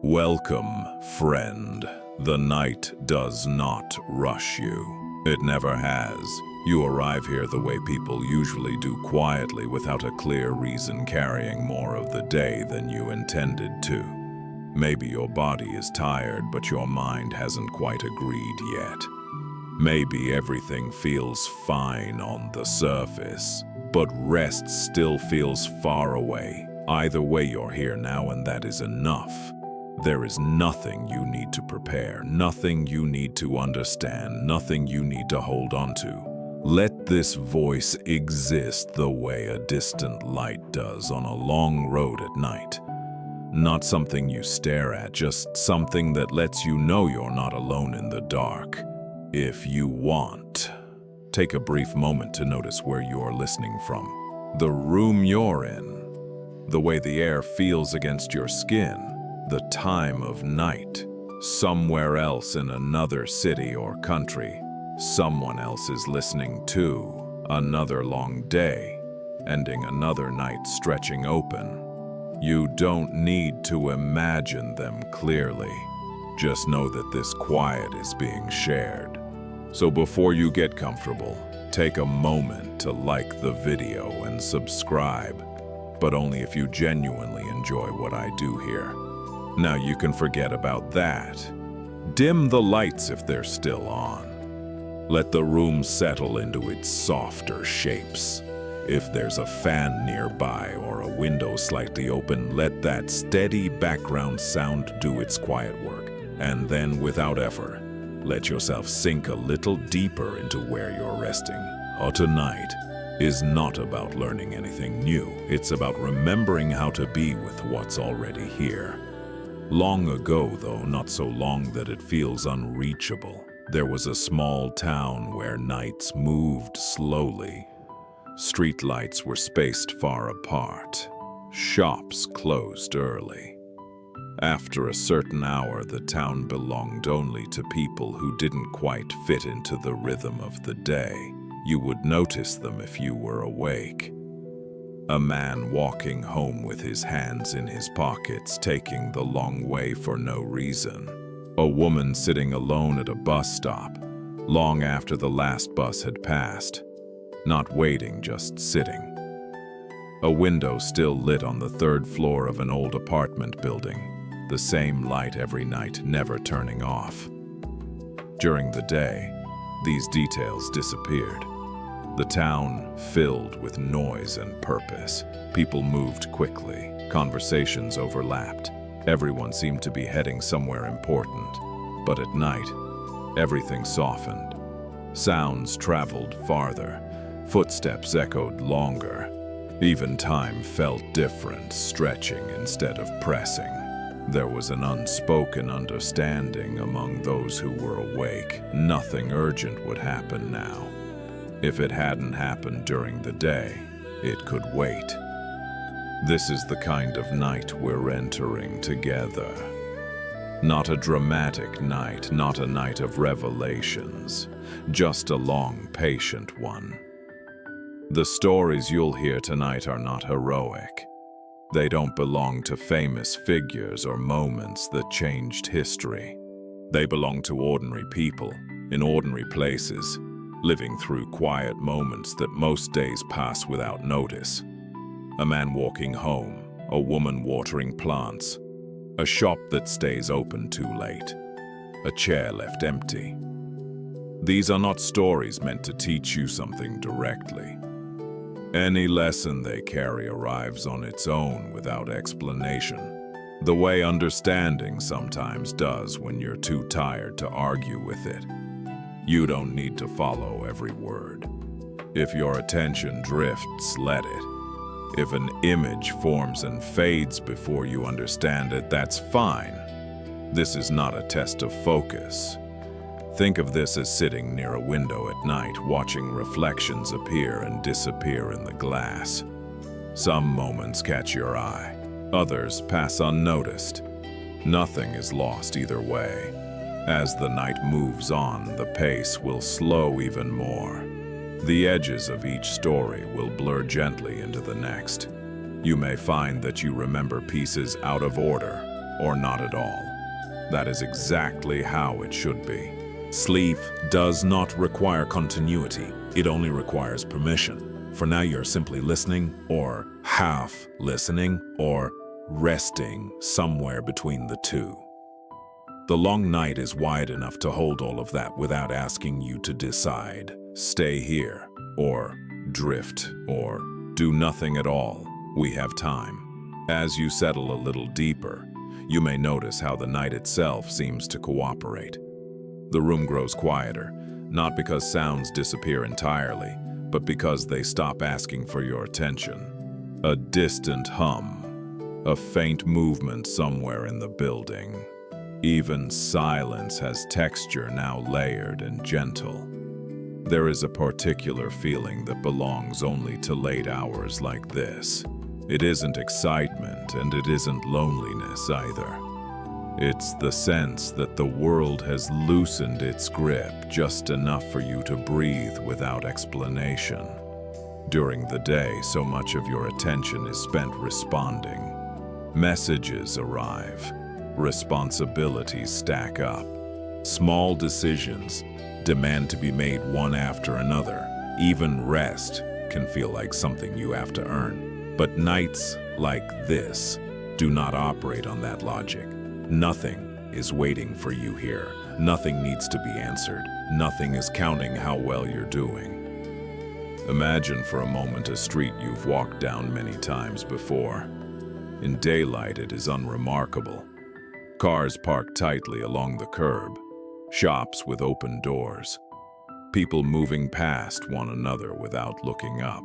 Welcome, friend. The night does not rush you. It never has. You arrive here the way people usually do, quietly, without a clear reason, carrying more of the day than you intended to. Maybe your body is tired, but your mind hasn't quite agreed yet. Maybe everything feels fine on the surface, but rest still feels far away. Either way, you're here now, and that is enough. There is nothing you need to prepare, nothing you need to understand, nothing you need to hold on to. Let this voice exist the way a distant light does on a long road at night. Not something you stare at, just something that lets you know you're not alone in the dark. If you want, take a brief moment to notice where you're listening from. The room you're in, the way the air feels against your skin, the time of night. Somewhere else in another city or country, someone else is listening too. Another long day, ending another night stretching open. You don't need to imagine them clearly. Just know that this quiet is being shared. So before you get comfortable, take a moment to like the video and subscribe, but only if you genuinely enjoy what I do here. Now you can forget about that. Dim the lights if they're still on. Let the room settle into its softer shapes. If there's a fan nearby or a window slightly open, let that steady background sound do its quiet work. And then, without effort, let yourself sink a little deeper into where you're resting. Tonight is not about learning anything new. It's about remembering how to be with what's already here. Long ago, though not so long that it feels unreachable, there was a small town where nights moved slowly. Streetlights were spaced far apart. Shops closed early. After a certain hour, the town belonged only to people who didn't quite fit into the rhythm of the day. You would notice them if you were awake. A man walking home with his hands in his pockets, taking the long way for no reason. A woman sitting alone at a bus stop, long after the last bus had passed. Not waiting, just sitting. A window still lit on the third floor of an old apartment building. The same light every night, never turning off. During the day, these details disappeared. The town filled with noise and purpose. People moved quickly. Conversations overlapped. Everyone seemed to be heading somewhere important. But at night, everything softened. Sounds traveled farther. Footsteps echoed longer. Even time felt different, stretching instead of pressing. There was an unspoken understanding among those who were awake. Nothing urgent would happen now. If it hadn't happened during the day, it could wait. This is the kind of night we're entering together. Not a dramatic night, not a night of revelations, just a long, patient one. The stories you'll hear tonight are not heroic. They don't belong to famous figures or moments that changed history. They belong to ordinary people, in ordinary places, living through quiet moments that most days pass without notice. A man walking home, a woman watering plants, a shop that stays open too late, a chair left empty. These are not stories meant to teach you something directly. Any lesson they carry arrives on its own without explanation, the way understanding sometimes does when you're too tired to argue with it. You don't need to follow every word. If your attention drifts, let it. If an image forms and fades before you understand it, that's fine. This is not a test of focus. Think of this as sitting near a window at night, watching reflections appear and disappear in the glass. Some moments catch your eye, others pass unnoticed. Nothing is lost either way. As the night moves on, the pace will slow even more. The edges of each story will blur gently into the next. You may find that you remember pieces out of order, or not at all. That is exactly how it should be. Sleep does not require continuity. It only requires permission. For now, you're simply listening, or half listening, or resting somewhere between the two. The long night is wide enough to hold all of that without asking you to decide. Stay here, or drift, or do nothing at all. We have time. As you settle a little deeper, you may notice how the night itself seems to cooperate. The room grows quieter, not because sounds disappear entirely, but because they stop asking for your attention. A distant hum, a faint movement somewhere in the building. Even silence has texture, now layered and gentle. There is a particular feeling that belongs only to late hours like this. It isn't excitement, and it isn't loneliness either. It's the sense that the world has loosened its grip just enough for you to breathe without explanation. During the day, so much of your attention is spent responding. Messages arrive. Responsibilities stack up. Small decisions demand to be made one after another. Even rest can feel like something you have to earn. But nights like this do not operate on that logic. Nothing is waiting for you here. Nothing needs to be answered. Nothing is counting how well you're doing. Imagine for a moment a street you've walked down many times before. In daylight, it is unremarkable. Cars parked tightly along the curb, shops with open doors, people moving past one another without looking up.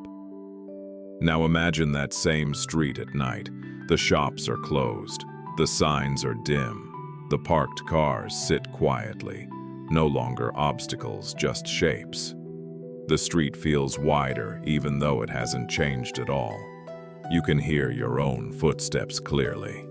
Now imagine that same street at night. The shops are closed, the signs are dim, the parked cars sit quietly, no longer obstacles, just shapes. The street feels wider even though it hasn't changed at all. You can hear your own footsteps clearly.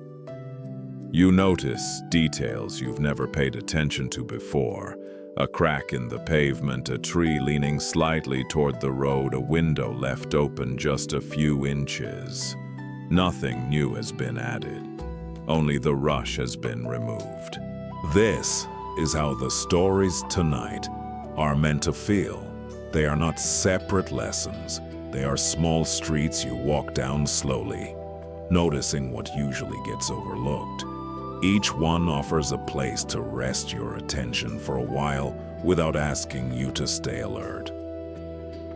You notice details you've never paid attention to before. A crack in the pavement, a tree leaning slightly toward the road, a window left open just a few inches. Nothing new has been added. Only the rush has been removed. This is how the stories tonight are meant to feel. They are not separate lessons. They are small streets you walk down slowly, noticing what usually gets overlooked. Each one offers a place to rest your attention for a while without asking you to stay alert.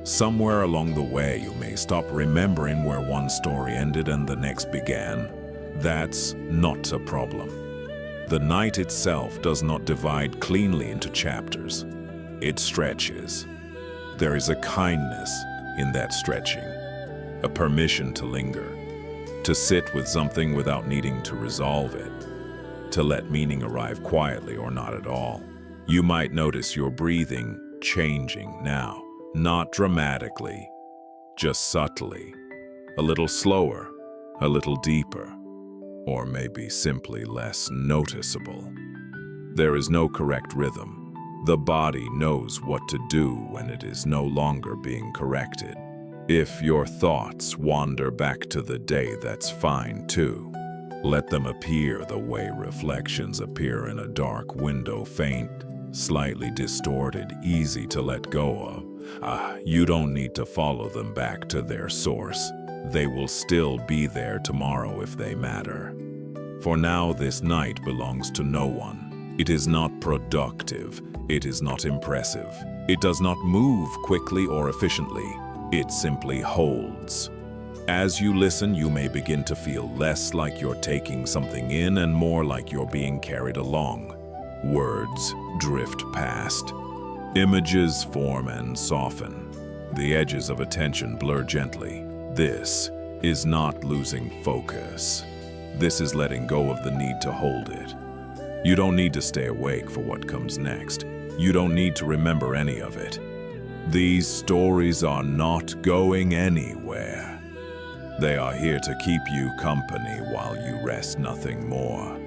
Somewhere along the way, you may stop remembering where one story ended and the next began. That's not a problem. The night itself does not divide cleanly into chapters. It stretches. There is a kindness in that stretching, a permission to linger, to sit with something without needing to resolve it, to let meaning arrive quietly or not at all. You might notice your breathing changing now, not dramatically, just subtly, a little slower, a little deeper, or maybe simply less noticeable. There is no correct rhythm. The body knows what to do when it is no longer being corrected. If your thoughts wander back to the day, that's fine too. Let them appear the way reflections appear in a dark window, faint, slightly distorted, easy to let go of. You don't need to follow them back to their source. They will still be there tomorrow if they matter. For now, this night belongs to no one. It is not productive. It is not impressive. It does not move quickly or efficiently. It simply holds. As you listen, you may begin to feel less like you're taking something in and more like you're being carried along. Words drift past. Images form and soften. The edges of attention blur gently. This is not losing focus. This is letting go of the need to hold it. You don't need to stay awake for what comes next. You don't need to remember any of it. These stories are not going anywhere. They are here to keep you company while you rest, nothing more.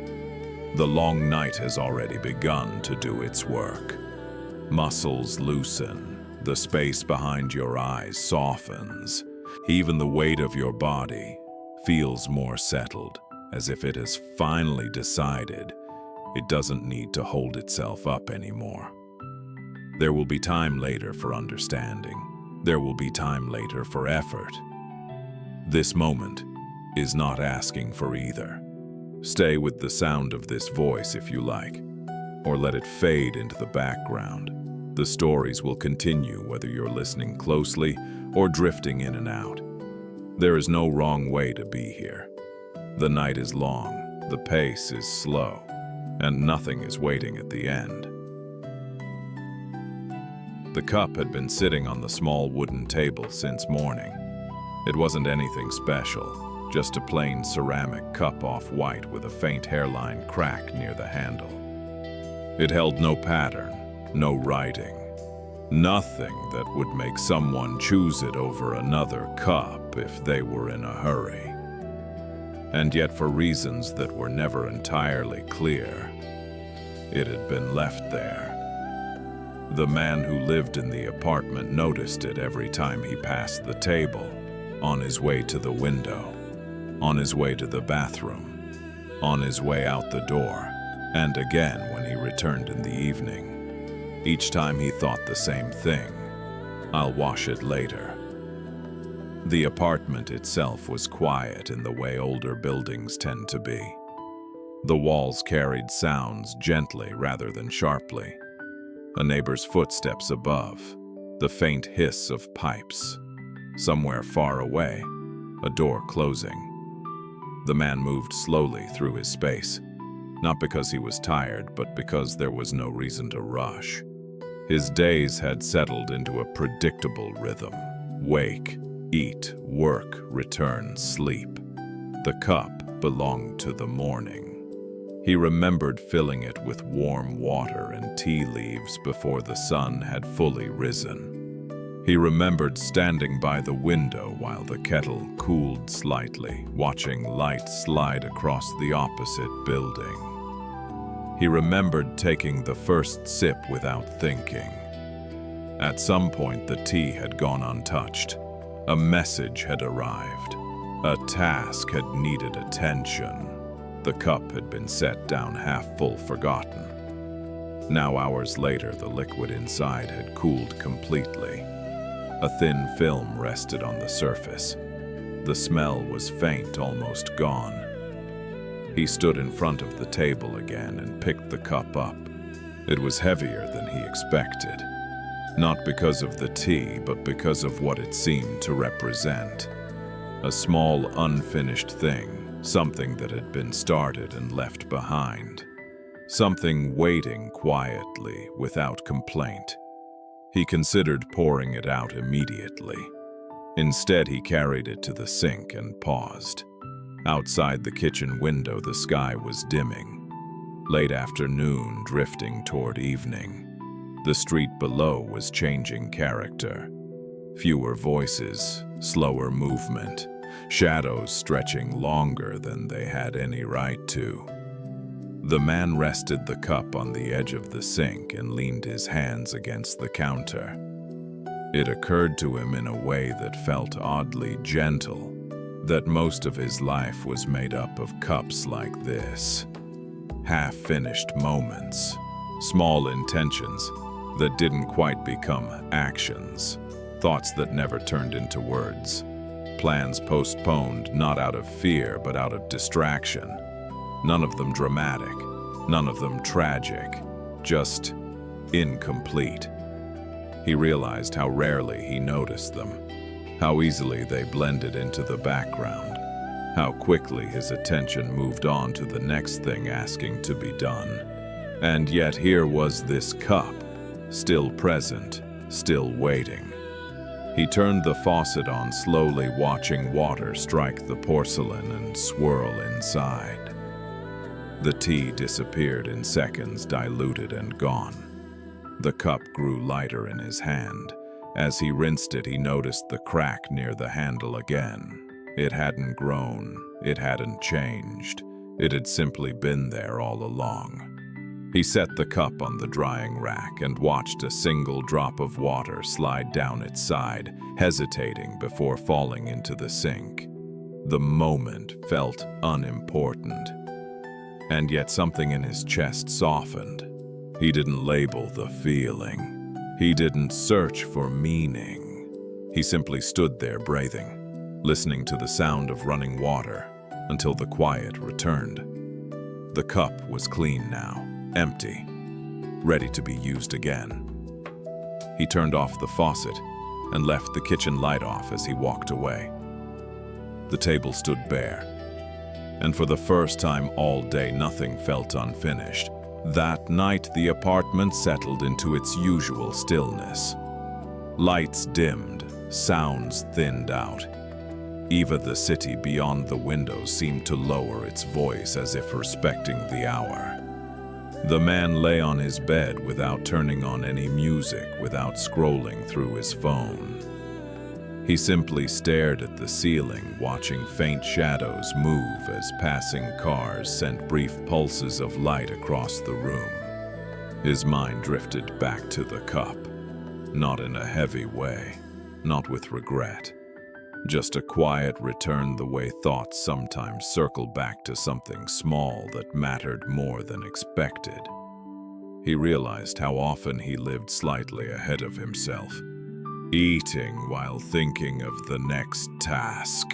The long night has already begun to do its work. Muscles loosen. The space behind your eyes softens. Even the weight of your body feels more settled. as if it has finally decided it doesn't need to hold itself up anymore. There will be time later for understanding. There will be time later for effort. This moment is not asking for either. Stay with the sound of this voice if you like, or let it fade into the background. The stories will continue whether you're listening closely or drifting in and out. There is no wrong way to be here. The night is long, the pace is slow, and nothing is waiting at the end. The cup had been sitting on the small wooden table since morning. It wasn't anything special, just a plain ceramic cup off-white with a faint hairline crack near the handle. It held no pattern, no writing, nothing that would make someone choose it over another cup if they were in a hurry. And yet, for reasons that were never entirely clear, it had been left there. The man who lived in the apartment noticed it every time he passed the table, on his way to the window, on his way to the bathroom, on his way out the door, and again when he returned in the evening. Each time he thought the same thing: I'll wash it later. The apartment itself was quiet in the way older buildings tend to be. The walls carried sounds gently rather than sharply. A neighbor's footsteps above, the faint hiss of pipes. Somewhere far away, a door closing. The man moved slowly through his space, not because he was tired, but because there was no reason to rush. His days had settled into a predictable rhythm. Wake, eat, work, return, sleep. The cup belonged to the morning. He remembered filling it with warm water and tea leaves before the sun had fully risen. He remembered standing by the window while the kettle cooled slightly, watching light slide across the opposite building. He remembered taking the first sip without thinking. At some point, the tea had gone untouched. A message had arrived. A task had needed attention. The cup had been set down half full, forgotten. Now, hours later, the liquid inside had cooled completely. A thin film rested on the surface. The smell was faint, almost gone. He stood in front of the table again and picked the cup up. It was heavier than he expected. Not because of the tea, but because of what it seemed to represent. A small, unfinished thing, something that had been started and left behind. Something waiting quietly, without complaint. He considered pouring it out immediately. Instead, he carried it to the sink and paused. Outside the kitchen window, the sky was dimming. Late afternoon, drifting toward evening. The street below was changing character. Fewer voices, slower movement, shadows stretching longer than they had any right to. The man rested the cup on the edge of the sink and leaned his hands against the counter. It occurred to him in a way that felt oddly gentle, that most of his life was made up of cups like this. Half-finished moments, small intentions that didn't quite become actions, thoughts that never turned into words, plans postponed not out of fear but out of distraction. None of them dramatic, none of them tragic, just incomplete. He realized how rarely he noticed them, how easily they blended into the background, how quickly his attention moved on to the next thing asking to be done. And yet here was this cup, still present, still waiting. He turned the faucet on slowly, watching water strike the porcelain and swirl inside. The tea disappeared in seconds, diluted and gone. The cup grew lighter in his hand. As he rinsed it, he noticed the crack near the handle again. It hadn't grown, it hadn't changed. It had simply been there all along. He set the cup on the drying rack and watched a single drop of water slide down its side, hesitating before falling into the sink. The moment felt unimportant. And yet something in his chest softened. He didn't label the feeling. He didn't search for meaning. He simply stood there breathing, listening to the sound of running water until the quiet returned. The cup was clean now, empty, ready to be used again. He turned off the faucet and left the kitchen light off as he walked away. The table stood bare, and for the first time all day nothing felt unfinished. That night the apartment settled into its usual stillness. Lights dimmed, sounds thinned out. Even the city beyond the windows seemed to lower its voice as if respecting the hour. The man lay on his bed without turning on any music, without scrolling through his phone. He simply stared at the ceiling, watching faint shadows move as passing cars sent brief pulses of light across the room. His mind drifted back to the cup, not in a heavy way, not with regret. Just a quiet return, the way thoughts sometimes circle back to something small that mattered more than expected. He realized how often he lived slightly ahead of himself, eating while thinking of the next task,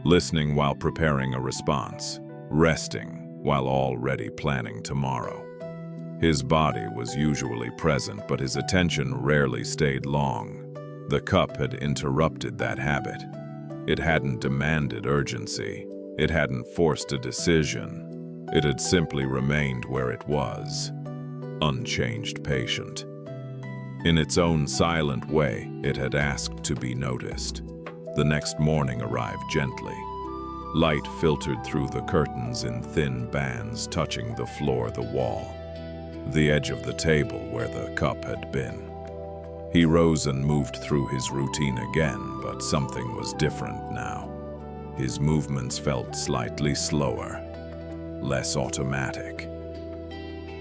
listening while preparing a response, resting while already planning tomorrow. His body was usually present, but his attention rarely stayed long. The cup had interrupted that habit. It hadn't demanded urgency. It hadn't forced a decision. It had simply remained where it was, unchanged, patient. In its own silent way, it had asked to be noticed. The next morning arrived gently. Light filtered through the curtains in thin bands, touching the floor, the wall, the edge of the table where the cup had been. He rose and moved through his routine again, but something was different now. His movements felt slightly slower, less automatic.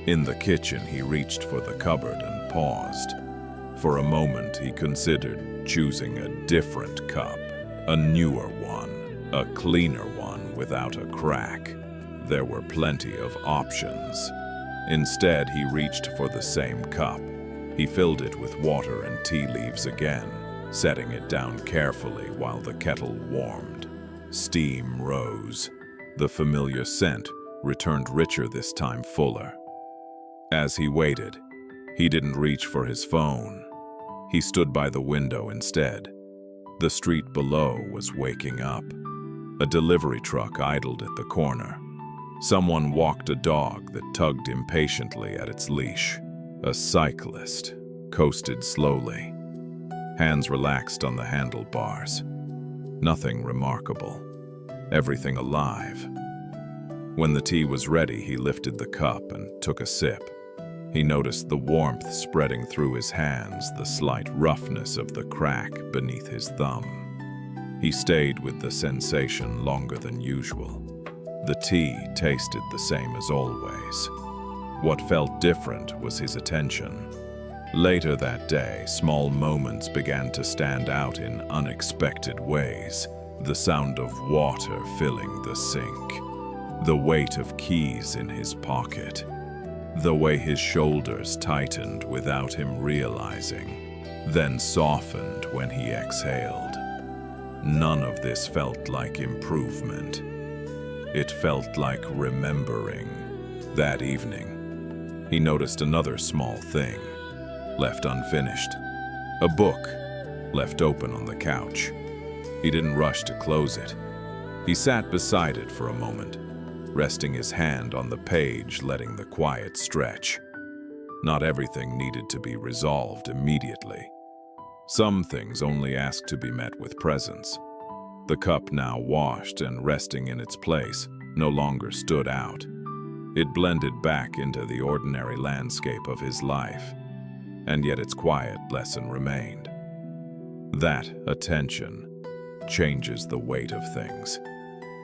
In the kitchen, he reached for the cupboard and paused. For a moment, he considered choosing a different cup, a newer one, a cleaner one without a crack. There were plenty of options. Instead, he reached for the same cup. He filled it with water and tea leaves again, setting it down carefully while the kettle warmed. Steam rose. The familiar scent returned, richer this time, fuller. As he waited, he didn't reach for his phone. He stood by the window instead. The street below was waking up. A delivery truck idled at the corner. Someone walked a dog that tugged impatiently at its leash. A cyclist coasted slowly, hands relaxed on the handlebars. Nothing remarkable, everything alive. When the tea was ready, he lifted the cup and took a sip. He noticed the warmth spreading through his hands, the slight roughness of the crack beneath his thumb. He stayed with the sensation longer than usual. The tea tasted the same as always. What felt different was his attention. Later that day, small moments began to stand out in unexpected ways. The sound of water filling the sink, the weight of keys in his pocket, the way his shoulders tightened without him realizing, then softened when he exhaled. None of this felt like improvement. It felt like remembering. That evening, he noticed another small thing, left unfinished. A book, left open on the couch. He didn't rush to close it. He sat beside it for a moment, resting his hand on the page, letting the quiet stretch. Not everything needed to be resolved immediately. Some things only asked to be met with presence. The cup, now washed and resting in its place, no longer stood out. It blended back into the ordinary landscape of his life, and yet its quiet lesson remained. That attention changes the weight of things.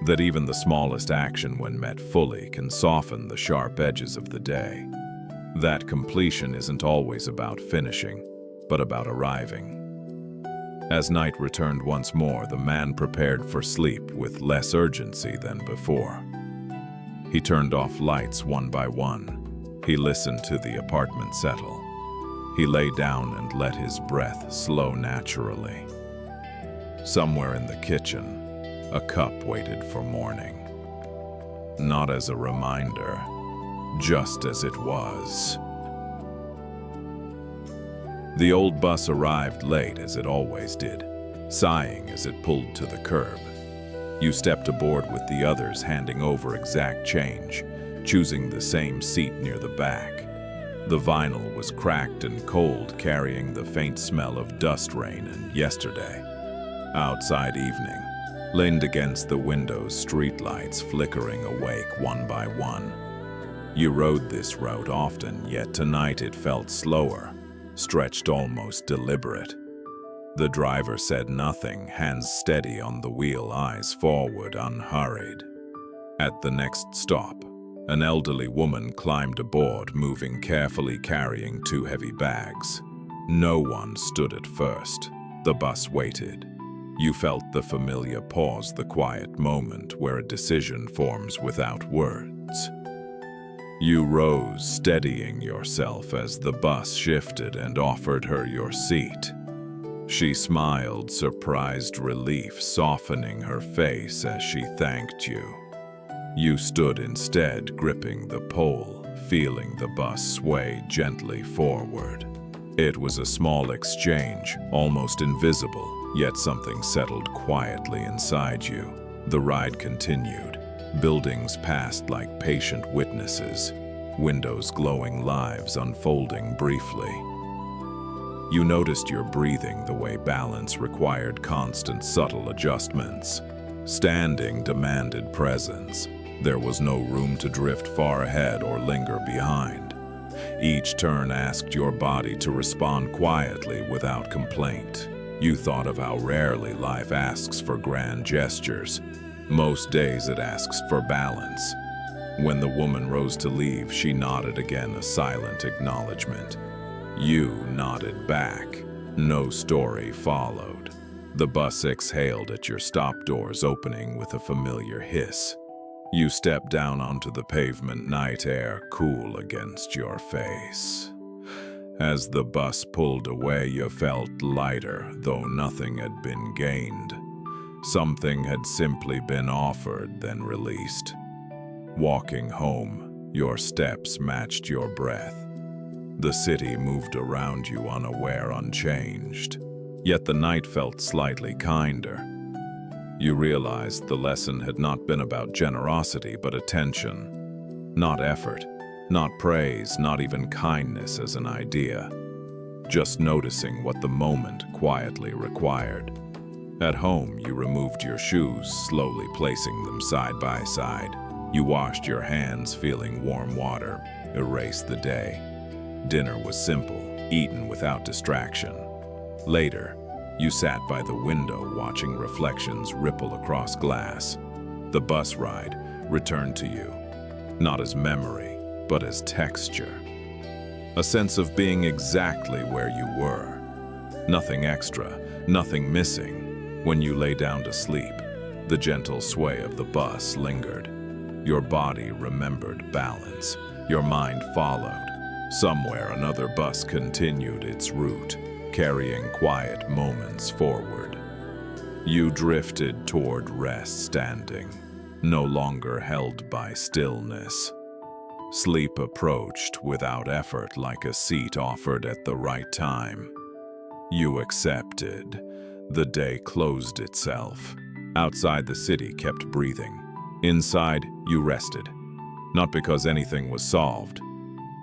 That even the smallest action, when met fully, can soften the sharp edges of the day. That completion isn't always about finishing, but about arriving. As night returned once more, the man prepared for sleep with less urgency than before. He turned off lights one by one. He listened to the apartment settle. He lay down and let his breath slow naturally. Somewhere in the kitchen, a cup waited for morning. Not as a reminder, just as it was. The old bus arrived late, as it always did, sighing as it pulled to the curb. You stepped aboard with the others, handing over exact change, choosing the same seat near the back. The vinyl was cracked and cold, carrying the faint smell of dust rain and yesterday. Outside evening, leaned against the windows, streetlights flickering awake one by one. You rode this route often, yet tonight it felt slower, stretched, almost deliberate. The driver said nothing, hands steady on the wheel, eyes forward, unhurried. At the next stop, an elderly woman climbed aboard, moving carefully, carrying 2 heavy bags. No one stood at first. The bus waited. You felt the familiar pause, the quiet moment where a decision forms without words. You rose, steadying yourself as the bus shifted, and offered her your seat. She smiled, surprised relief softening her face as she thanked you. You stood instead, gripping the pole, feeling the bus sway gently forward. It was a small exchange, almost invisible, yet something settled quietly inside you. The ride continued. Buildings passed like patient witnesses, windows glowing, lives unfolding briefly. You noticed your breathing, the way balance required constant, subtle adjustments. Standing demanded presence. There was no room to drift far ahead or linger behind. Each turn asked your body to respond quietly without complaint. You thought of how rarely life asks for grand gestures. Most days it asks for balance. When the woman rose to leave, she nodded again, a silent acknowledgement. You nodded back. No story followed. The bus exhaled at your stop doors, opening with a familiar hiss. You stepped down onto the pavement, night air cool against your face. As the bus pulled away, you felt lighter, though nothing had been gained. Something had simply been offered, then released. Walking home, your steps matched your breath. The city moved around you, unaware, unchanged. Yet the night felt slightly kinder. You realized the lesson had not been about generosity, but attention. Not effort, not praise, not even kindness as an idea. Just noticing what the moment quietly required. At home, you removed your shoes, slowly placing them side by side. You washed your hands, feeling warm water, erased the day. Dinner was simple, eaten without distraction. Later, you sat by the window, watching reflections ripple across glass. The bus ride returned to you, not as memory, but as texture. A sense of being exactly where you were. Nothing extra, nothing missing. When you lay down to sleep, the gentle sway of the bus lingered. Your body remembered balance. Your mind followed. Somewhere another bus continued its route, carrying quiet moments forward. You drifted toward rest, standing, no longer held by stillness. Sleep approached without effort, like a seat offered at the right time. You accepted. The day closed itself. Outside, the city kept breathing. Inside, you rested. Not because anything was solved,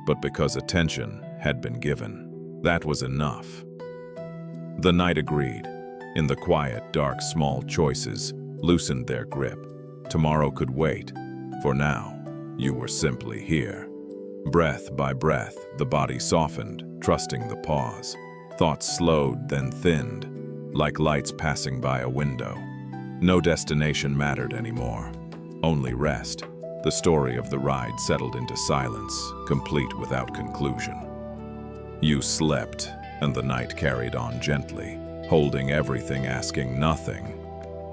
but because attention had been given. That was enough. The night agreed. In the quiet, dark, small choices loosened their grip. Tomorrow could wait. For now, you were simply here. Breath by breath, the body softened, trusting the pause. Thoughts slowed, then thinned, like lights passing by a window. No destination mattered anymore. Only rest. The story of the ride settled into silence, complete without conclusion. You slept, and the night carried on gently, holding everything, asking nothing,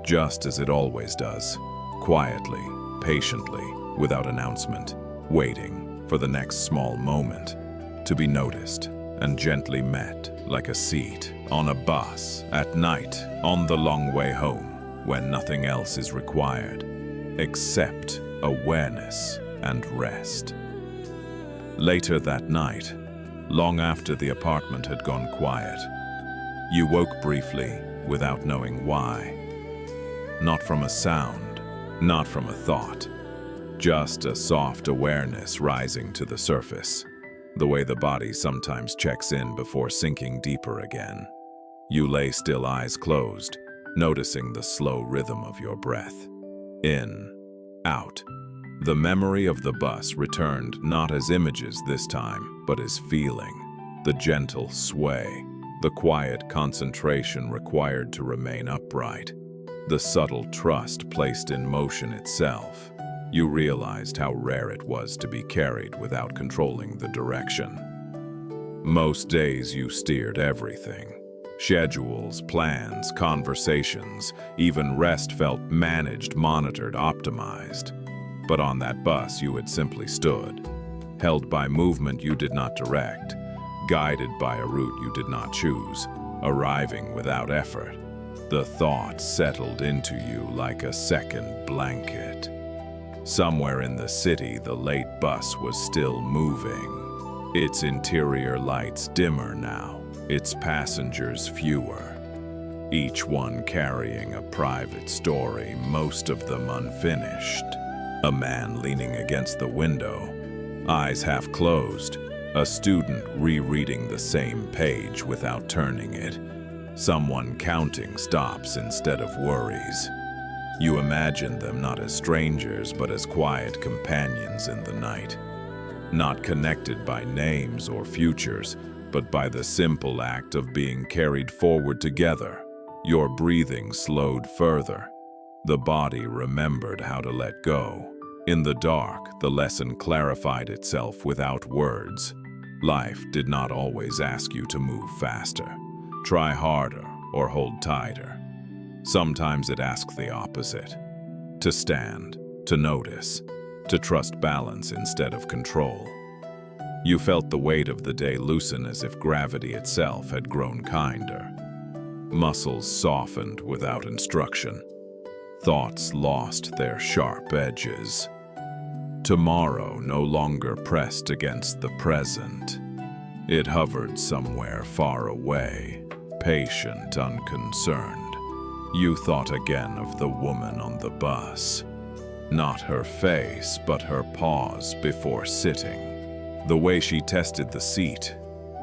just as it always does, quietly, patiently, without announcement, waiting for the next small moment to be noticed and gently met, like a seat on a bus at night on the long way home, when nothing else is required except awareness and rest. Later that night, long after the apartment had gone quiet, you woke briefly without knowing why. Not from a sound, not from a thought, just a soft awareness rising to the surface, the way the body sometimes checks in before sinking deeper again. You lay still, eyes closed, noticing the slow rhythm of your breath. In, out. The memory of the bus returned not as images this time, but as feeling, the gentle sway, the quiet concentration required to remain upright, the subtle trust placed in motion itself. You realized how rare it was to be carried without controlling the direction. Most days you steered everything. Schedules, plans, conversations, even rest felt managed, monitored, optimized. But on that bus you had simply stood, held by movement you did not direct, guided by a route you did not choose, arriving without effort. The thought settled into you like a second blanket. Somewhere in the city, the late bus was still moving, its interior lights dimmer now, its passengers fewer, each one carrying a private story, most of them unfinished. A man leaning against the window, eyes half closed, a student rereading the same page without turning it, someone counting stops instead of worries. You imagined them not as strangers, but as quiet companions in the night, not connected by names or futures, but by the simple act of being carried forward together. Your breathing slowed further. The body remembered how to let go. In the dark, the lesson clarified itself without words. Life did not always ask you to move faster, try harder, or hold tighter. Sometimes it asks the opposite: to stand, to notice, to trust balance instead of control. You felt the weight of the day loosen as if gravity itself had grown kinder. Muscles softened without instruction. Thoughts lost their sharp edges. Tomorrow no longer pressed against the present. It hovered somewhere far away, patient, unconcerned. You thought again of the woman on the bus. Not her face, but her pause before sitting. The way she tested the seat,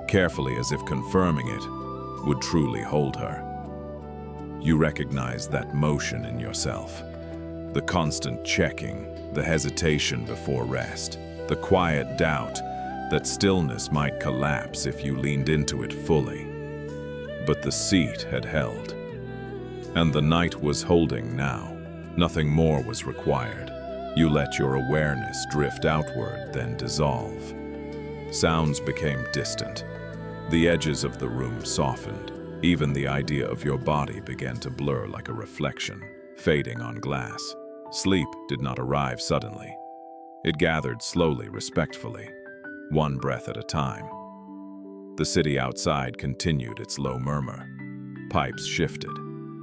carefully as if confirming it would truly hold her. You recognized that motion in yourself. The constant checking, the hesitation before rest, the quiet doubt that stillness might collapse if you leaned into it fully. But the seat had held. And the night was holding now. Nothing more was required. You let your awareness drift outward, then dissolve. Sounds became distant. The edges of the room softened. Even the idea of your body began to blur like a reflection, fading on glass. Sleep did not arrive suddenly. It gathered slowly, respectfully, one breath at a time. The city outside continued its low murmur. Pipes shifted.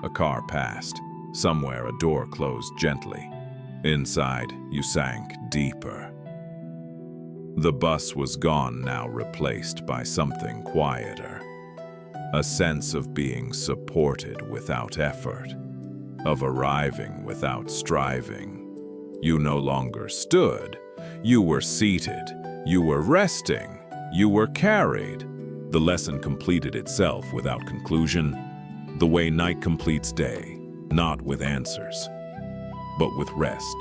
A car passed. Somewhere a door closed gently. Inside, you sank deeper. The bus was gone now, replaced by something quieter. A sense of being supported without effort, of arriving without striving. You no longer stood. You were seated. You were resting. You were carried. The lesson completed itself without conclusion. The way night completes day, not with answers, but with rest.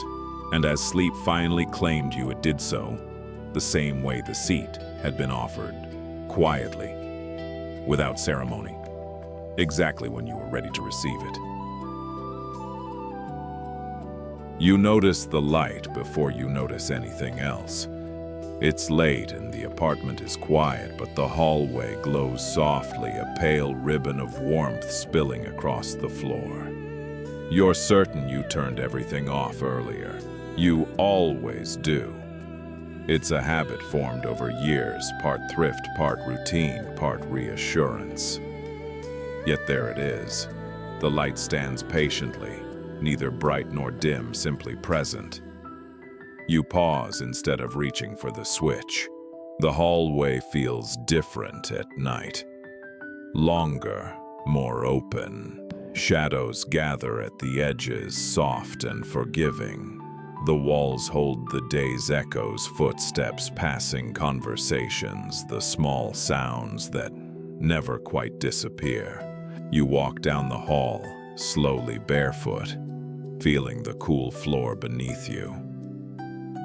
And as sleep finally claimed you, it did so, the same way the seat had been offered, quietly, without ceremony, exactly when you were ready to receive it. You notice the light before you notice anything else. It's late and the apartment is quiet, but the hallway glows softly, a pale ribbon of warmth spilling across the floor. You're certain you turned everything off earlier. You always do. It's a habit formed over years, part thrift, part routine, part reassurance. Yet there it is. The light stands patiently, neither bright nor dim, simply present. You pause instead of reaching for the switch. The hallway feels different at night. Longer, more open. Shadows gather at the edges, soft and forgiving. The walls hold the day's echoes, footsteps, passing conversations, the small sounds that never quite disappear. You walk down the hall, slowly barefoot, feeling the cool floor beneath you.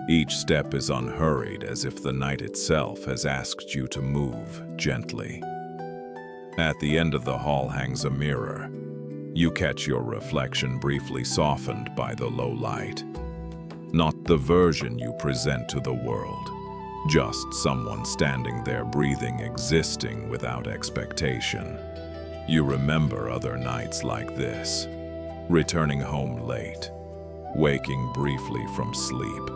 Each step is unhurried, as if the night itself has asked you to move gently. At the end of the hall hangs a mirror. You catch your reflection briefly softened by the low light. Not the version you present to the world, just someone standing there breathing, existing without expectation. You remember other nights like this, returning home late, waking briefly from sleep.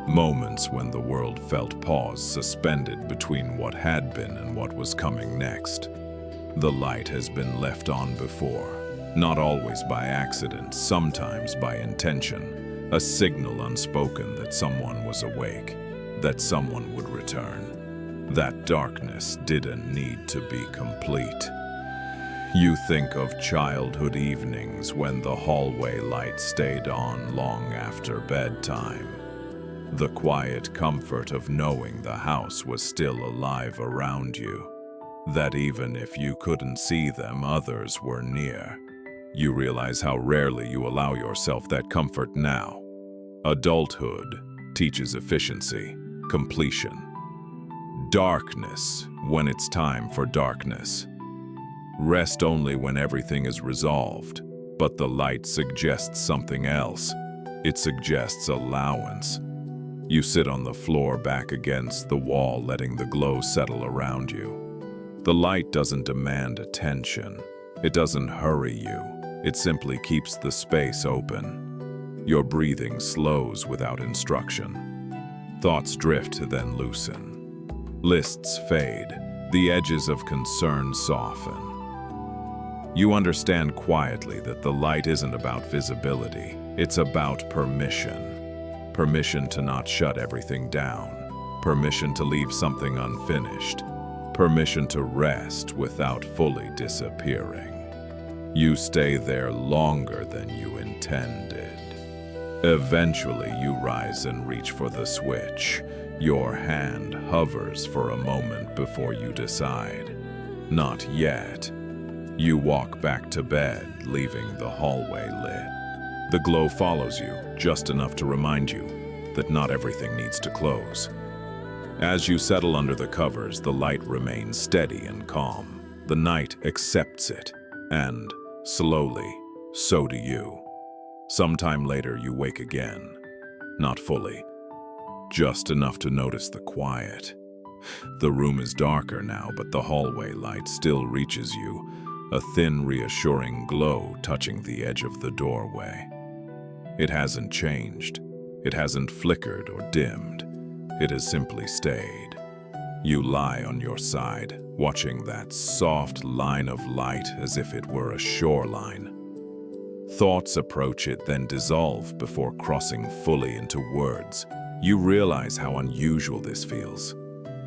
Moments when the world felt pause, suspended between what had been and what was coming next. The light has been left on before, not always by accident, sometimes by intention, a signal unspoken that someone was awake, that someone would return. That darkness didn't need to be complete. You think of childhood evenings when the hallway light stayed on long after bedtime. The quiet comfort of knowing the house was still alive around you, that even if you couldn't see them, others were near. You realize how rarely you allow yourself that comfort now. Adulthood teaches efficiency, completion. Darkness when it's time for darkness. Rest only when everything is resolved, but the light suggests something else. It suggests allowance. You sit on the floor back against the wall, letting the glow settle around you. The light doesn't demand attention. It doesn't hurry you. It simply keeps the space open. Your breathing slows without instruction. Thoughts drift, then loosen. Lists fade. The edges of concern soften. You understand quietly that the light isn't about visibility. It's about permission. Permission to not shut everything down. Permission to leave something unfinished. Permission to rest without fully disappearing. You stay there longer than you intended. Eventually, you rise and reach for the switch. Your hand hovers for a moment before you decide. Not yet. You walk back to bed, leaving the hallway lit. The glow follows you, just enough to remind you that not everything needs to close. As you settle under the covers, the light remains steady and calm. The night accepts it, and slowly, so do you. Sometime later, you wake again. Not fully, just enough to notice the quiet. The room is darker now, but the hallway light still reaches you, a thin, reassuring glow touching the edge of the doorway. It hasn't changed. It hasn't flickered or dimmed. It has simply stayed. You lie on your side, watching that soft line of light as if it were a shoreline. Thoughts approach it, then dissolve before crossing fully into words. You realize how unusual this feels.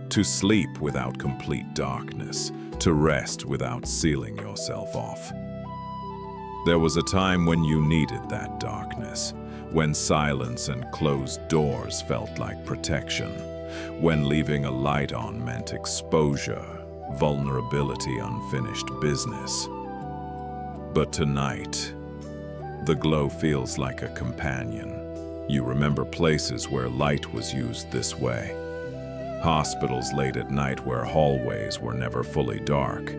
To sleep without complete darkness, to rest without sealing yourself off. There was a time when you needed that darkness, when silence and closed doors felt like protection, when leaving a light on meant exposure, vulnerability, unfinished business. But tonight, the glow feels like a companion. You remember places where light was used this way. Hospitals late at night where hallways were never fully dark.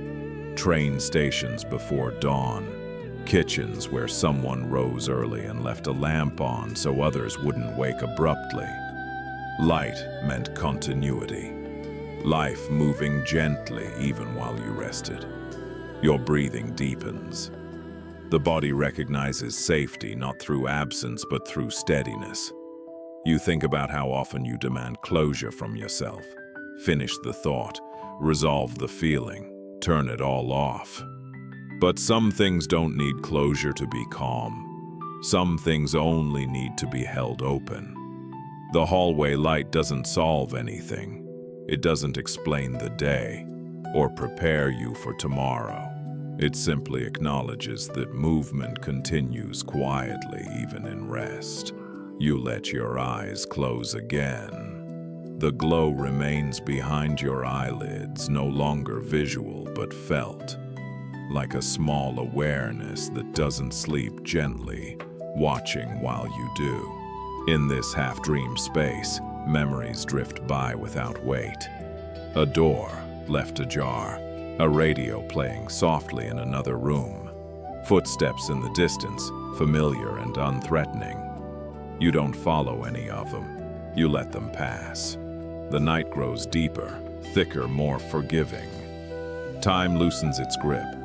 Train stations before dawn. Kitchens where someone rose early and left a lamp on so others wouldn't wake abruptly. Light meant continuity. Life moving gently even while you rested. Your breathing deepens. The body recognizes safety not through absence but through steadiness. You think about how often you demand closure from yourself. Finish the thought, resolve the feeling, turn it all off. But some things don't need closure to be calm. Some things only need to be held open. The hallway light doesn't solve anything. It doesn't explain the day or prepare you for tomorrow. It simply acknowledges that movement continues quietly even in rest. You let your eyes close again. The glow remains behind your eyelids, no longer visual but felt, like a small awareness that doesn't sleep gently, watching while you do. In this half-dream space, memories drift by without weight. A door left ajar, a radio playing softly in another room, footsteps in the distance, familiar and unthreatening. You don't follow any of them. You let them pass. The night grows deeper, thicker, more forgiving. Time loosens its grip.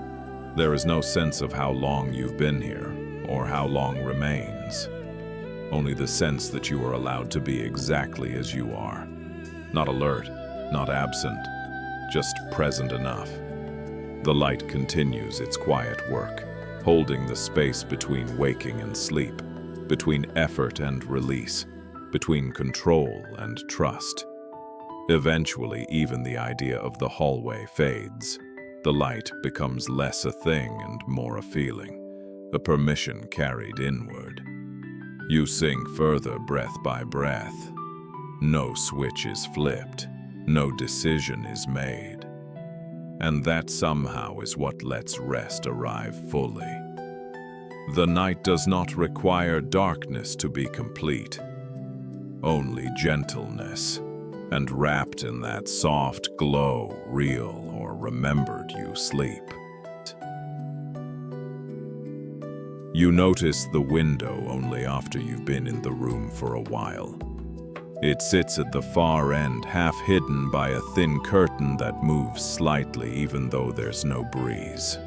There is no sense of how long you've been here, or how long remains. Only the sense that you are allowed to be exactly as you are. Not alert, not absent, just present enough. The light continues its quiet work, holding the space between waking and sleep, between effort and release, between control and trust. Eventually, even the idea of the hallway fades. The light becomes less a thing and more a feeling, a permission carried inward. You sink further breath by breath. No switch is flipped, no decision is made. And that somehow is what lets rest arrive fully. The night does not require darkness to be complete, only gentleness, and wrapped in that soft glow, real or remembered, you sleep. You notice the window only after you've been in the room for a while. It sits at the far end, half hidden by a thin curtain that moves slightly even though there's no breeze.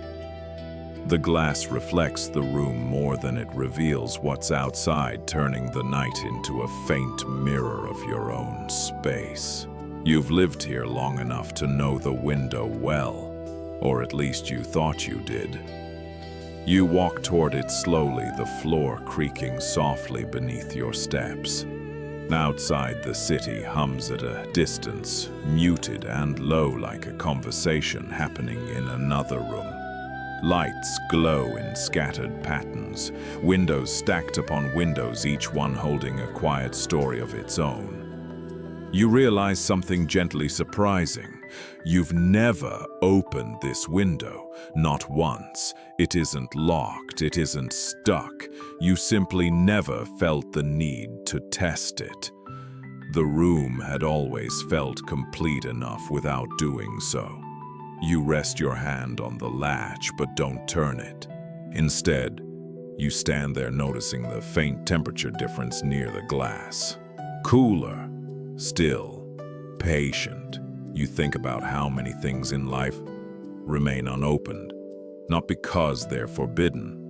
The glass reflects the room more than it reveals what's outside, turning the night into a faint mirror of your own space. You've lived here long enough to know the window well, or at least you thought you did. You walk toward it slowly, the floor creaking softly beneath your steps. Outside, the city hums at a distance, muted and low like a conversation happening in another room. Lights glow in scattered patterns, windows stacked upon windows, each one holding a quiet story of its own. You realize something gently surprising. You've never opened this window, not once. It isn't locked, it isn't stuck. You simply never felt the need to test it. The room had always felt complete enough without doing so. You rest your hand on the latch, but don't turn it. Instead, you stand there noticing the faint temperature difference near the glass. Cooler, still, patient. You think about how many things in life remain unopened, not because they're forbidden,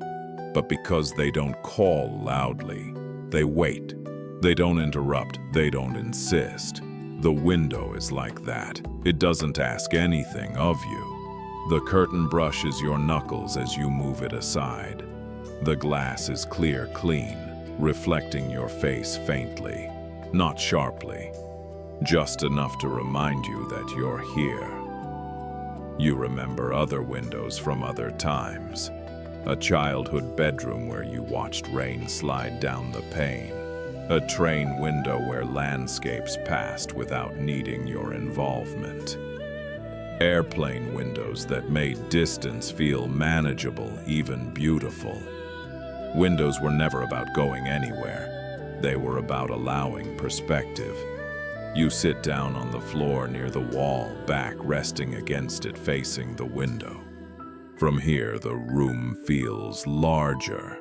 but because they don't call loudly. They wait. They don't interrupt. They don't insist. The window is like that. It doesn't ask anything of you. The curtain brushes your knuckles as you move it aside. The glass is clear, clean, reflecting your face faintly, not sharply, just enough to remind you that you're here. You remember other windows from other times. A childhood bedroom where you watched rain slide down the pane. A train window where landscapes passed without needing your involvement. Airplane windows that made distance feel manageable, even beautiful. Windows were never about going anywhere. They were about allowing perspective. You sit down on the floor near the wall, back resting against it, facing the window. From here, the room feels larger,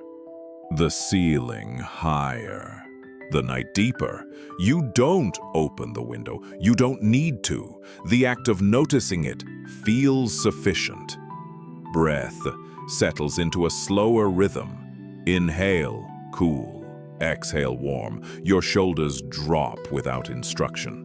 the ceiling higher, The night deeper. You don't open the window. You don't need to. The act of noticing it feels sufficient. Breath settles into a slower rhythm. Inhale, cool. Exhale, warm. Your shoulders drop without instruction.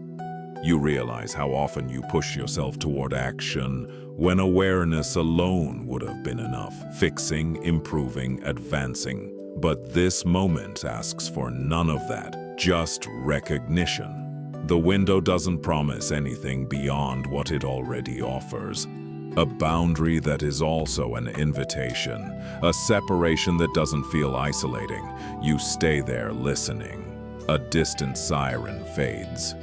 You realize how often you push yourself toward action when awareness alone would have been enough. Fixing, improving, advancing. But this moment asks for none of that, just recognition. The window doesn't promise anything beyond what it already offers. A boundary that is also an invitation, a separation that doesn't feel isolating. You stay there listening. A distant siren fades.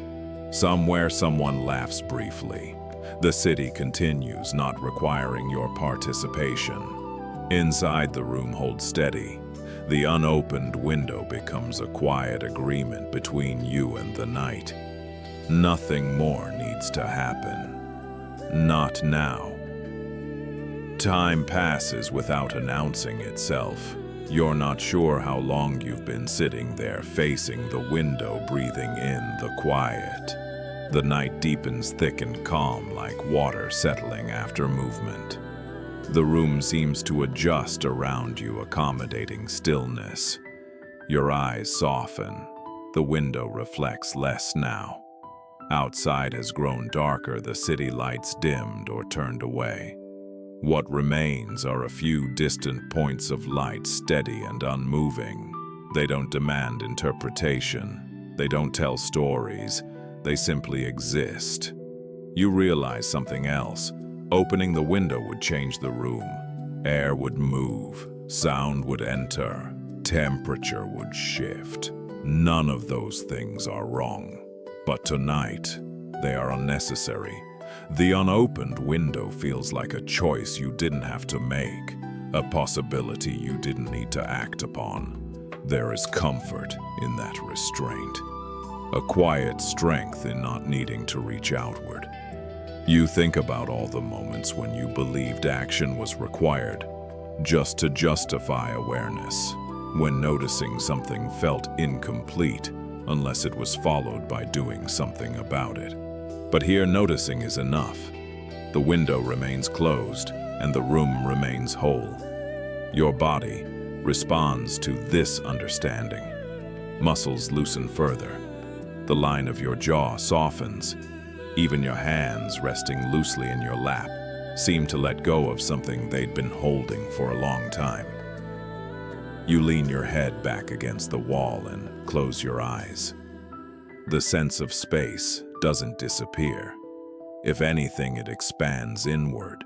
Somewhere someone laughs briefly. The city continues, not requiring your participation. Inside, the room holds steady. The unopened window becomes a quiet agreement between you and the night. Nothing more needs to happen. Not now. Time passes without announcing itself. You're not sure how long you've been sitting there, facing the window, breathing in the quiet. The night deepens thick and calm, like water settling after movement. The room seems to adjust around you, accommodating stillness. Your eyes soften. The window reflects less now. Outside has grown darker, the city lights dimmed or turned away. What remains are a few distant points of light, steady and unmoving. They don't demand interpretation. They don't tell stories. They simply exist. You realize something else. Opening the window would change the room. Air would move. Sound would enter. Temperature would shift. None of those things are wrong. But tonight, they are unnecessary. The unopened window feels like a choice you didn't have to make, a possibility you didn't need to act upon. There is comfort in that restraint, a quiet strength in not needing to reach outward. You think about all the moments when you believed action was required, just to justify awareness, when noticing something felt incomplete unless it was followed by doing something about it. But here, noticing is enough. The window remains closed, and the room remains whole. Your body responds to this understanding. Muscles loosen further. The line of your jaw softens. Even your hands, resting loosely in your lap, seem to let go of something they'd been holding for a long time. You lean your head back against the wall and close your eyes. The sense of space doesn't disappear. If anything, it expands inward.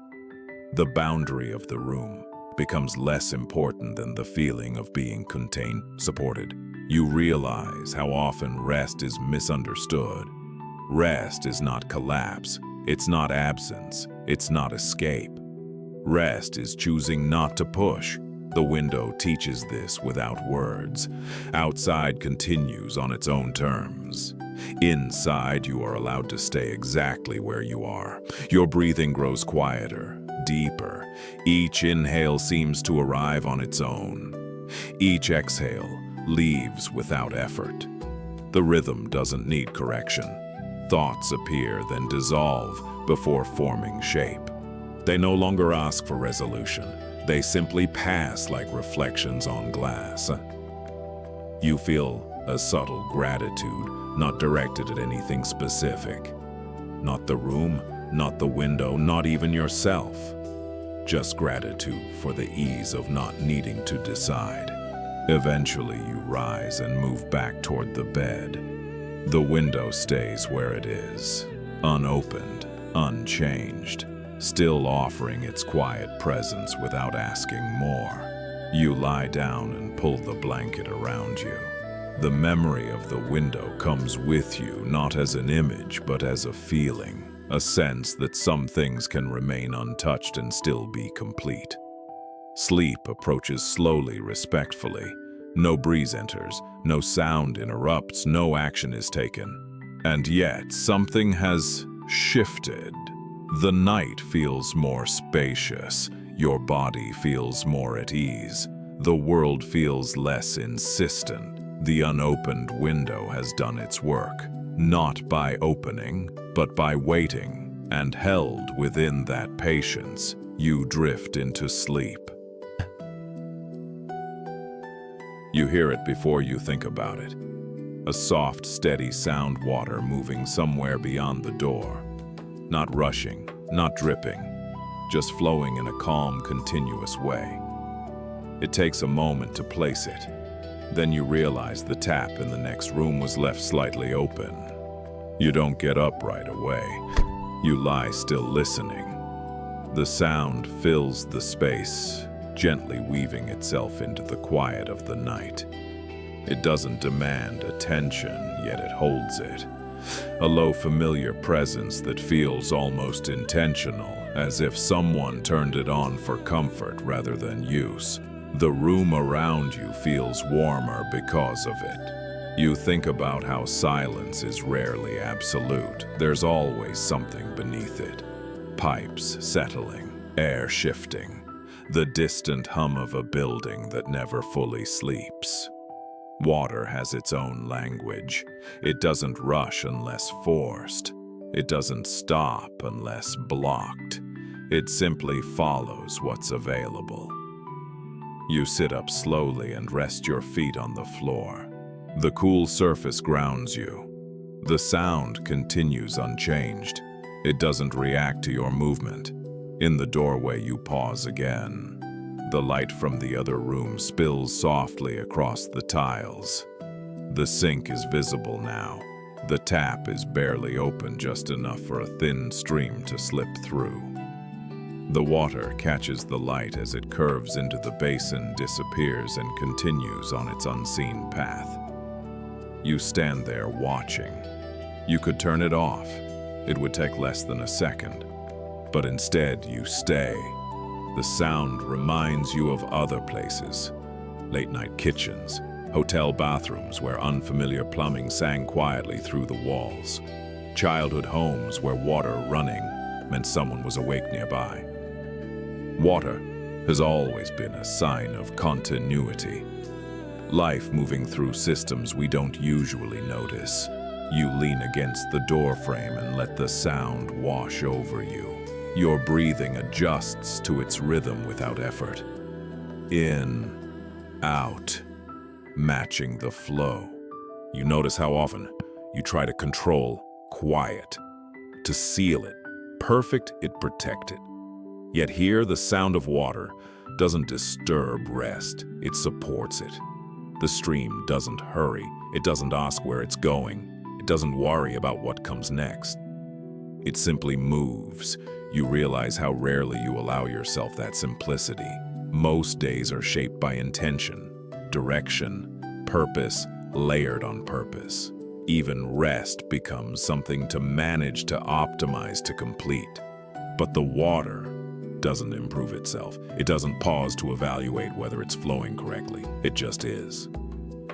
The boundary of the room becomes less important than the feeling of being contained, supported. You realize how often rest is misunderstood. Rest is not collapse. It's not absence. It's not escape. Rest is choosing not to push. The window teaches this without words. Outside continues on its own terms. Inside, you are allowed to stay exactly where you are. Your breathing grows quieter, deeper. Each inhale seems to arrive on its own. Each exhale leaves without effort. The rhythm doesn't need correction. Thoughts appear, then dissolve before forming shape. They no longer ask for resolution. They simply pass like reflections on glass. You feel a subtle gratitude, not directed at anything specific. Not the room, not the window, not even yourself. Just gratitude for the ease of not needing to decide. Eventually, you rise and move back toward the bed. The window stays where it is, unopened, unchanged, still offering its quiet presence without asking more. You lie down and pull the blanket around you. The memory of the window comes with you, not as an image, but as a feeling, a sense that some things can remain untouched and still be complete. Sleep approaches slowly, respectfully. No breeze enters, no sound interrupts, no action is taken. And yet, something has shifted. The night feels more spacious. Your body feels more at ease. The world feels less insistent. The unopened window has done its work, not by opening, but by waiting, and held within that patience, you drift into sleep. You hear it before you think about it. A soft, steady sound, water moving somewhere beyond the door. Not rushing, not dripping, just flowing in a calm, continuous way. It takes a moment to place it. Then you realize the tap in the next room was left slightly open. You don't get up right away. You lie still listening. The sound fills the space, gently weaving itself into the quiet of the night. It doesn't demand attention, yet it holds it. A low, familiar presence that feels almost intentional, as if someone turned it on for comfort rather than use. The room around you feels warmer because of it. You think about how silence is rarely absolute. There's always something beneath it. Pipes settling, air shifting, the distant hum of a building that never fully sleeps. Water has its own language. It doesn't rush unless forced. It doesn't stop unless blocked. It simply follows what's available. You sit up slowly and rest your feet on the floor. The cool surface grounds you. The sound continues unchanged. It doesn't react to your movement. In the doorway, you pause again. The light from the other room spills softly across the tiles. The sink is visible now. The tap is barely open, just enough for a thin stream to slip through. The water catches the light as it curves into the basin, disappears, and continues on its unseen path. You stand there watching. You could turn it off. It would take less than a second. But instead, you stay. The sound reminds you of other places. Late-night kitchens, hotel bathrooms where unfamiliar plumbing sang quietly through the walls. Childhood homes where water running meant someone was awake nearby. Water has always been a sign of continuity. Life moving through systems we don't usually notice. You lean against the doorframe and let the sound wash over you. Your breathing adjusts to its rhythm without effort. In, out, matching the flow. You notice how often you try to control quiet, to seal it, perfect it, protect it. Yet here the sound of water doesn't disturb rest, it supports it. The stream doesn't hurry, it doesn't ask where it's going, it doesn't worry about what comes next. It simply moves. You realize how rarely you allow yourself that simplicity. Most days are shaped by intention, direction, purpose, layered on purpose. Even rest becomes something to manage, to optimize, to complete. But the water doesn't improve itself. It doesn't pause to evaluate whether it's flowing correctly. It just is.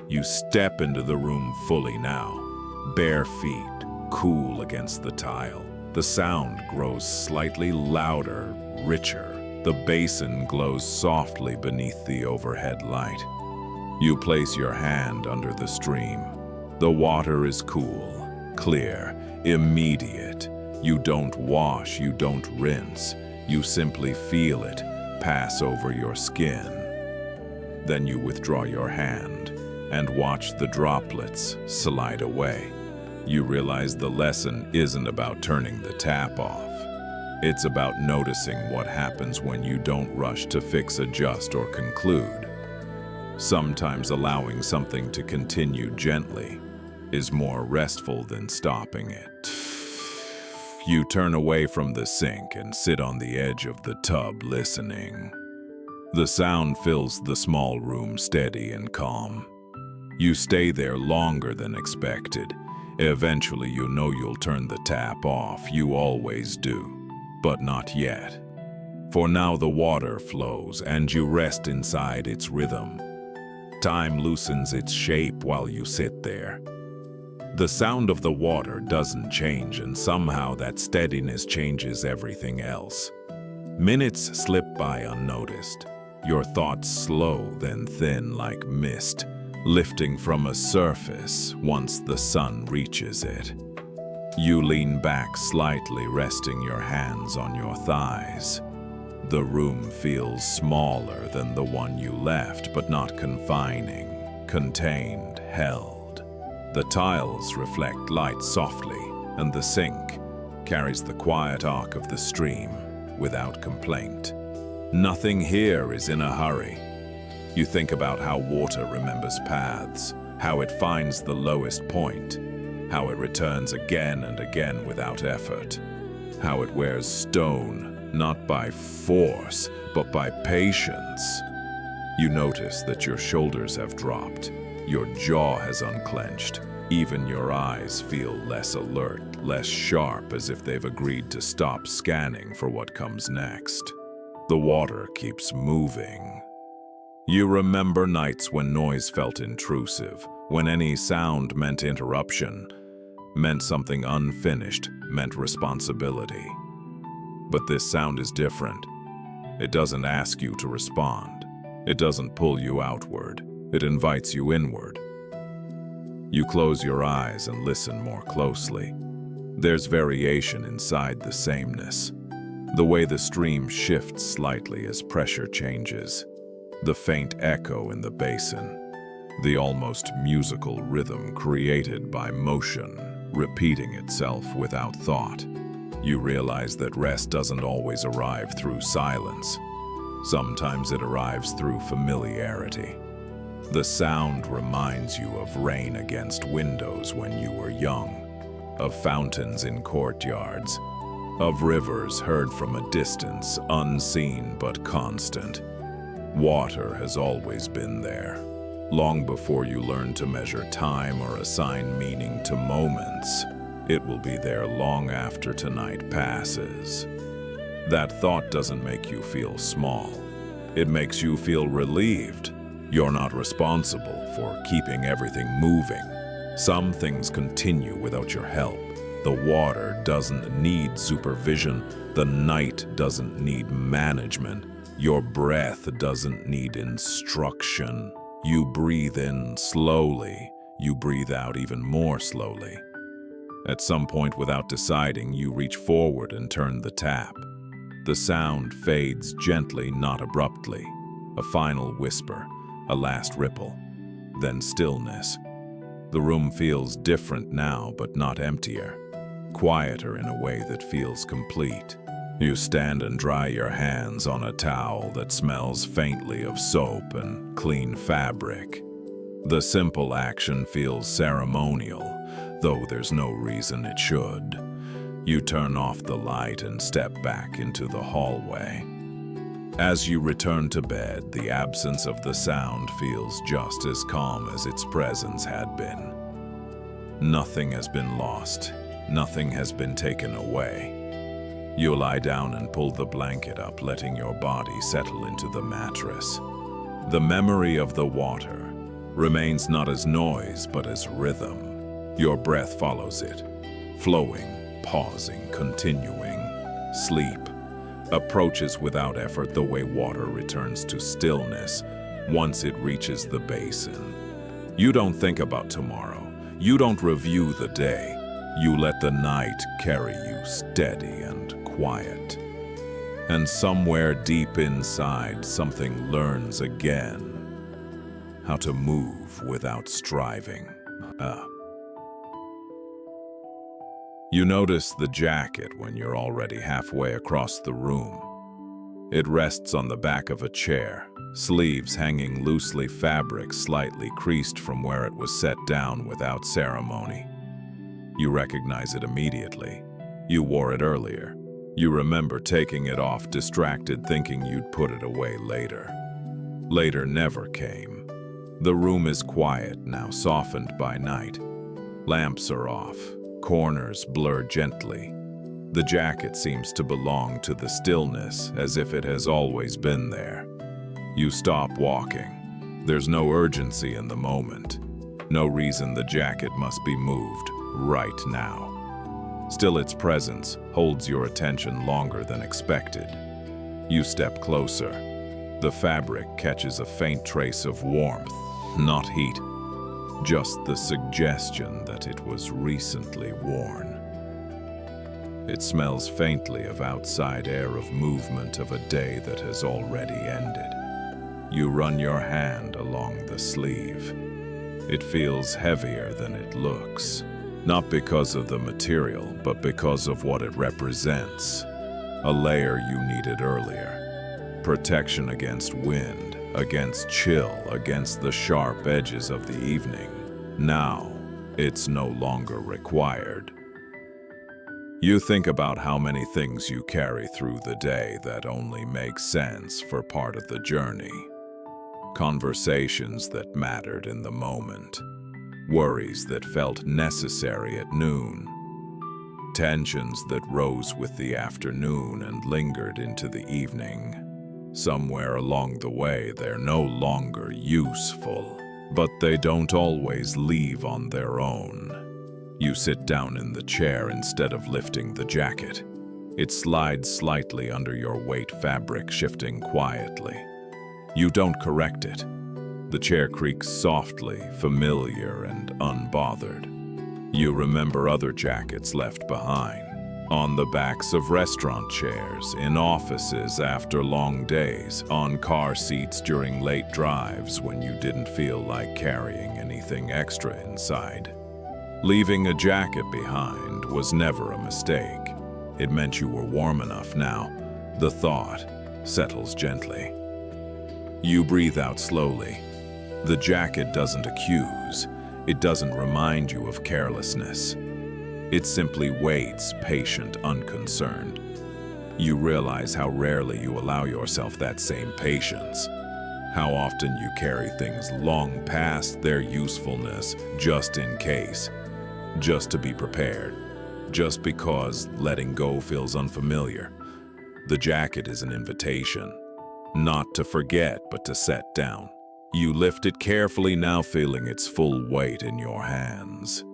You step into the room fully now, bare feet, cool against the tile. The sound grows slightly louder, richer. The basin glows softly beneath the overhead light. You place your hand under the stream. The water is cool, clear, immediate. You don't wash, you don't rinse. You simply feel it pass over your skin. Then you withdraw your hand and watch the droplets slide away. You realize the lesson isn't about turning the tap off. It's about noticing what happens when you don't rush to fix, adjust, or conclude. Sometimes allowing something to continue gently is more restful than stopping it. You turn away from the sink and sit on the edge of the tub listening. The sound fills the small room steady and calm. You stay there longer than expected. Eventually you know you'll turn the tap off. You always do. But not yet. For now the water flows and you rest inside its rhythm. Time loosens its shape while you sit there. The sound of the water doesn't change, and somehow that steadiness changes everything else. Minutes slip by unnoticed. Your thoughts slow, then thin like mist. lifting from a surface once the sun reaches it. You lean back slightly, resting your hands on your thighs. The room feels smaller than the one you left, but not confining, contained, held. The tiles reflect light softly, and the sink carries the quiet arc of the stream without complaint. Nothing here is in a hurry. You think about how water remembers paths, how it finds the lowest point, how it returns again and again without effort, how it wears stone, not by force, but by patience. You notice that your shoulders have dropped, your jaw has unclenched, even your eyes feel less alert, less sharp, as if they've agreed to stop scanning for what comes next. The water keeps moving. You remember nights when noise felt intrusive, when any sound meant interruption, meant something unfinished, meant responsibility. But this sound is different. It doesn't ask you to respond. It doesn't pull you outward. It invites you inward. You close your eyes and listen more closely. There's variation inside the sameness. The way the stream shifts slightly as pressure changes. The faint echo in the basin. The almost musical rhythm created by motion, repeating itself without thought. You realize that rest doesn't always arrive through silence. Sometimes it arrives through familiarity. The sound reminds you of rain against windows when you were young, of fountains in courtyards, of rivers heard from a distance, unseen but constant. Water has always been there, long before you learn to measure time or assign meaning to moments. It will be there long after tonight passes. That thought doesn't make you feel small. It makes you feel relieved. You're not responsible for keeping everything moving. Some things continue without your help. The water doesn't need supervision. The night doesn't need management. Your breath doesn't need instruction. You breathe in slowly. You breathe out even more slowly. At some point, without deciding, you reach forward and turn the tap. The sound fades gently, not abruptly. A final whisper, a last ripple, then stillness. The room feels different now, but not emptier. Quieter in a way that feels complete. You stand and dry your hands on a towel that smells faintly of soap and clean fabric. The simple action feels ceremonial, though there's no reason it should. You turn off the light and step back into the hallway. As you return to bed, the absence of the sound feels just as calm as its presence had been. Nothing has been lost. Nothing has been taken away. You lie down and pull the blanket up, letting your body settle into the mattress. The memory of the water remains not as noise, but as rhythm. Your breath follows it, flowing, pausing, continuing. Sleep approaches without effort the way water returns to stillness once it reaches the basin. You don't think about tomorrow. You don't review the day. You let the night carry you steady and quiet. And somewhere deep inside, something learns again how to move without striving. You notice the jacket when you're already halfway across the room. It rests on the back of a chair, sleeves hanging loosely, fabric slightly creased from where it was set down without ceremony. You recognize it immediately. You wore it earlier. You remember taking it off, distracted, thinking you'd put it away later. Later never came. The room is quiet now, softened by night. Lamps are off. Corners blur gently. The jacket seems to belong to the stillness, as if it has always been there. You stop walking. There's no urgency in the moment. No reason the jacket must be moved right now. Still, its presence holds your attention longer than expected. You step closer. The fabric catches a faint trace of warmth, not heat, just the suggestion that it was recently worn. It smells faintly of outside air, of movement, of a day that has already ended. You run your hand along the sleeve. It feels heavier than it looks, not because of the material, but because of what it represents. A layer you needed earlier. Protection against wind, against chill, against the sharp edges of the evening. Now, it's no longer required. You think about how many things you carry through the day that only make sense for part of the journey. Conversations that mattered in the moment. Worries that felt necessary at noon. Tensions that rose with the afternoon and lingered into the evening. Somewhere along the way, they're no longer useful, but they don't always leave on their own. You sit down in the chair instead of lifting the jacket. It slides slightly under your weight, fabric shifting quietly. You don't correct it. The chair creaks softly, familiar and unbothered. You remember other jackets left behind, on the backs of restaurant chairs, in offices after long days, on car seats during late drives when you didn't feel like carrying anything extra inside. Leaving a jacket behind was never a mistake. It meant you were warm enough now. The thought settles gently. You breathe out slowly. The jacket doesn't accuse. It doesn't remind you of carelessness. It simply waits, patient, unconcerned. You realize how rarely you allow yourself that same patience. How often you carry things long past their usefulness just in case, just to be prepared, just because letting go feels unfamiliar. The jacket is an invitation, not to forget, but to set down. You lift it carefully now, feeling its full weight in your hands.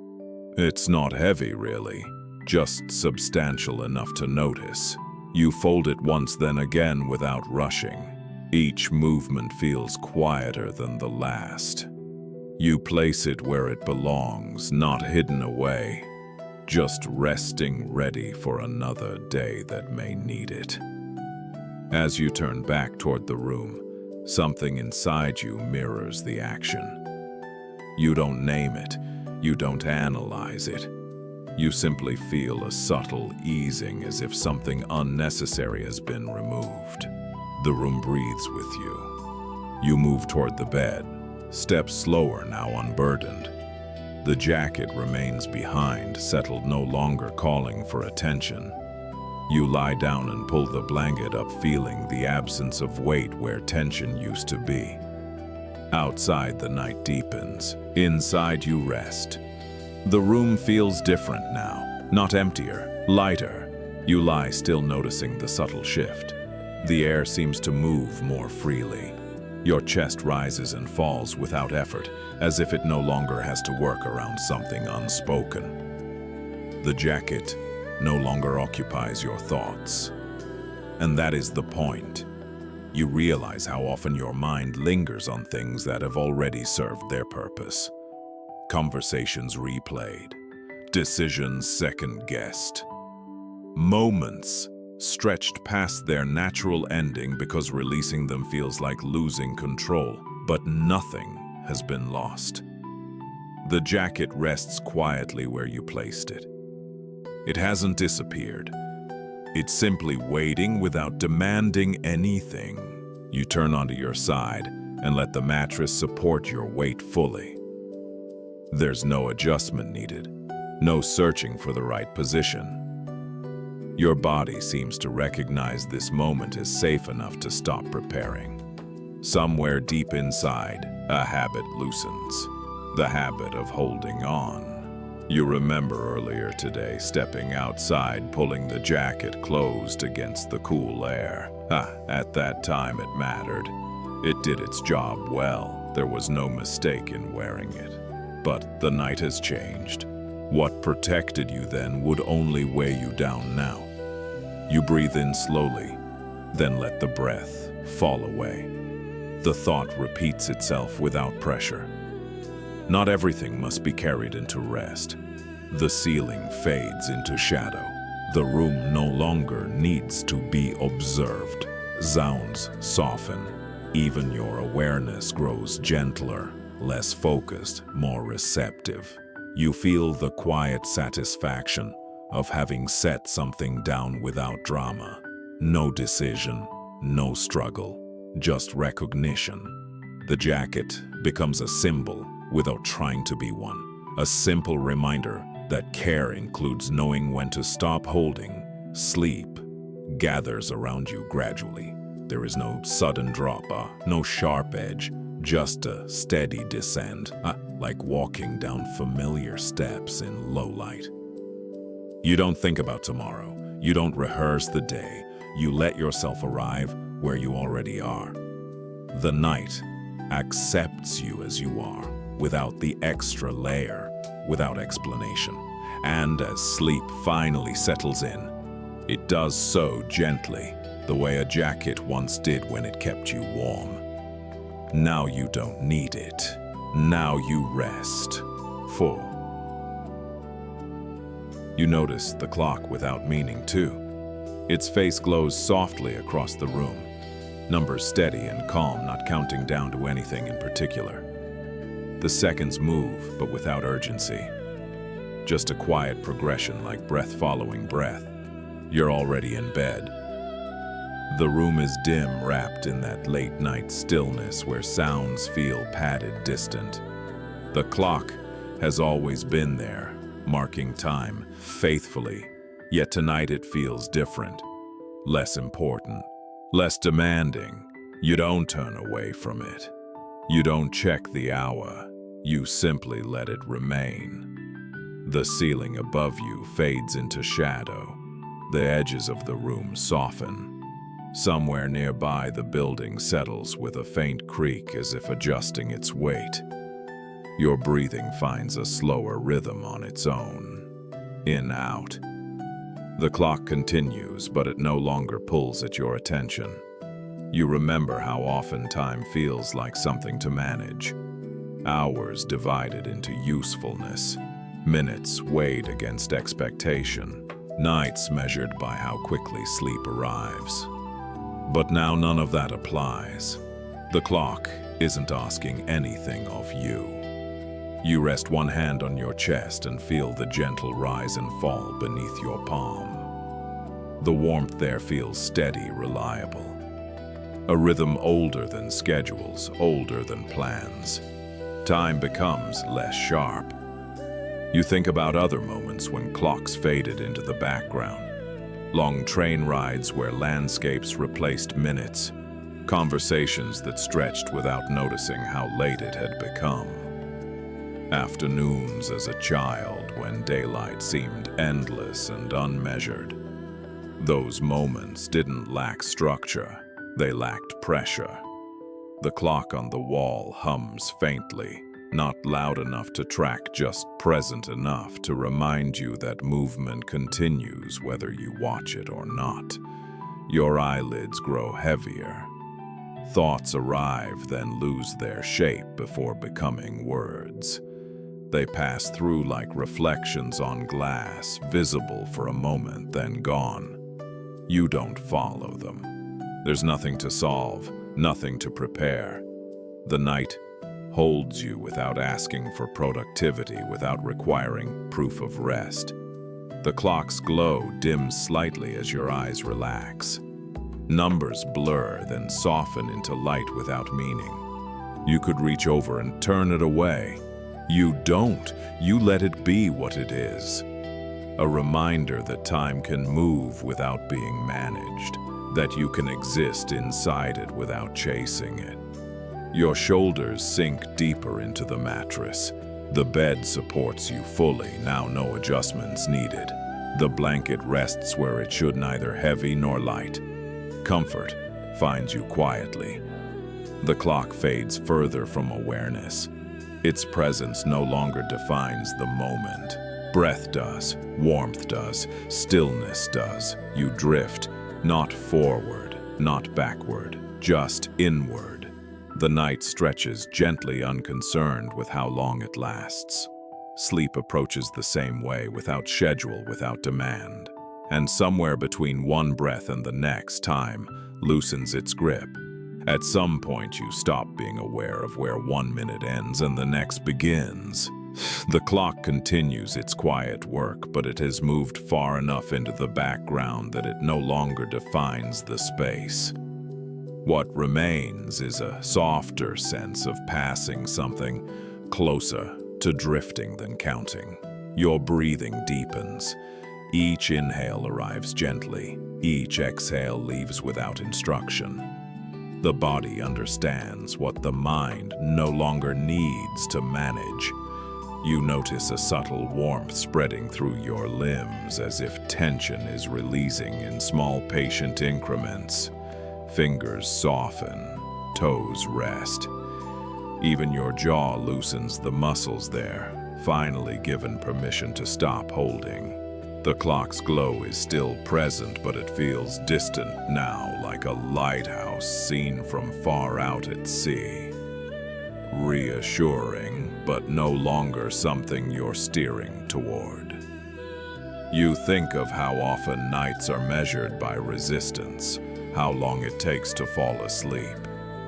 It's not heavy, really, just substantial enough to notice. You fold it once, then again without rushing. Each movement feels quieter than the last. You place it where it belongs, not hidden away, just resting, ready for another day that may need it. As you turn back toward the room, something inside you mirrors the action. You don't name it, you don't analyze it. You simply feel a subtle easing, as if something unnecessary has been removed. The room breathes with you. You move toward the bed, step slower now, unburdened. The jacket remains behind, settled, no longer calling for attention. You lie down and pull the blanket up, feeling the absence of weight where tension used to be. Outside, the night deepens. Inside, you rest. The room feels different now, not emptier, lighter. You lie still, noticing the subtle shift. The air seems to move more freely. Your chest rises and falls without effort, as if it no longer has to work around something unspoken. The jacket no longer occupies your thoughts. And that is the point. You realize how often your mind lingers on things that have already served their purpose. Conversations replayed, decisions second-guessed, moments stretched past their natural ending because releasing them feels like losing control, but nothing has been lost. The jacket rests quietly where you placed it. It hasn't disappeared. It's simply waiting without demanding anything. You turn onto your side and let the mattress support your weight fully. There's no adjustment needed, no searching for the right position. Your body seems to recognize this moment is safe enough to stop preparing. Somewhere deep inside, a habit loosens, the habit of holding on. You remember earlier today stepping outside, pulling the jacket closed against the cool air. At that time it mattered. It did its job well. There was no mistake in wearing it. But the night has changed. What protected you then would only weigh you down now. You breathe in slowly, then let the breath fall away. The thought repeats itself without pressure. Not everything must be carried into rest. The ceiling fades into shadow. The room no longer needs to be observed. Sounds soften. Even your awareness grows gentler, less focused, more receptive. You feel the quiet satisfaction of having set something down without drama. No decision, no struggle, just recognition. The jacket becomes a symbol without trying to be one. A simple reminder that care includes knowing when to stop holding. Sleep gathers around you gradually. There is no sudden drop, no sharp edge, just a steady descent, like walking down familiar steps in low light. You don't think about tomorrow. You don't rehearse the day. You let yourself arrive where you already are. The night accepts you as you are, without the extra layer, without explanation. And as sleep finally settles in, it does so gently, the way a jacket once did when it kept you warm. Now you don't need it. Now you rest. 4. You notice the clock without meaning too. Its face glows softly across the room. Numbers steady and calm, not counting down to anything in particular. The seconds move, but without urgency. Just a quiet progression like breath following breath. You're already in bed. The room is dim, wrapped in that late-night stillness where sounds feel padded, distant. The clock has always been there, marking time faithfully, yet tonight it feels different, less important, less demanding. You don't turn away from it. You don't check the hour. You simply let it remain. The ceiling above you fades into shadow. The edges of the room soften. Somewhere nearby, the building settles with a faint creak as if adjusting its weight. Your breathing finds a slower rhythm on its own. In, out. The clock continues, but it no longer pulls at your attention. You remember how often time feels like something to manage. Hours divided into usefulness. Minutes weighed against expectation. Nights measured by how quickly sleep arrives. But now none of that applies. The clock isn't asking anything of you. You rest one hand on your chest and feel the gentle rise and fall beneath your palm. The warmth there feels steady, reliable. A rhythm older than schedules, older than plans. Time becomes less sharp. You think about other moments when clocks faded into the background. Long train rides where landscapes replaced minutes. Conversations that stretched without noticing how late it had become. Afternoons as a child when daylight seemed endless and unmeasured. Those moments didn't lack structure, they lacked pressure. The clock on the wall hums faintly, not loud enough to track, just present enough to remind you that movement continues whether you watch it or not. Your eyelids grow heavier. Thoughts arrive, then lose their shape before becoming words. They pass through like reflections on glass, visible for a moment, then gone. You don't follow them. There's nothing to solve, nothing to prepare. The night holds you without asking for productivity, without requiring proof of rest. The clock's glow dims slightly as your eyes relax. Numbers blur, then soften into light without meaning. You could reach over and turn it away. You don't. You let it be what it is. A reminder that time can move without being managed, that you can exist inside it without chasing it. Your shoulders sink deeper into the mattress. The bed supports you fully, now no adjustments needed. The blanket rests where it should, neither heavy nor light. Comfort finds you quietly. The clock fades further from awareness. Its presence no longer defines the moment. Breath does, warmth does, stillness does. You drift, not forward, not backward, just inward. The night stretches gently, unconcerned with how long it lasts. Sleep approaches the same way, without schedule, without demand. And somewhere between one breath and the next, time loosens its grip. At some point, you stop being aware of where 1 minute ends and the next begins. The clock continues its quiet work, but it has moved far enough into the background that it no longer defines the space. What remains is a softer sense of passing, something closer to drifting than counting. Your breathing deepens. Each inhale arrives gently. Each exhale leaves without instruction. The body understands what the mind no longer needs to manage. You notice a subtle warmth spreading through your limbs, as if tension is releasing in small, patient increments. Fingers soften, toes rest. Even your jaw loosens the muscles there, finally given permission to stop holding. The clock's glow is still present, but it feels distant now, like a lighthouse seen from far out at sea. Reassuring, but no longer something you're steering toward. You think of how often nights are measured by resistance, how long it takes to fall asleep,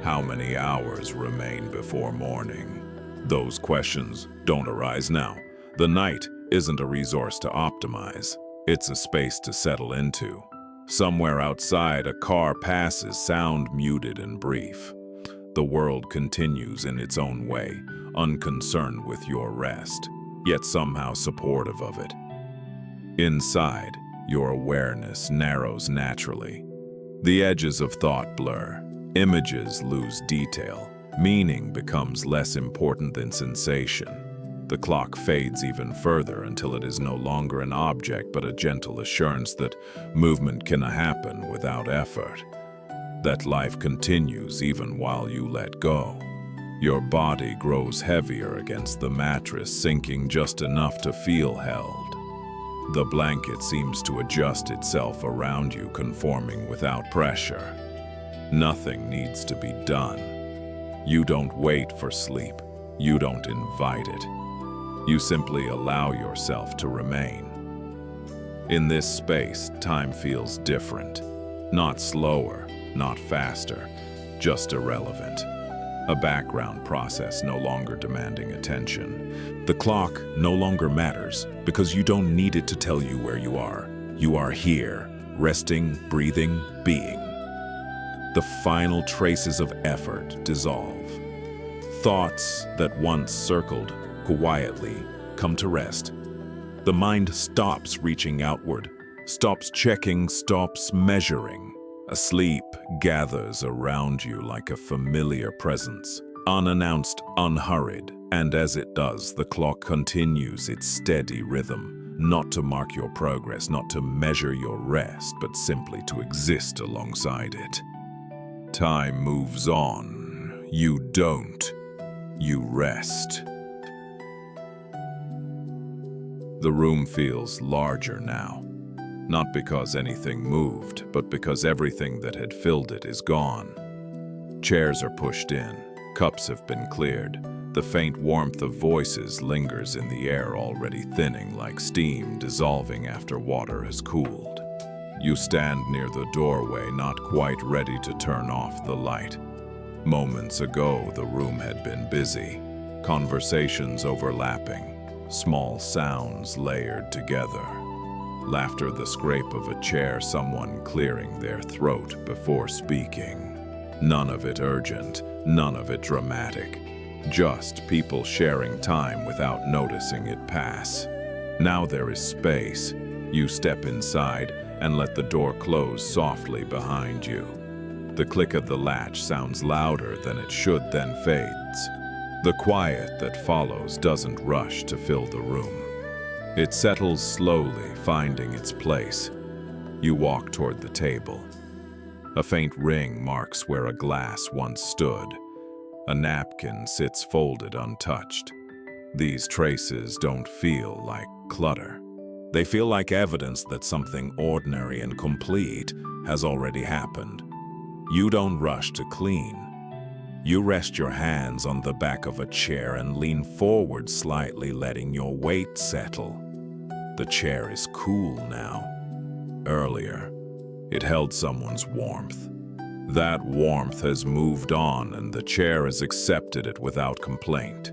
how many hours remain before morning. Those questions don't arise now. The night isn't a resource to optimize. It's a space to settle into. Somewhere outside, a car passes, sound muted and brief. The world continues in its own way, unconcerned with your rest, yet somehow supportive of it. Inside, your awareness narrows naturally. The edges of thought blur. Images lose detail. Meaning becomes less important than sensation. The clock fades even further until it is no longer an object but a gentle assurance that movement can happen without effort. That life continues even while you let go. Your body grows heavier against the mattress, sinking just enough to feel held. The blanket seems to adjust itself around you, conforming without pressure. Nothing needs to be done. You don't wait for sleep. You don't invite it. You simply allow yourself to remain. In this space, time feels different. Not slower, not faster, just irrelevant. A background process no longer demanding attention. The clock no longer matters because you don't need it to tell you where you are. You are here, resting, breathing, being. The final traces of effort dissolve. Thoughts that once circled quietly come to rest. The mind stops reaching outward, stops checking, stops measuring. A sleep gathers around you like a familiar presence, unannounced, unhurried, and as it does, the clock continues its steady rhythm, not to mark your progress, not to measure your rest, but simply to exist alongside it. Time moves on. You don't. You rest. The room feels larger now, not because anything moved, but because everything that had filled it is gone. Chairs are pushed in, cups have been cleared, the faint warmth of voices lingers in the air, already thinning like steam dissolving after water has cooled. You stand near the doorway, not quite ready to turn off the light. Moments ago, the room had been busy, conversations overlapping, small sounds layered together. Laughter, the scrape of a chair, someone clearing their throat before speaking. None of it urgent, none of it dramatic. Just people sharing time without noticing it pass. Now there is space. You step inside and let the door close softly behind you. The click of the latch sounds louder than it should, then fades. The quiet that follows doesn't rush to fill the room. It settles slowly, finding its place. You walk toward the table. A faint ring marks where a glass once stood. A napkin sits folded untouched. These traces don't feel like clutter. They feel like evidence that something ordinary and complete has already happened. You don't rush to clean. You rest your hands on the back of a chair and lean forward slightly, letting your weight settle. The chair is cool now. Earlier, it held someone's warmth. That warmth has moved on, and the chair has accepted it without complaint.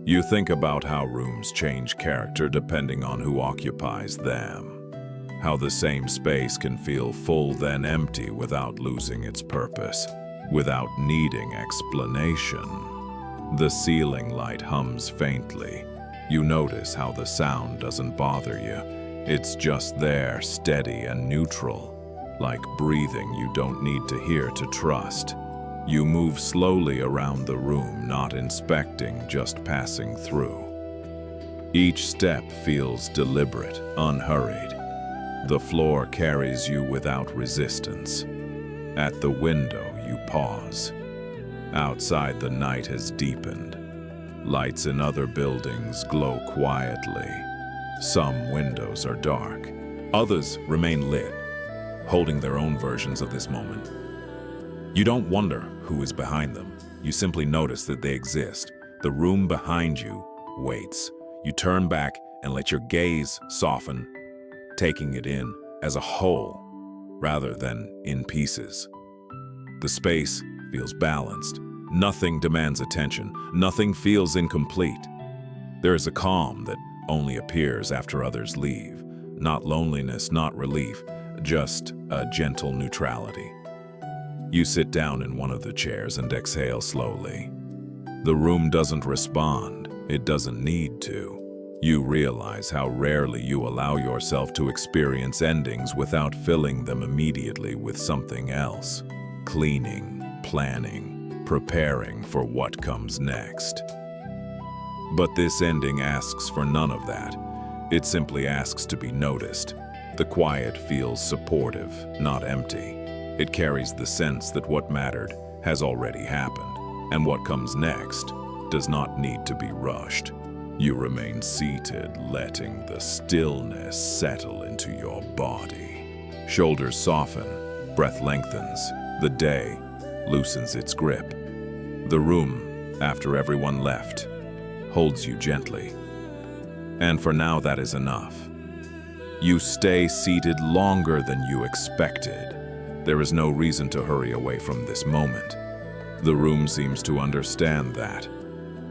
You think about how rooms change character depending on who occupies them. How the same space can feel full then empty without losing its purpose, without needing explanation. The ceiling light hums faintly. You notice how the sound doesn't bother you. It's just there, steady and neutral. Like breathing you don't need to hear to trust. You move slowly around the room, not inspecting, just passing through. Each step feels deliberate, unhurried. The floor carries you without resistance. At the window, you pause. Outside, the night has deepened. Lights in other buildings glow quietly. Some windows are dark. Others remain lit, holding their own versions of this moment. You don't wonder who is behind them. You simply notice that they exist. The room behind you waits. You turn back and let your gaze soften, taking it in as a whole rather than in pieces. The space feels balanced. Nothing demands attention. Nothing feels incomplete. There is a calm that only appears after others leave. Not loneliness, not relief, just a gentle neutrality. You sit down in one of the chairs and exhale slowly. The room doesn't respond. It doesn't need to. You realize how rarely you allow yourself to experience endings without filling them immediately with something else. Cleaning, planning, preparing for what comes next. But this ending asks for none of that. It simply asks to be noticed. The quiet feels supportive, not empty. It carries the sense that what mattered has already happened, and what comes next does not need to be rushed. You remain seated, letting the stillness settle into your body. Shoulders soften, breath lengthens. The day loosens its grip. The room, after everyone left, holds you gently. And for now, that is enough. You stay seated longer than you expected. There is no reason to hurry away from this moment. The room seems to understand that.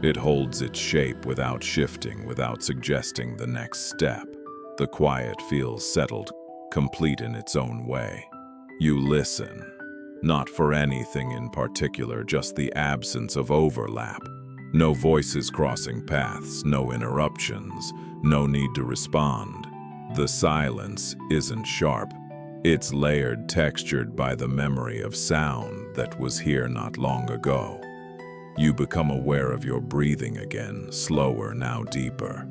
It holds its shape without shifting, without suggesting the next step. The quiet feels settled, complete in its own way. You listen, not for anything in particular, just the absence of overlap. No voices crossing paths, no interruptions, no need to respond. The silence isn't sharp. It's layered, textured by the memory of sound that was here not long ago. You become aware of your breathing again, slower, now deeper.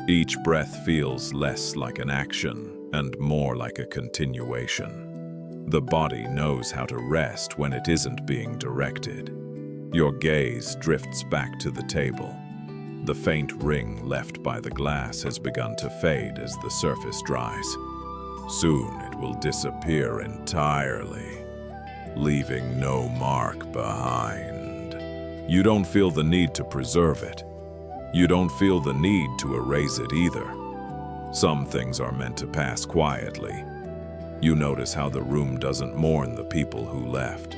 Each breath feels less like an action and more like a continuation. The body knows how to rest when it isn't being directed. Your gaze drifts back to the table. The faint ring left by the glass has begun to fade as the surface dries. Soon it will disappear entirely, leaving no mark behind. You don't feel the need to preserve it. You don't feel the need to erase it either. Some things are meant to pass quietly. You notice how the room doesn't mourn the people who left.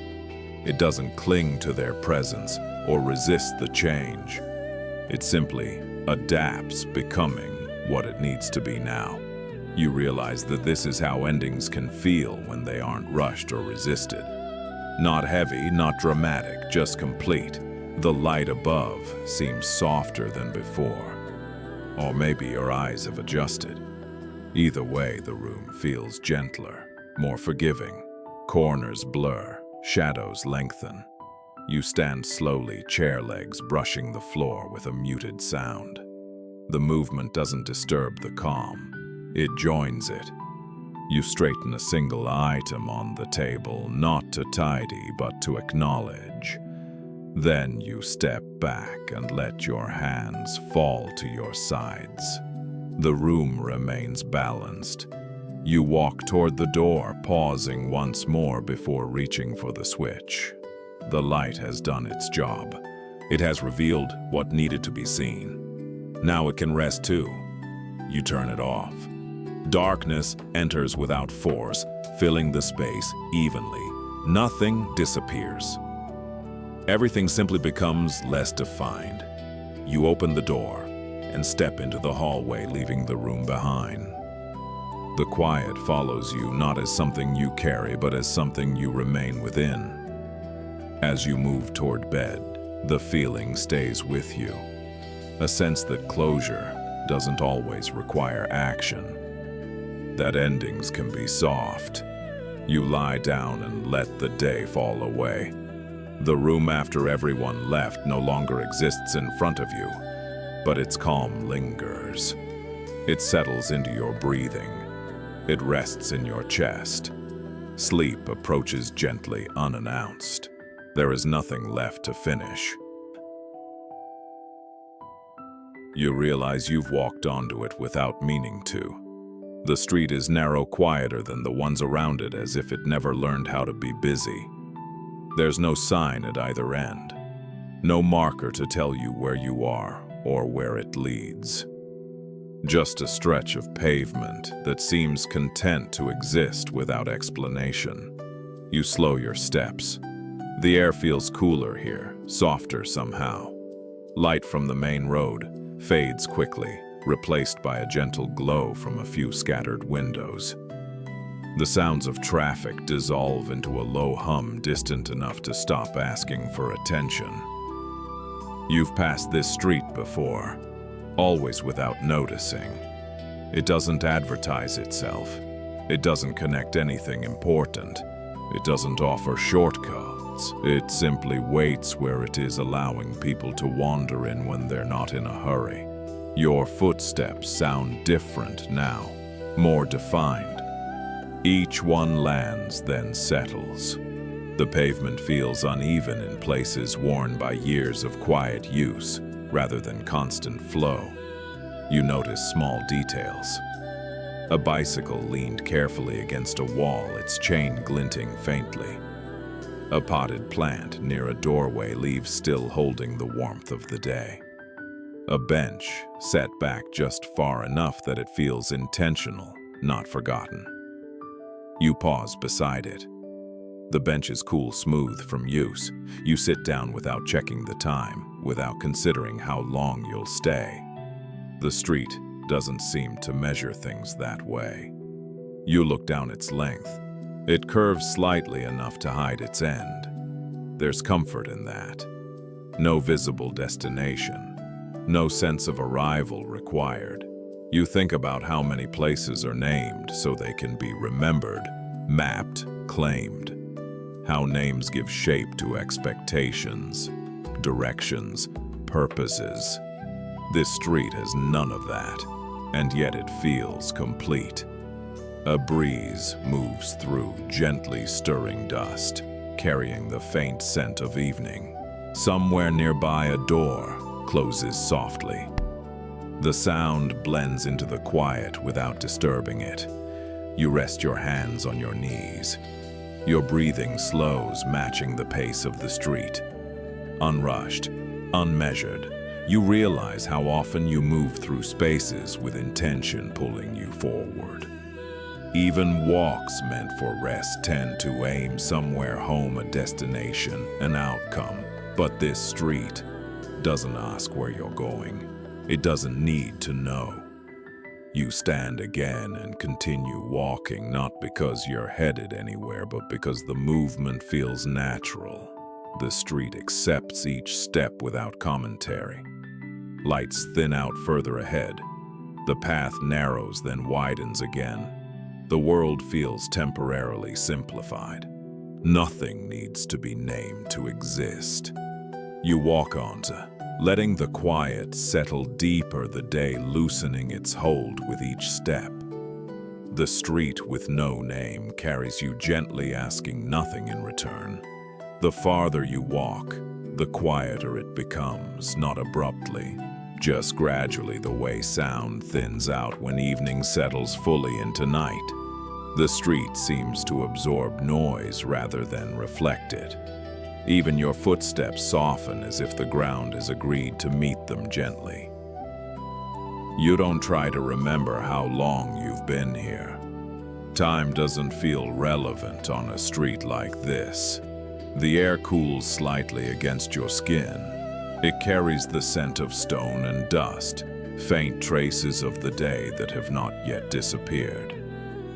It doesn't cling to their presence or resist the change. It simply adapts, becoming what it needs to be now. You realize that this is how endings can feel when they aren't rushed or resisted. Not heavy, not dramatic, just complete. The light above seems softer than before. Or maybe your eyes have adjusted. Either way, the room feels gentler, more forgiving. Corners blur, shadows lengthen. You stand slowly, chair legs brushing the floor with a muted sound. The movement doesn't disturb the calm. It joins it. You straighten a single item on the table, not to tidy, but to acknowledge. Then you step back and let your hands fall to your sides. The room remains balanced. You walk toward the door, pausing once more before reaching for the switch. The light has done its job. It has revealed what needed to be seen. Now it can rest too. You turn it off. Darkness enters without force, filling the space evenly. Nothing disappears. Everything simply becomes less defined. You open the door and step into the hallway, leaving the room behind. The quiet follows you not as something you carry, but as something you remain within. As you move toward bed, the feeling stays with you. A sense that closure doesn't always require action. That endings can be soft. You lie down and let the day fall away. The room after everyone left no longer exists in front of you, but its calm lingers. It settles into your breathing. It rests in your chest. Sleep approaches gently, unannounced. There is nothing left to finish. You realize you've walked onto it without meaning to. The street is narrow, quieter than the ones around it, as if it never learned how to be busy. There's no sign at either end. No marker to tell you where you are or where it leads. Just a stretch of pavement that seems content to exist without explanation. You slow your steps. The air feels cooler here, softer somehow. Light from the main road fades quickly, replaced by a gentle glow from a few scattered windows. The sounds of traffic dissolve into a low hum distant enough to stop asking for attention. You've passed this street before, always without noticing. It doesn't advertise itself. It doesn't connect anything important. It doesn't offer shortcuts. It simply waits where it is, allowing people to wander in when they're not in a hurry. Your footsteps sound different now, more defined. Each one lands, then settles. The pavement feels uneven in places worn by years of quiet use, rather than constant flow. You notice small details. A bicycle leaned carefully against a wall, its chain glinting faintly. A potted plant near a doorway leaves still holding the warmth of the day. A bench set back just far enough that it feels intentional, not forgotten. You pause beside it. The bench is cool, smooth from use. You sit down without checking the time, without considering how long you'll stay. The street doesn't seem to measure things that way. You look down its length. It curves slightly enough to hide its end. There's comfort in that. No visible destination. No sense of arrival required. You think about how many places are named so they can be remembered, mapped, claimed. How names give shape to expectations, directions, purposes. This street has none of that, and yet it feels complete. A breeze moves through, gently stirring dust, carrying the faint scent of evening. Somewhere nearby, a door closes softly. The sound blends into the quiet without disturbing it. You rest your hands on your knees. Your breathing slows, matching the pace of the street. Unrushed, unmeasured, you realize how often you move through spaces with intention pulling you forward. Even walks meant for rest tend to aim somewhere home, a destination, an outcome. But this street doesn't ask where you're going. It doesn't need to know. You stand again and continue walking, not because you're headed anywhere, but because the movement feels natural. The street accepts each step without commentary. Lights thin out further ahead. The path narrows, then widens again. The world feels temporarily simplified. Nothing needs to be named to exist. You walk onto, letting the quiet settle deeper, the day loosening its hold with each step. The street with no name carries you gently, asking nothing in return. The farther you walk, the quieter it becomes, not abruptly, just gradually, the way sound thins out when evening settles fully into night. The street seems to absorb noise rather than reflect it. Even your footsteps soften as if the ground has agreed to meet them gently. You don't try to remember how long you've been here. Time doesn't feel relevant on a street like this. The air cools slightly against your skin. It carries the scent of stone and dust, faint traces of the day that have not yet disappeared.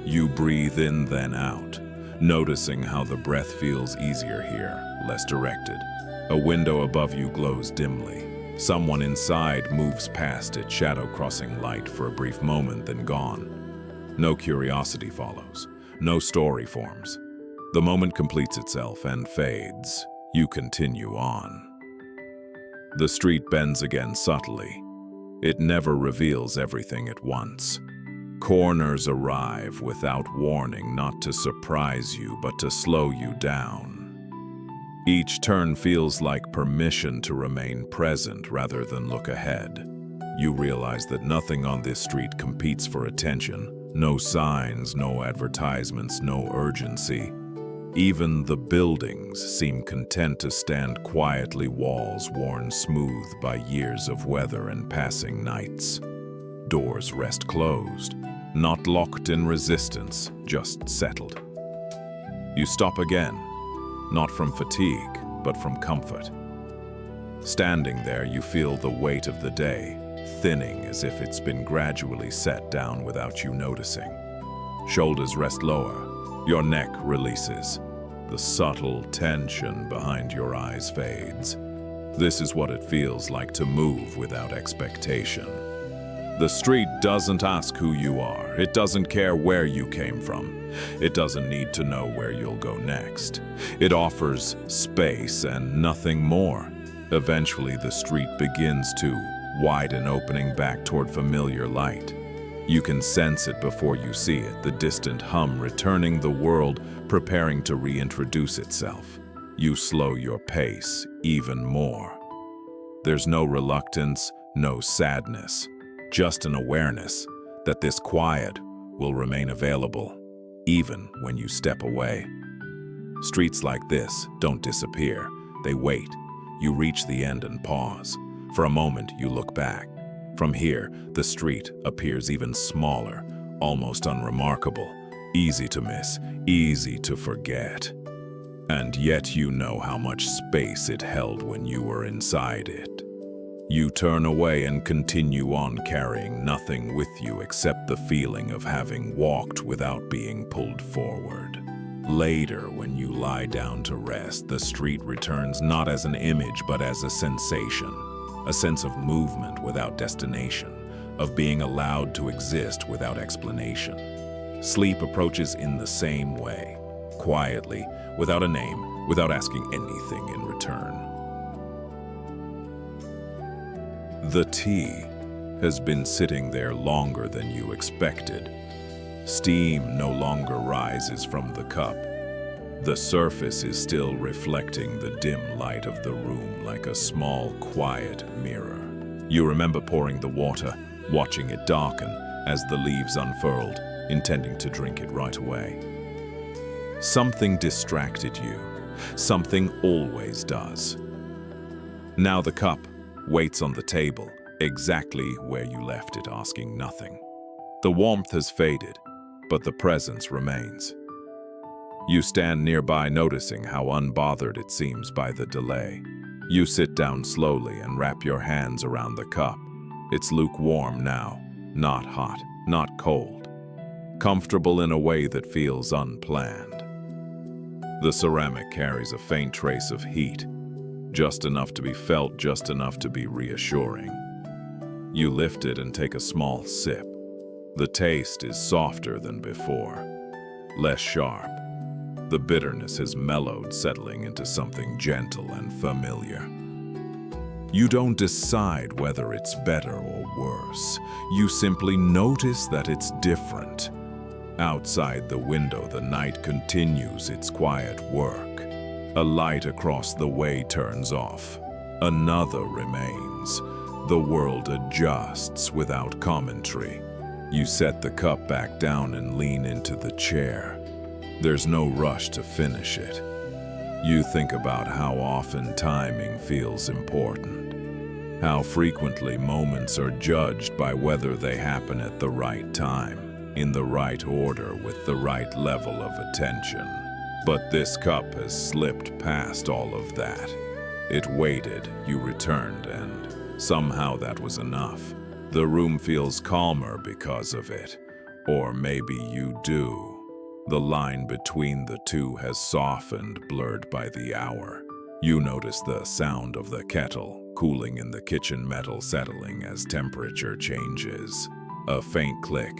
You breathe in then out, noticing how the breath feels easier here, less directed. A window above you glows dimly. Someone inside moves past it, shadow crossing light for a brief moment, then gone. No curiosity follows. No story forms. The moment completes itself and fades. You continue on. The street bends again subtly. It never reveals everything at once. Corners arrive without warning, not to surprise you, but to slow you down. Each turn feels like permission to remain present rather than look ahead. You realize that nothing on this street competes for attention. No signs, no advertisements, no urgency. Even the buildings seem content to stand quietly, walls worn smooth by years of weather and passing nights. Doors rest closed, not locked in resistance, just settled. You stop again, not from fatigue, but from comfort. Standing there, you feel the weight of the day, thinning as if it's been gradually set down without you noticing. Shoulders rest lower, your neck releases. The subtle tension behind your eyes fades. This is what it feels like to move without expectation. The street doesn't ask who you are. It doesn't care where you came from. It doesn't need to know where you'll go next. It offers space and nothing more. Eventually, the street begins to widen, opening back toward familiar light. You can sense it before you see it, the distant hum returning, the world preparing to reintroduce itself. You slow your pace even more. There's no reluctance, no sadness, just an awareness that this quiet will remain available, even when you step away. Streets like this don't disappear, they wait. You reach the end and pause. For a moment, you look back. From here, the street appears even smaller, almost unremarkable, easy to miss, easy to forget. And yet you know how much space it held when you were inside it. You turn away and continue on, carrying nothing with you except the feeling of having walked without being pulled forward. Later, when you lie down to rest, the street returns not as an image but as a sensation. A sense of movement without destination, of being allowed to exist without explanation. Sleep approaches in the same way, quietly, without a name, without asking anything in return. The tea has been sitting there longer than you expected. Steam no longer rises from the cup. The surface is still reflecting the dim light of the room like a small, quiet mirror. You remember pouring the water, watching it darken as the leaves unfurled, intending to drink it right away. Something distracted you. Something always does. Now the cup waits on the table, exactly where you left it, asking nothing. The warmth has faded, but the presence remains. You stand nearby, noticing how unbothered it seems by the delay. You sit down slowly and wrap your hands around the cup. It's lukewarm now, not hot, not cold. Comfortable in a way that feels unplanned. The ceramic carries a faint trace of heat, just enough to be felt, just enough to be reassuring. You lift it and take a small sip. The taste is softer than before, less sharp. The bitterness has mellowed, settling into something gentle and familiar. You don't decide whether it's better or worse. You simply notice that it's different. Outside the window, the night continues its quiet work. A light across the way turns off. Another remains. The world adjusts without commentary. You set the cup back down and lean into the chair. There's no rush to finish it. You think about how often timing feels important, how frequently moments are judged by whether they happen at the right time, in the right order, with the right level of attention. But this cup has slipped past all of that. It waited, you returned, and somehow that was enough. The room feels calmer because of it. Or maybe you do. The line between the two has softened, blurred by the hour. You notice the sound of the kettle cooling in the kitchen, metal settling as temperature changes. A faint click,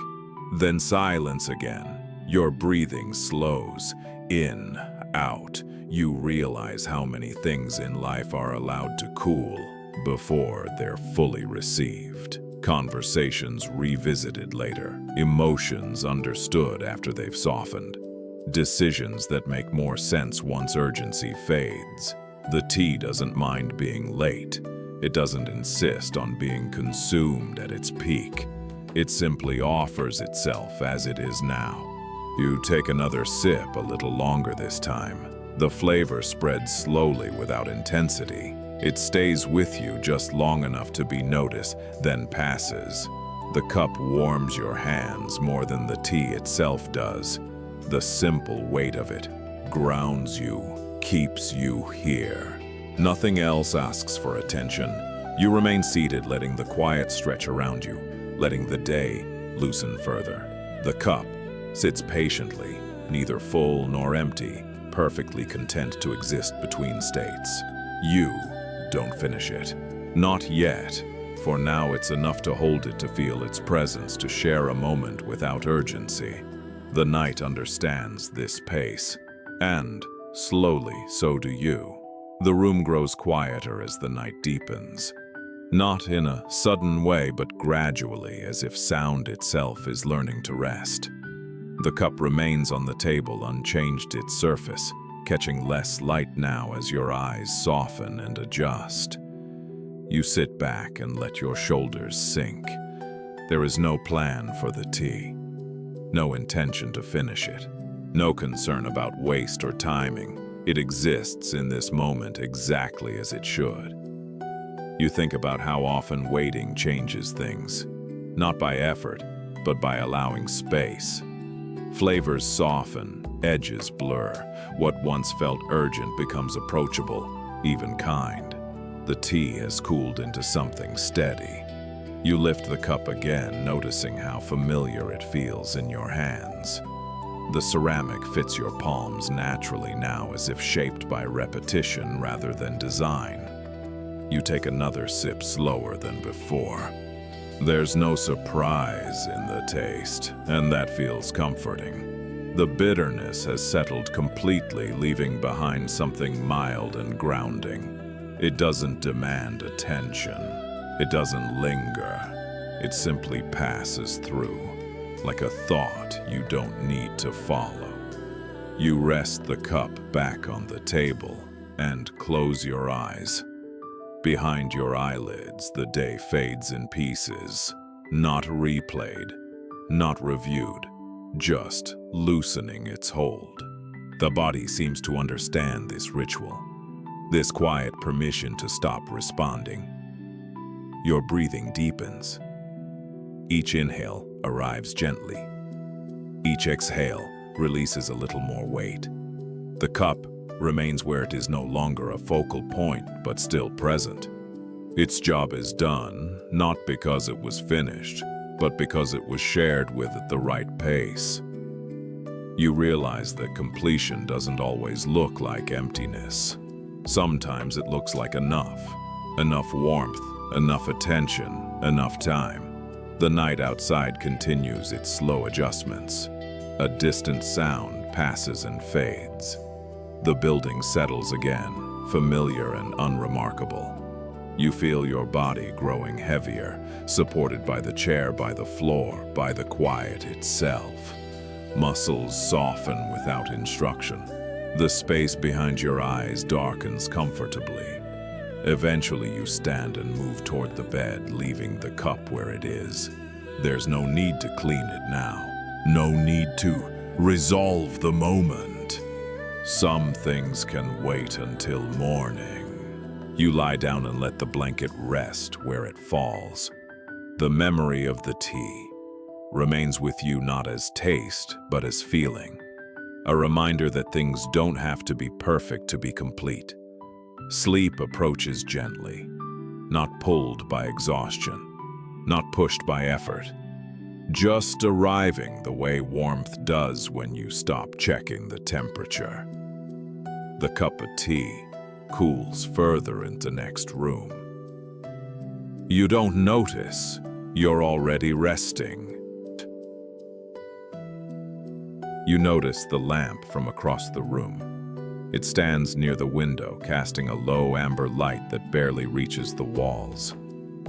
then silence again. Your breathing slows. In, out. You realize how many things in life are allowed to cool before they're fully received. Conversations revisited later. Emotions understood after they've softened. Decisions that make more sense once urgency fades. The tea doesn't mind being late. It doesn't insist on being consumed at its peak. It simply offers itself as it is now. You take another sip, a little longer this time. The flavor spreads slowly without intensity. It stays with you just long enough to be noticed, then passes. The cup warms your hands more than the tea itself does. The simple weight of it grounds you, keeps you here. Nothing else asks for attention. You remain seated, letting the quiet stretch around you, letting the day loosen further. The cup sits patiently, neither full nor empty, perfectly content to exist between states. You don't finish it. Not yet. For now it's enough to hold it, to feel its presence, to share a moment without urgency. The night understands this pace. And, slowly, so do you. The room grows quieter as the night deepens. Not in a sudden way, but gradually, as if sound itself is learning to rest. The cup remains on the table, unchanged its surface, catching less light now as your eyes soften and adjust. You sit back and let your shoulders sink. There is no plan for the tea, no intention to finish it, no concern about waste or timing. It exists in this moment exactly as it should. You think about how often waiting changes things, not by effort, but by allowing space. Flavors soften, edges blur. What once felt urgent becomes approachable, even kind. The tea has cooled into something steady. You lift the cup again, noticing how familiar it feels in your hands. The ceramic fits your palms naturally now, as if shaped by repetition rather than design. You take another sip, slower than before. There's no surprise in the taste, and that feels comforting. The bitterness has settled completely, leaving behind something mild and grounding. It doesn't demand attention. It doesn't linger. It simply passes through, like a thought you don't need to follow. You rest the cup back on the table and close your eyes. Behind your eyelids, the day fades in pieces, not replayed, not reviewed, just loosening its hold. The body seems to understand this ritual, this quiet permission to stop responding. Your breathing deepens. Each inhale arrives gently. Each exhale releases a little more weight. The cup remains where it is, no longer a focal point, but still present. Its job is done, not because it was finished, but because it was shared with at the right pace. You realize that completion doesn't always look like emptiness. Sometimes it looks like enough warmth, enough attention, enough time. The night outside continues its slow adjustments. A distant sound passes and fades. The building settles again, familiar and unremarkable. You feel your body growing heavier, supported by the chair, by the floor, by the quiet itself. Muscles soften without instruction. The space behind your eyes darkens comfortably. Eventually you stand and move toward the bed, leaving the cup where it is. There's no need to clean it now. No need to resolve the moment. Some things can wait until morning. You lie down and let the blanket rest where it falls. The memory of the tea remains with you not as taste, but as feeling. A reminder that things don't have to be perfect to be complete. Sleep approaches gently, not pulled by exhaustion, not pushed by effort, just arriving the way warmth does when you stop checking the temperature. The cup of tea cools further into next room. You don't notice you're already resting. You notice the lamp from across the room. It stands near the window, casting a low amber light that barely reaches the walls.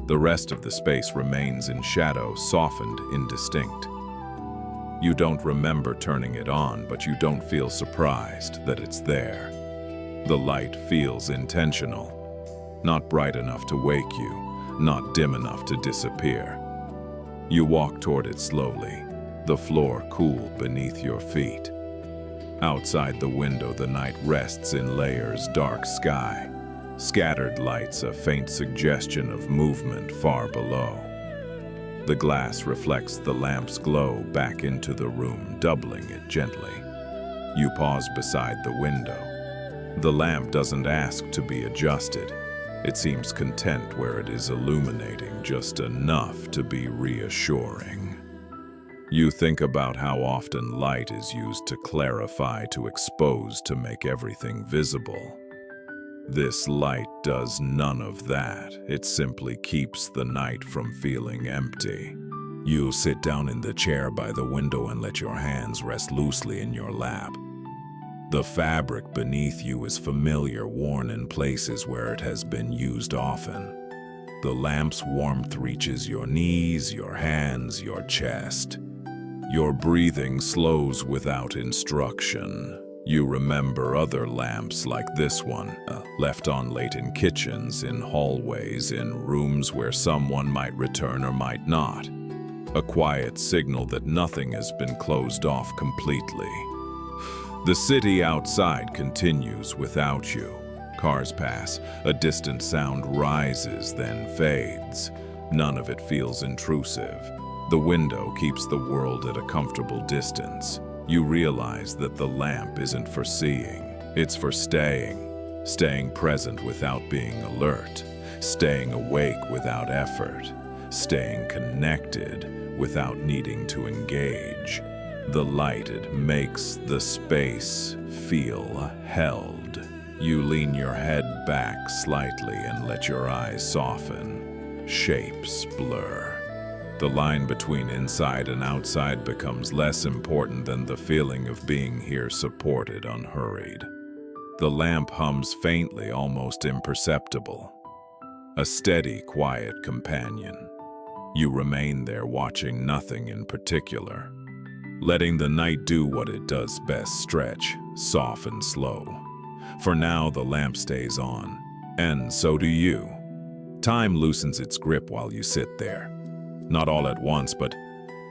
The rest of the space remains in shadow, softened, indistinct. You don't remember turning it on, but you don't feel surprised that it's there. The light feels intentional, not bright enough to wake you, not dim enough to disappear. You walk toward it slowly, the floor cool beneath your feet. Outside the window, the night rests in layers, dark sky, scattered lights, a faint suggestion of movement far below. The glass reflects the lamp's glow back into the room, doubling it gently. You pause beside the window. The lamp doesn't ask to be adjusted. It seems content where it is, illuminating just enough to be reassuring. You think about how often light is used to clarify, to expose, to make everything visible. This light does none of that. It simply keeps the night from feeling empty. You sit down in the chair by the window and let your hands rest loosely in your lap. The fabric beneath you is familiar, worn in places where it has been used often. The lamp's warmth reaches your knees, your hands, your chest. Your breathing slows without instruction. You remember other lamps like this one, left on late in kitchens, in hallways, in rooms where someone might return or might not. A quiet signal that nothing has been closed off completely. The city outside continues without you. Cars pass, a distant sound rises, then fades. None of it feels intrusive. The window keeps the world at a comfortable distance. You realize that the lamp isn't for seeing, it's for staying. Staying present without being alert. Staying awake without effort. Staying connected without needing to engage. The light, it makes the space feel held. You lean your head back slightly and let your eyes soften. Shapes blur. The line between inside and outside becomes less important than the feeling of being here, supported, unhurried. The lamp hums faintly, almost imperceptible. A steady, quiet companion. You remain there, watching nothing in particular. Letting the night do what it does best, stretch, soften, slow. For now, the lamp stays on, and so do you. Time loosens its grip while you sit there. Not all at once, but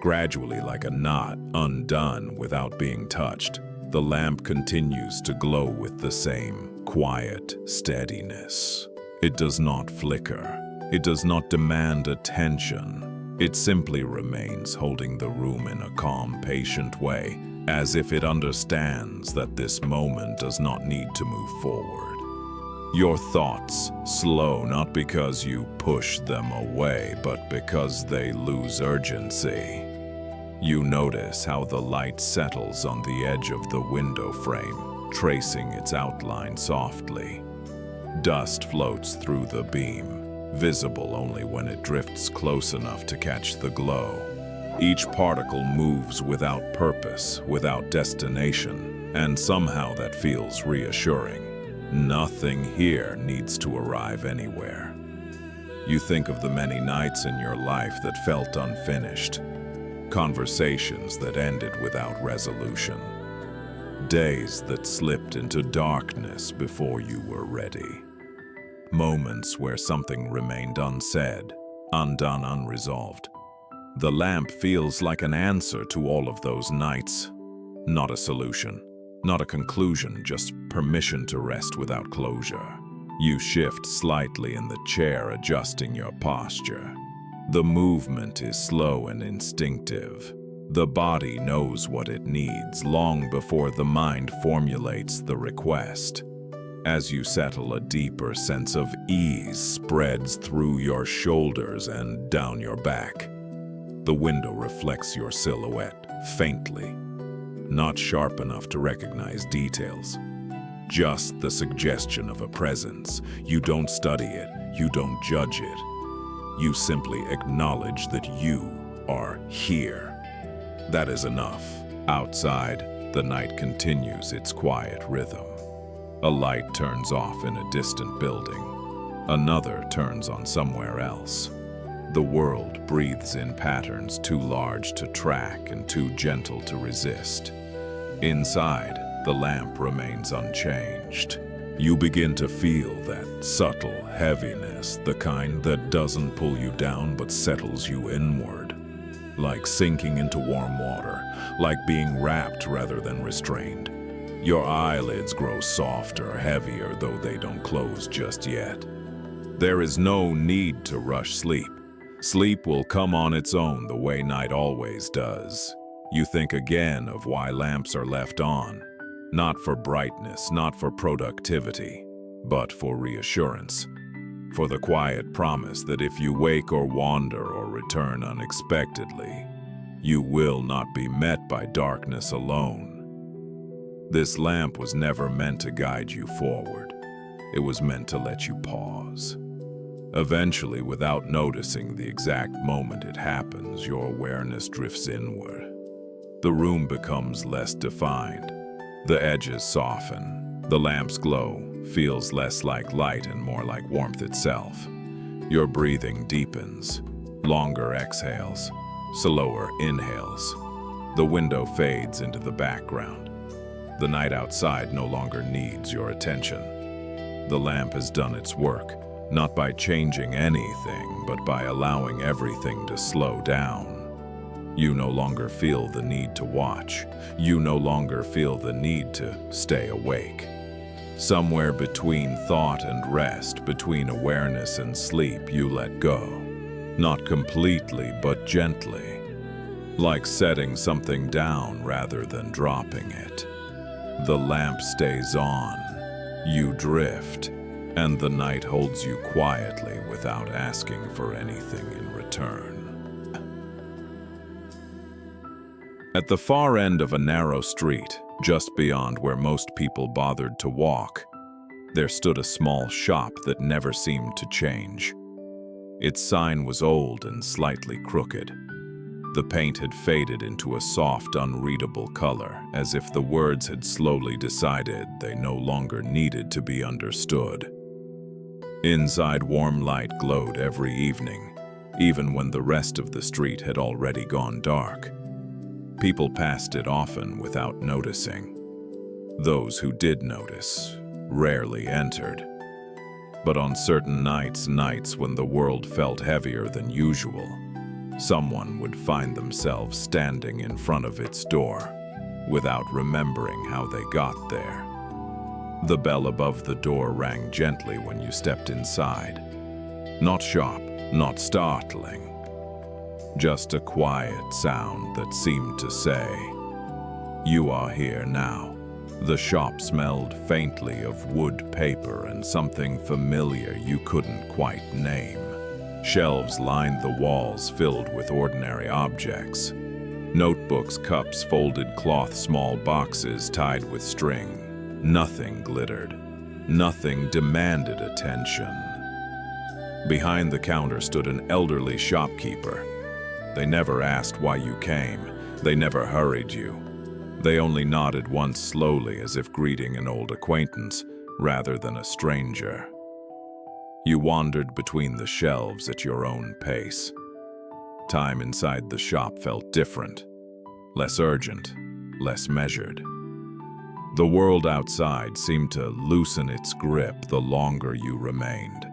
gradually, like a knot, undone without being touched. The lamp continues to glow with the same quiet steadiness. It does not flicker. It does not demand attention. It simply remains, holding the room in a calm, patient way, as if it understands that this moment does not need to move forward. Your thoughts slow, not because you push them away, but because they lose urgency. You notice how the light settles on the edge of the window frame, tracing its outline softly. Dust floats through the beam, visible only when it drifts close enough to catch the glow. Each particle moves without purpose, without destination, and somehow that feels reassuring. Nothing here needs to arrive anywhere. You think of the many nights in your life that felt unfinished, conversations that ended without resolution, days that slipped into darkness before you were ready, moments where something remained unsaid, undone, unresolved. The lamp feels like an answer to all of those nights, not a solution. Not a conclusion, just permission to rest without closure. You shift slightly in the chair, adjusting your posture. The movement is slow and instinctive. The body knows what it needs long before the mind formulates the request. As you settle, a deeper sense of ease spreads through your shoulders and down your back. The window reflects your silhouette, faintly, not sharp enough to recognize details. Just the suggestion of a presence. You don't study it, you don't judge it. You simply acknowledge that you are here. That is enough. Outside, the night continues its quiet rhythm. A light turns off in a distant building. Another turns on somewhere else. The world breathes in patterns too large to track and too gentle to resist. Inside, the lamp remains unchanged. You begin to feel that subtle heaviness, the kind that doesn't pull you down but settles you inward. Like sinking into warm water, like being wrapped rather than restrained. Your eyelids grow softer, heavier, though they don't close just yet. There is no need to rush sleep. Sleep will come on its own the way night always does. You think again of why lamps are left on. Not for brightness, not for productivity, but for reassurance. For the quiet promise that if you wake or wander or return unexpectedly, you will not be met by darkness alone. This lamp was never meant to guide you forward. It was meant to let you pause. Eventually, without noticing the exact moment it happens, your awareness drifts inward. The room becomes less defined. The edges soften. The lamp's glow feels less like light and more like warmth itself. Your breathing deepens. Longer exhales, slower inhales. The window fades into the background. The night outside no longer needs your attention. The lamp has done its work, not by changing anything, but by allowing everything to slow down. You no longer feel the need to watch. You no longer feel the need to stay awake. Somewhere between thought and rest, between awareness and sleep, you let go. Not completely, but gently. Like setting something down rather than dropping it. The lamp stays on. You drift, and the night holds you quietly without asking for anything in return. At the far end of a narrow street, just beyond where most people bothered to walk, there stood a small shop that never seemed to change. Its sign was old and slightly crooked. The paint had faded into a soft, unreadable color, as if the words had slowly decided they no longer needed to be understood. Inside, warm light glowed every evening, even when the rest of the street had already gone dark. People passed it often without noticing. Those who did notice rarely entered. But on certain nights when the world felt heavier than usual, someone would find themselves standing in front of its door without remembering how they got there. The bell above the door rang gently when you stepped inside. Not sharp, not startling. Just a quiet sound that seemed to say, "You are here now." The shop smelled faintly of wood, paper, and something familiar you couldn't quite name. Shelves lined the walls filled with ordinary objects. Notebooks, cups, folded cloth, small boxes tied with string. Nothing glittered. Nothing demanded attention. Behind the counter stood an elderly shopkeeper. They never asked why you came. They never hurried you. They only nodded once slowly as if greeting an old acquaintance rather than a stranger. You wandered between the shelves at your own pace. Time inside the shop felt different, less urgent, less measured. The world outside seemed to loosen its grip the longer you remained.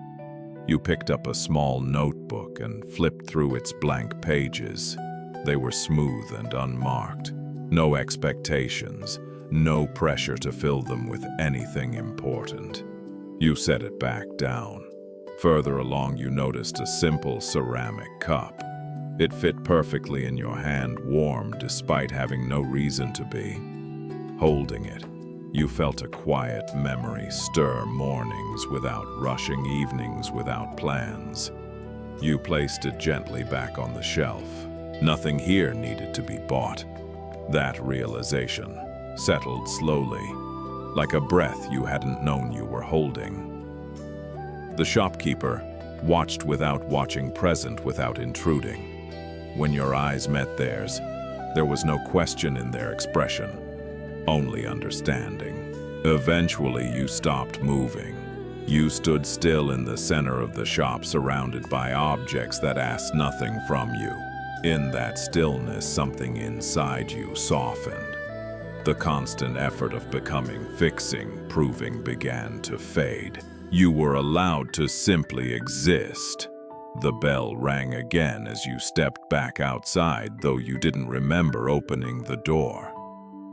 You picked up a small notebook and flipped through its blank pages. They were smooth and unmarked. No expectations, no pressure to fill them with anything important. You set it back down. Further along, you noticed a simple ceramic cup. It fit perfectly in your hand, warm despite having no reason to be. Holding it, you felt a quiet memory stir mornings without rushing, evenings without plans. You placed it gently back on the shelf. Nothing here needed to be bought. That realization settled slowly, like a breath you hadn't known you were holding. The shopkeeper watched without watching, present without intruding. When your eyes met theirs, there was no question in their expression, only understanding. Eventually, you stopped moving. You stood still in the center of the shop, surrounded by objects that asked nothing from you. In that stillness, something inside you softened. The constant effort of becoming, fixing, proving began to fade. You were allowed to simply exist. The bell rang again as you stepped back outside, though you didn't remember opening the door.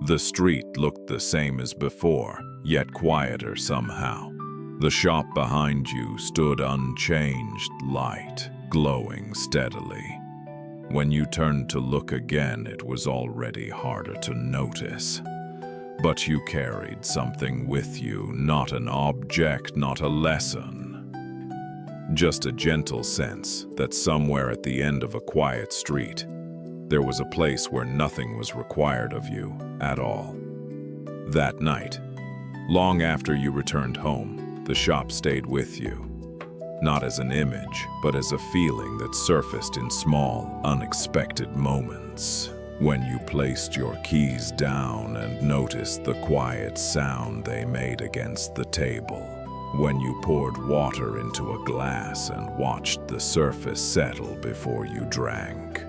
The street looked the same as before, yet quieter somehow. The shop behind you stood unchanged, light, glowing steadily. When you turned to look again, it was already harder to notice. But you carried something with you, not an object, not a lesson. Just a gentle sense that somewhere at the end of a quiet street, there was a place where nothing was required of you at all. That night, long after you returned home, the shop stayed with you. Not as an image, but as a feeling that surfaced in small, unexpected moments. When you placed your keys down and noticed the quiet sound they made against the table. When you poured water into a glass and watched the surface settle before you drank.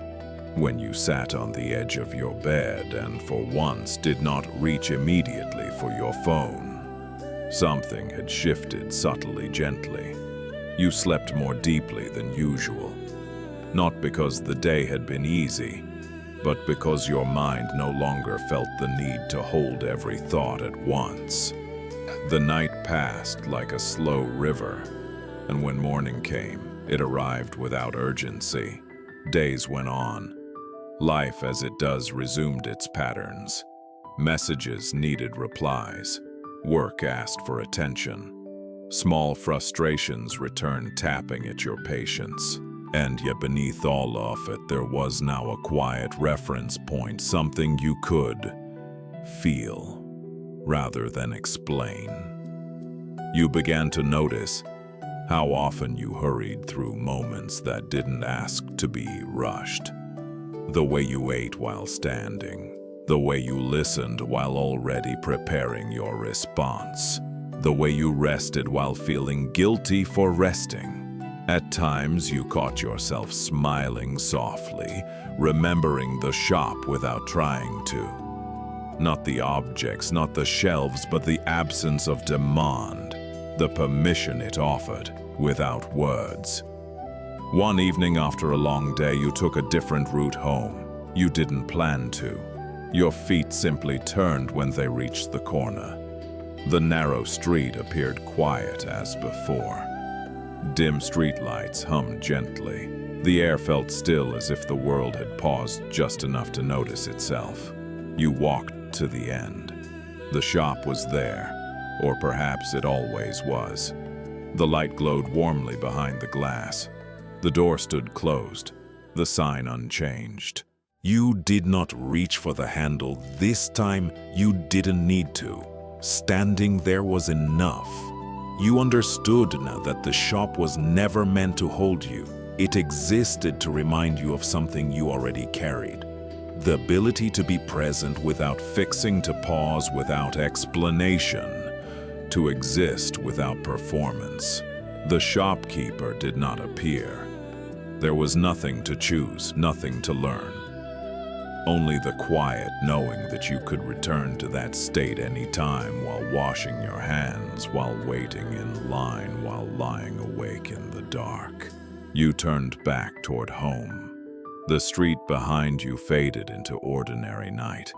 When you sat on the edge of your bed and for once did not reach immediately for your phone. Something had shifted subtly, gently. You slept more deeply than usual. Not because the day had been easy, but because your mind no longer felt the need to hold every thought at once. The night passed like a slow river, and when morning came, it arrived without urgency. Days went on. Life as it does resumed its patterns. Messages needed replies. Work asked for attention. Small frustrations returned, tapping at your patience. And yet beneath all of it, there was now a quiet reference point, something you could feel rather than explain. You began to notice how often you hurried through moments that didn't ask to be rushed. The way you ate while standing, the way you listened while already preparing your response, the way you rested while feeling guilty for resting. At times, you caught yourself smiling softly, remembering the shop without trying to. Not the objects, not the shelves, but the absence of demand, the permission it offered without words. One evening after a long day, you took a different route home. You didn't plan to. Your feet simply turned when they reached the corner. The narrow street appeared quiet as before. Dim streetlights hummed gently. The air felt still, as if the world had paused just enough to notice itself. You walked to the end. The shop was there, or perhaps it always was. The light glowed warmly behind the glass. The door stood closed, the sign unchanged. You did not reach for the handle this time. You didn't need to. Standing there was enough. You understood now that the shop was never meant to hold you. It existed to remind you of something you already carried. The ability to be present without fixing, to pause without explanation, to exist without performance. The shopkeeper did not appear. There was nothing to choose, nothing to learn. Only the quiet knowing that you could return to that state any time, while washing your hands, while waiting in line, while lying awake in the dark. You turned back toward home. The street behind you faded into ordinary night.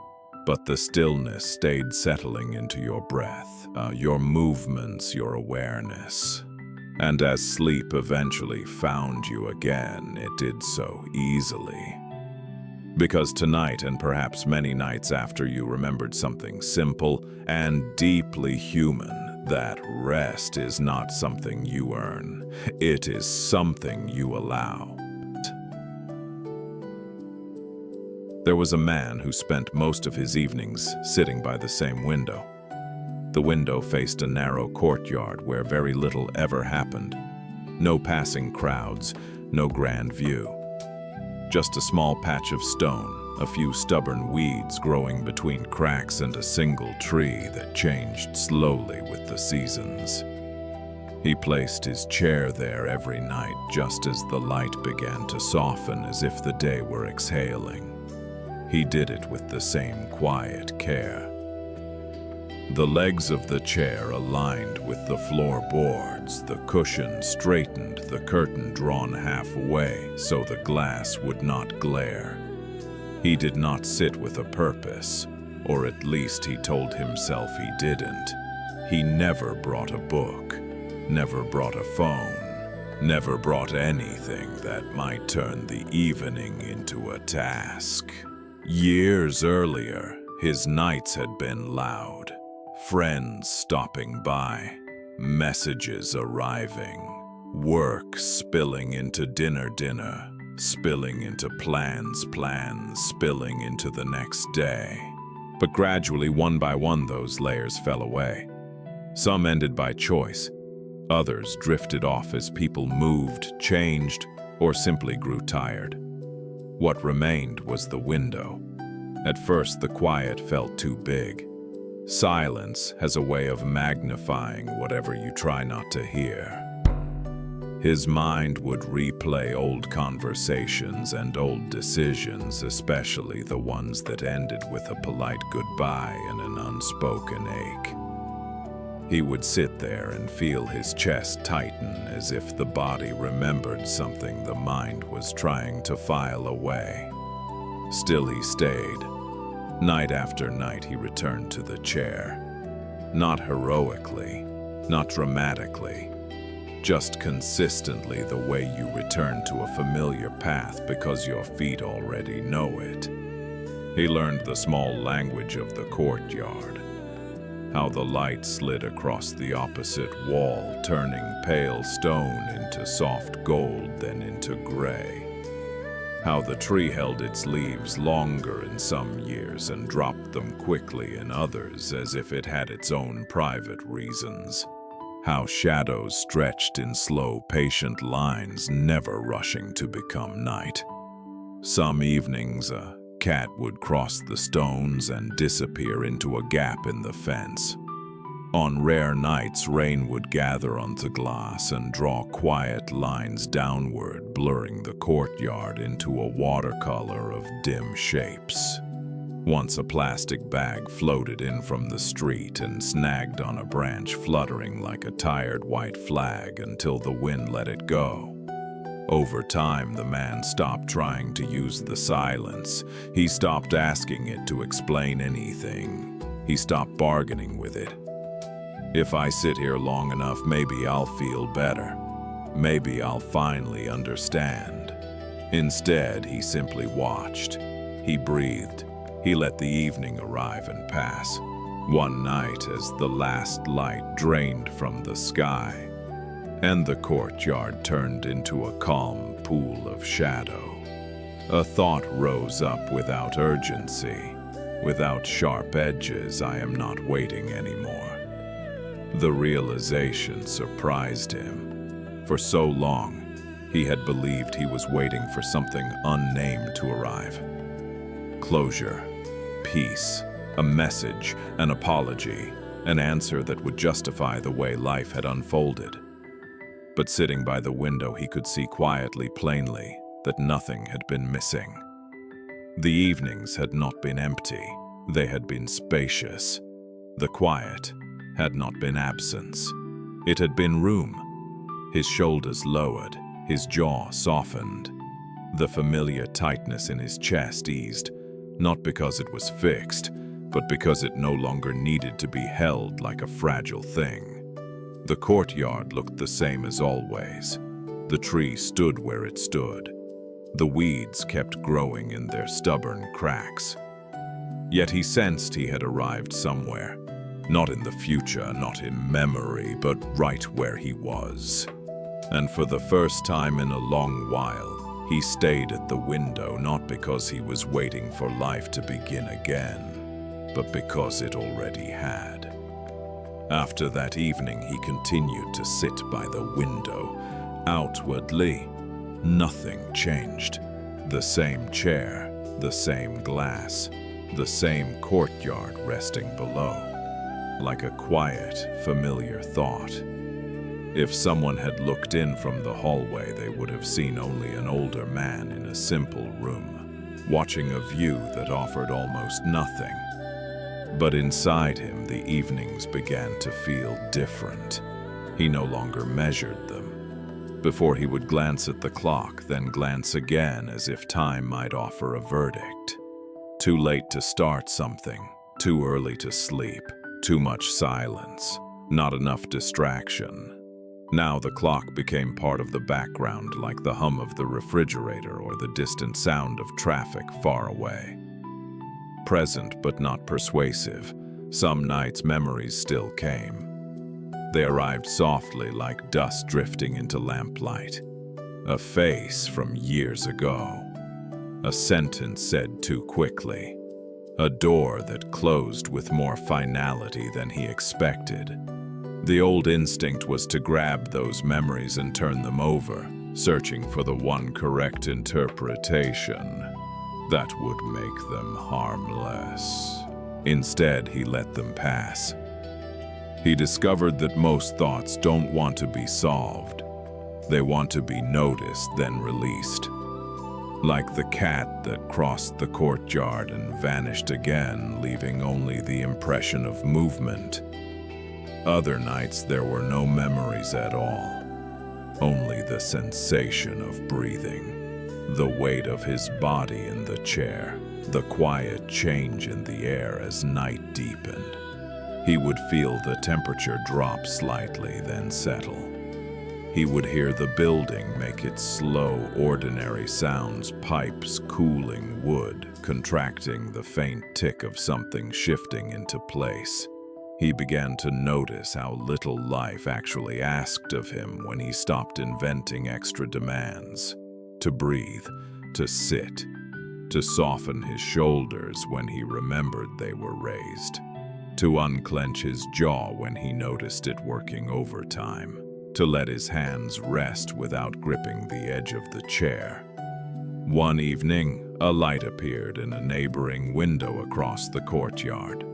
but the stillness stayed settling into your breath, your movements, your awareness. And as sleep eventually found you again, it did so easily. Because tonight, and perhaps many nights after, you remembered something simple and deeply human, that rest is not something you earn. It is something you allow. There was a man who spent most of his evenings sitting by the same window. The window faced a narrow courtyard where very little ever happened. No passing crowds, no grand view. Just a small patch of stone, a few stubborn weeds growing between cracks, and a single tree that changed slowly with the seasons. He placed his chair there every night just as the light began to soften, as if the day were exhaling. He did it with the same quiet care. The legs of the chair aligned with the floorboards, the cushion straightened, the curtain drawn halfway so the glass would not glare. He did not sit with a purpose, or at least he told himself he didn't. He never brought a book, never brought a phone, never brought anything that might turn the evening into a task. Years earlier, his nights had been loud. Friends stopping by, messages arriving, work spilling into dinner, spilling into plans, spilling into the next day. But gradually, one by one, those layers fell away. Some ended by choice. Others drifted off as people moved, changed, or simply grew tired. What remained was the window. At first, the quiet felt too big. Silence has a way of magnifying whatever you try not to hear. His mind would replay old conversations and old decisions, especially the ones that ended with a polite goodbye and an unspoken ache. He would sit there and feel his chest tighten, as if the body remembered something the mind was trying to file away. Still he stayed. Night after night he returned to the chair. Not heroically, not dramatically, just consistently, the way you return to a familiar path because your feet already know it. He learned the small language of the courtyard, how the light slid across the opposite wall, turning pale stone into soft gold, then into gray. How the tree held its leaves longer in some years and dropped them quickly in others, as if it had its own private reasons. How shadows stretched in slow, patient lines, never rushing to become night. Some evenings, a cat would cross the stones and disappear into a gap in the fence. On rare nights, rain would gather on the glass and draw quiet lines downward, blurring the courtyard into a watercolor of dim shapes. Once a plastic bag floated in from the street and snagged on a branch, fluttering like a tired white flag until the wind let it go. Over time, the man stopped trying to use the silence. He stopped asking it to explain anything. He stopped bargaining with it. If I sit here long enough, maybe I'll feel better. Maybe I'll finally understand. Instead, he simply watched. He breathed. He let the evening arrive and pass. One night, as the last light drained from the sky, and the courtyard turned into a calm pool of shadow, a thought rose up without urgency, without sharp edges. I am not waiting anymore. The realization surprised him. For so long, he had believed he was waiting for something unnamed to arrive. Closure, peace, a message, an apology, an answer that would justify the way life had unfolded. But sitting by the window, he could see quietly, plainly, that nothing had been missing. The evenings had not been empty. They had been spacious. The quiet had not been absence. It had been room. His shoulders lowered, his jaw softened. The familiar tightness in his chest eased, not because it was fixed, but because it no longer needed to be held like a fragile thing. The courtyard looked the same as always. The tree stood where it stood. The weeds kept growing in their stubborn cracks. Yet he sensed he had arrived somewhere. Not in the future, not in memory, but right where he was. And for the first time in a long while, he stayed at the window not because he was waiting for life to begin again, but because it already had. After that evening, he continued to sit by the window. Outwardly, nothing changed. The same chair, the same glass, the same courtyard resting below, like a quiet, familiar thought. If someone had looked in from the hallway, they would have seen only an older man in a simple room, watching a view that offered almost nothing. But inside him, the evenings began to feel different. He no longer measured them. Before he would glance at the clock, then glance again as if time might offer a verdict. Too late to start something, too early to sleep, too much silence, not enough distraction. Now the clock became part of the background, like the hum of the refrigerator or the distant sound of traffic far away. Present but not persuasive, some nights memories still came. They arrived softly like dust drifting into lamplight. A face from years ago. A sentence said too quickly. A door that closed with more finality than he expected. The old instinct was to grab those memories and turn them over, searching for the one correct interpretation that would make them harmless. Instead, he let them pass. He discovered that most thoughts don't want to be solved. They want to be noticed, then released. Like the cat that crossed the courtyard and vanished again, leaving only the impression of movement. Other nights there were no memories at all, only the sensation of breathing. The weight of his body in the chair, the quiet change in the air as night deepened. He would feel the temperature drop slightly, then settle. He would hear the building make its slow, ordinary sounds, pipes cooling wood, contracting, the faint tick of something shifting into place. He began to notice how little life actually asked of him when he stopped inventing extra demands. To breathe, to sit, to soften his shoulders when he remembered they were raised, to unclench his jaw when he noticed it working overtime, to let his hands rest without gripping the edge of the chair. One evening, a light appeared in a neighboring window across the courtyard.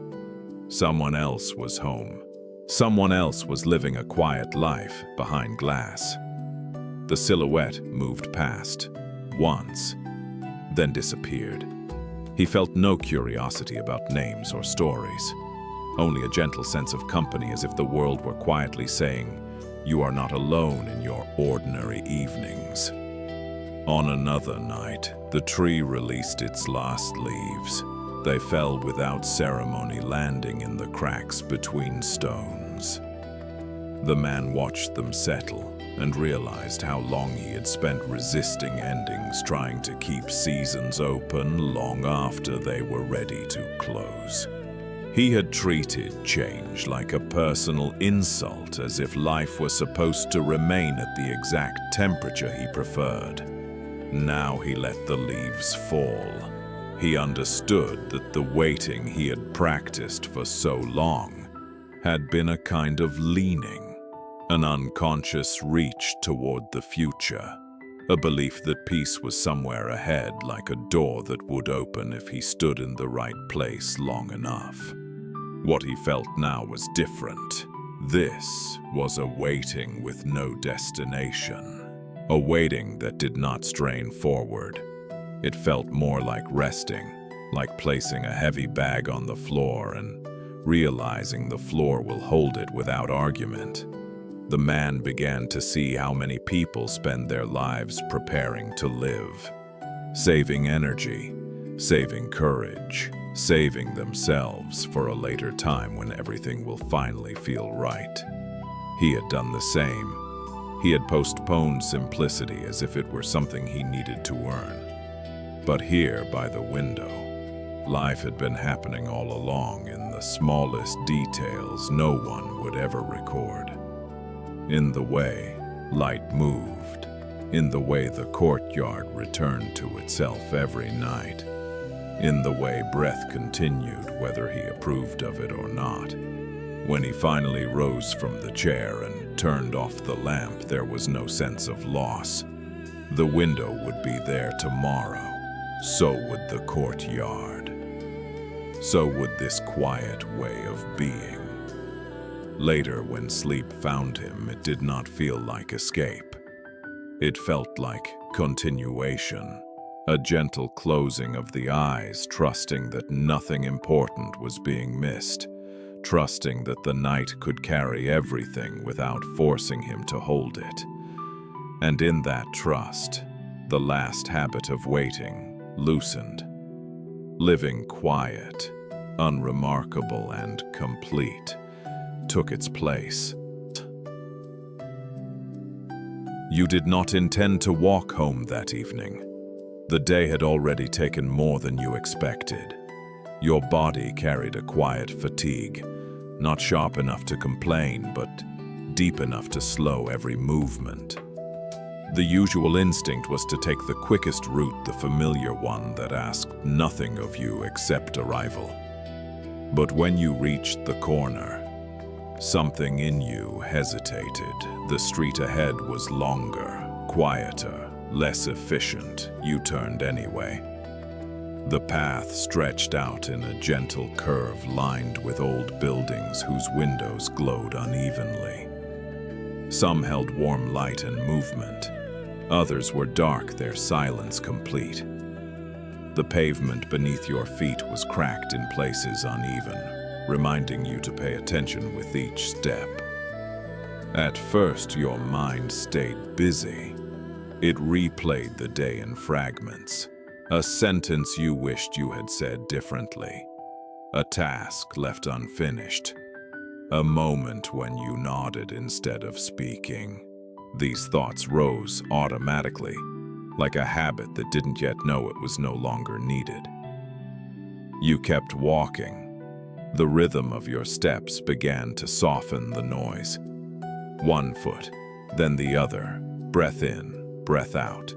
Someone else was home. Someone else was living a quiet life behind glass. The silhouette moved past, once, then disappeared. He felt no curiosity about names or stories, only a gentle sense of company, as if the world were quietly saying, "You are not alone in your ordinary evenings." On another night, the tree released its last leaves. They fell without ceremony, landing in the cracks between stones. The man watched them settle and realized how long he had spent resisting endings, trying to keep seasons open long after they were ready to close. He had treated change like a personal insult, as if life was supposed to remain at the exact temperature he preferred. Now he let the leaves fall. He understood that the waiting he had practiced for so long had been a kind of leaning, an unconscious reach toward the future, a belief that peace was somewhere ahead, like a door that would open if he stood in the right place long enough. What he felt now was different. This was a waiting with no destination, a waiting that did not strain forward. It felt more like resting, like placing a heavy bag on the floor and realizing the floor will hold it without argument. The man began to see how many people spend their lives preparing to live, saving energy, saving courage, saving themselves for a later time when everything will finally feel right. He had done the same. He had postponed simplicity as if it were something he needed to earn. But here, by the window, life had been happening all along in the smallest details no one would ever record. In the way light moved, in the way the courtyard returned to itself every night, in the way breath continued whether he approved of it or not. When he finally rose from the chair and turned off the lamp, there was no sense of loss. The window would be there tomorrow. So would the courtyard. So would this quiet way of being. Later, when sleep found him, it did not feel like escape. It felt like continuation, a gentle closing of the eyes, trusting that nothing important was being missed, trusting that the night could carry everything without forcing him to hold it. And in that trust, the last habit of waiting loosened. Living quiet, unremarkable and complete, took its place. You did not intend to walk home that evening. The day had already taken more than you expected. Your body carried a quiet fatigue, not sharp enough to complain, but deep enough to slow every movement. The usual instinct was to take the quickest route, the familiar one that asked nothing of you except arrival. But when you reached the corner, something in you hesitated. The street ahead was longer, quieter, less efficient. You turned anyway. The path stretched out in a gentle curve lined with old buildings whose windows glowed unevenly. Some held warm light and movement. Others were dark, their silence complete. The pavement beneath your feet was cracked in places uneven, reminding you to pay attention with each step. At first, your mind stayed busy. It replayed the day in fragments. A sentence you wished you had said differently. A task left unfinished. A moment when you nodded instead of speaking. These thoughts rose automatically, like a habit that didn't yet know it was no longer needed. You kept walking. The rhythm of your steps began to soften the noise. One foot, then the other, breath in, breath out.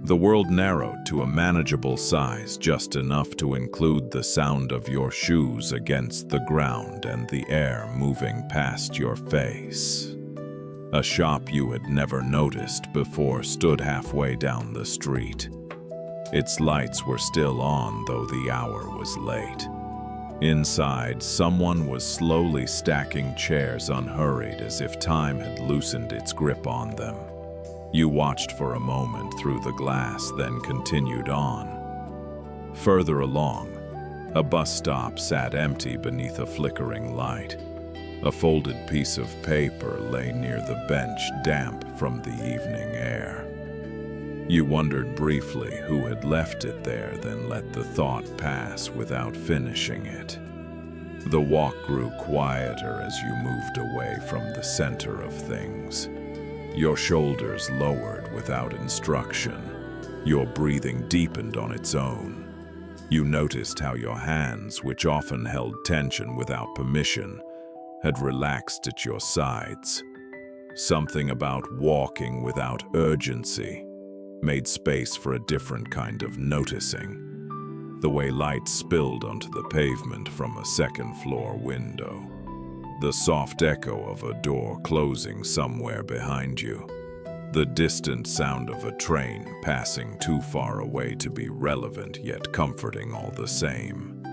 The world narrowed to a manageable size, just enough to include the sound of your shoes against the ground and the air moving past your face. A shop you had never noticed before stood halfway down the street. Its lights were still on, though the hour was late. Inside, someone was slowly stacking chairs unhurried, as if time had loosened its grip on them. You watched for a moment through the glass, then continued on. Further along, a bus stop sat empty beneath a flickering light. A folded piece of paper lay near the bench, damp from the evening air. You wondered briefly who had left it there, then let the thought pass without finishing it. The walk grew quieter as you moved away from the center of things. Your shoulders lowered without instruction. Your breathing deepened on its own. You noticed how your hands, which often held tension without permission, had relaxed at your sides. Something about walking without urgency made space for a different kind of noticing. The way light spilled onto the pavement from a second-floor window. The soft echo of a door closing somewhere behind you. The distant sound of a train passing too far away to be relevant, yet comforting all the same.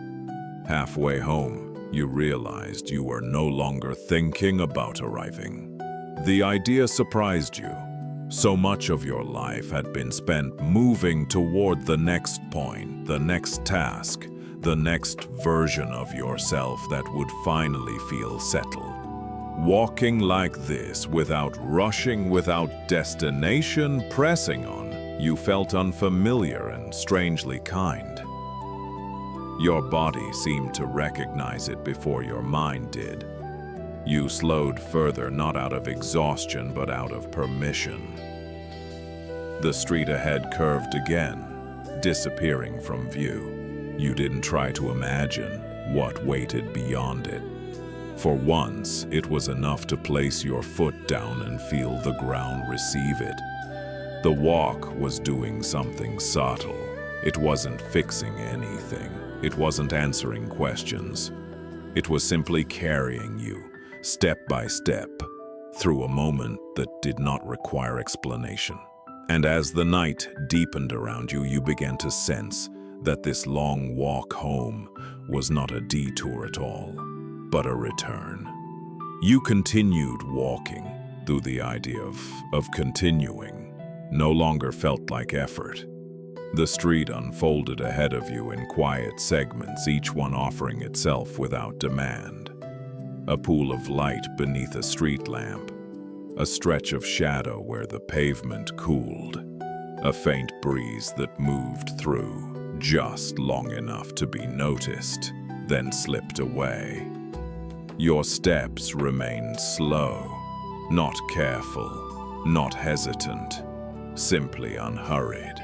Halfway home, you realized you were no longer thinking about arriving. The idea surprised you. So much of your life had been spent moving toward the next point, the next task, the next version of yourself that would finally feel settled. Walking like this, without rushing, without destination pressing on, you felt unfamiliar and strangely kind. Your body seemed to recognize it before your mind did. You slowed further, not out of exhaustion, but out of permission. The street ahead curved again, disappearing from view. You didn't try to imagine what waited beyond it. For once, it was enough to place your foot down and feel the ground receive it. The walk was doing something subtle. It wasn't fixing anything. It wasn't answering questions. It was simply carrying you, step by step, through a moment that did not require explanation. And as the night deepened around you, you began to sense that this long walk home was not a detour at all, but a return. You continued walking, though the idea of continuing no longer felt like effort. The street unfolded ahead of you in quiet segments, each one offering itself without demand. A pool of light beneath a street lamp, a stretch of shadow where the pavement cooled, a faint breeze that moved through just long enough to be noticed, then slipped away. Your steps remained slow, not careful, not hesitant, simply unhurried.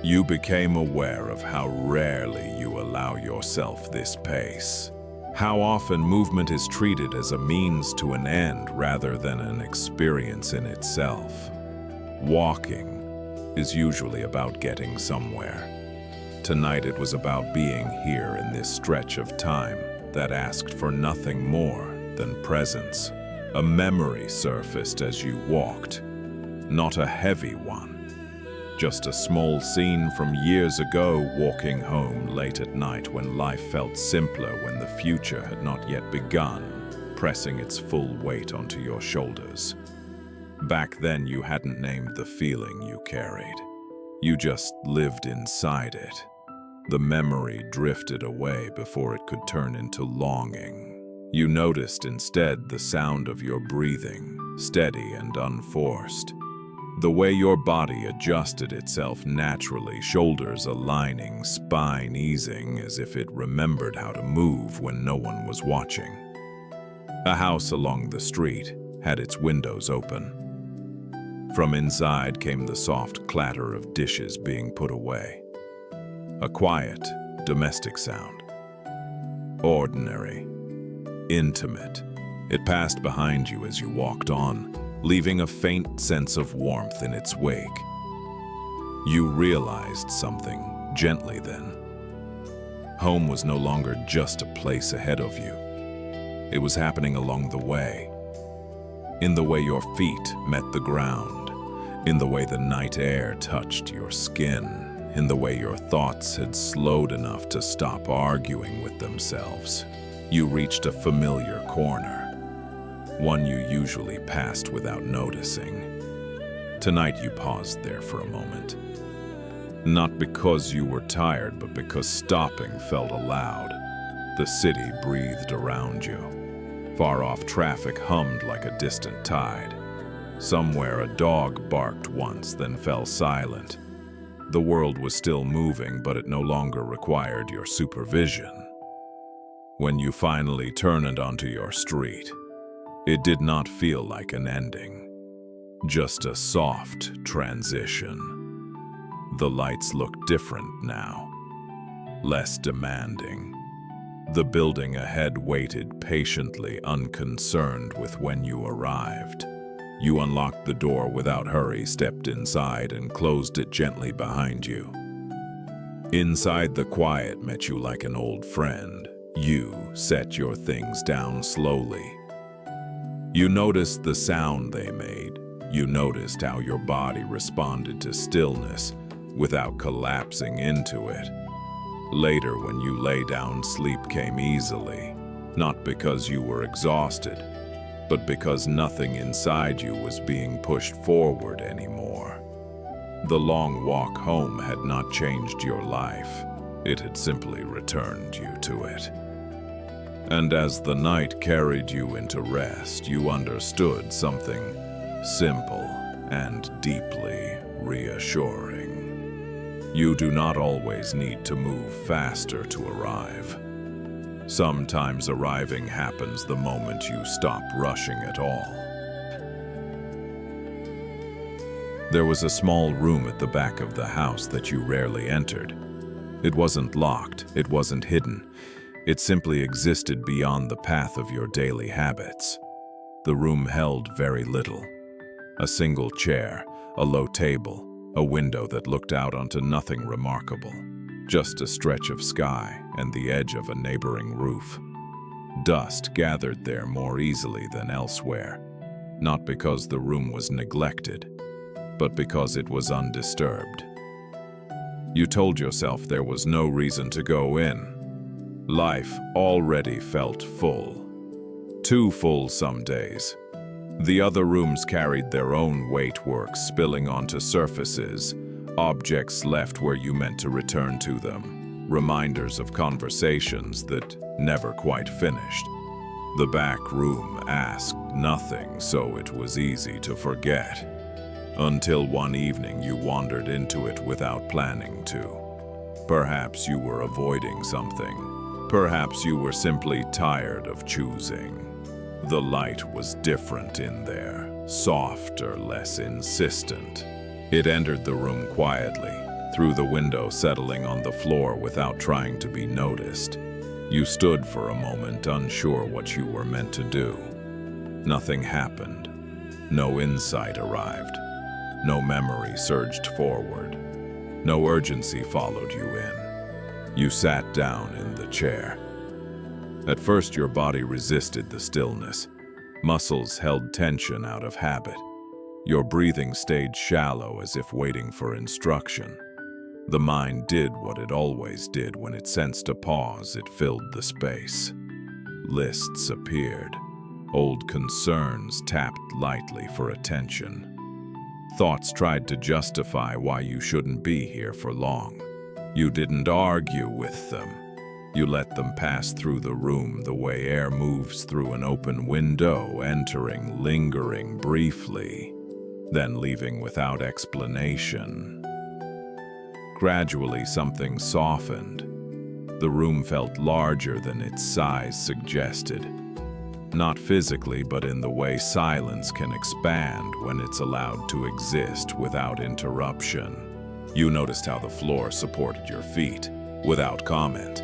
You became aware of how rarely you allow yourself this pace. How often movement is treated as a means to an end rather than an experience in itself. Walking is usually about getting somewhere. Tonight it was about being here in this stretch of time that asked for nothing more than presence. A memory surfaced as you walked, not a heavy one. Just a small scene from years ago, walking home late at night when life felt simpler, when the future had not yet begun, pressing its full weight onto your shoulders. Back then you hadn't named the feeling you carried. You just lived inside it. The memory drifted away before it could turn into longing. You noticed instead the sound of your breathing, steady and unforced. The way your body adjusted itself naturally, shoulders aligning, spine easing as if it remembered how to move when no one was watching. A house along the street had its windows open. From inside came the soft clatter of dishes being put away. A quiet, domestic sound. Ordinary, intimate. It passed behind you as you walked on, leaving a faint sense of warmth in its wake. You realized something gently then. Home was no longer just a place ahead of you. It was happening along the way. In the way your feet met the ground, in the way the night air touched your skin, in the way your thoughts had slowed enough to stop arguing with themselves. You reached a familiar corner, one you usually passed without noticing. Tonight you paused there for a moment. Not because you were tired, but because stopping felt allowed. The city breathed around you. Far-off traffic hummed like a distant tide. Somewhere a dog barked once, then fell silent. The world was still moving, but it no longer required your supervision. When you finally turned onto your street, it did not feel like an ending, just a soft transition. The lights looked different now, less demanding. The building ahead waited patiently, unconcerned with when you arrived. You unlocked the door without hurry, stepped inside, and closed it gently behind you. Inside, the quiet met you like an old friend. You set your things down slowly. You noticed the sound they made. You noticed how your body responded to stillness without collapsing into it. Later, when you lay down, sleep came easily, not because you were exhausted, but because nothing inside you was being pushed forward anymore. The long walk home had not changed your life. It had simply returned you to it. And as the night carried you into rest, you understood something simple and deeply reassuring. You do not always need to move faster to arrive. Sometimes arriving happens the moment you stop rushing at all. There was a small room at the back of the house that you rarely entered. It wasn't locked, it wasn't hidden. It simply existed beyond the path of your daily habits. The room held very little. A single chair, a low table, a window that looked out onto nothing remarkable. Just a stretch of sky and the edge of a neighboring roof. Dust gathered there more easily than elsewhere, not because the room was neglected, but because it was undisturbed. You told yourself there was no reason to go in. Life already felt full. Too full some days. The other rooms carried their own weight, work spilling onto surfaces, objects left where you meant to return to them, reminders of conversations that never quite finished. The back room asked nothing, so it was easy to forget. Until one evening you wandered into it without planning to. Perhaps you were avoiding something. Perhaps you were simply tired of choosing. The light was different in there, softer, less insistent. It entered the room quietly, through the window, settling on the floor without trying to be noticed. You stood for a moment, unsure what you were meant to do. Nothing happened. No insight arrived. No memory surged forward. No urgency followed you in. You sat down in the chair. At first, your body resisted the stillness. Muscles held tension out of habit. Your breathing stayed shallow, as if waiting for instruction. The mind did what it always did when it sensed a pause. It filled the space. Lists appeared. Old concerns tapped lightly for attention. Thoughts tried to justify why you shouldn't be here for long. You didn't argue with them. You let them pass through the room the way air moves through an open window, entering, lingering briefly, then leaving without explanation. Gradually, something softened. The room felt larger than its size suggested. Not physically, but in the way silence can expand when it's allowed to exist without interruption. You noticed how the floor supported your feet without comment.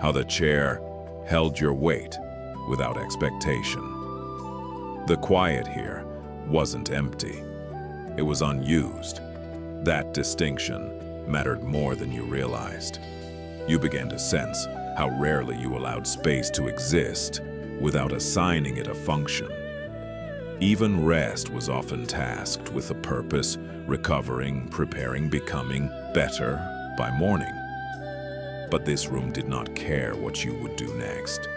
How the chair held your weight without expectation. The quiet here wasn't empty. It was unused. That distinction mattered more than you realized. You began to sense how rarely you allowed space to exist without assigning it a function. Even rest was often tasked with a purpose, recovering, preparing, becoming better by morning. But this room did not care what you would do next.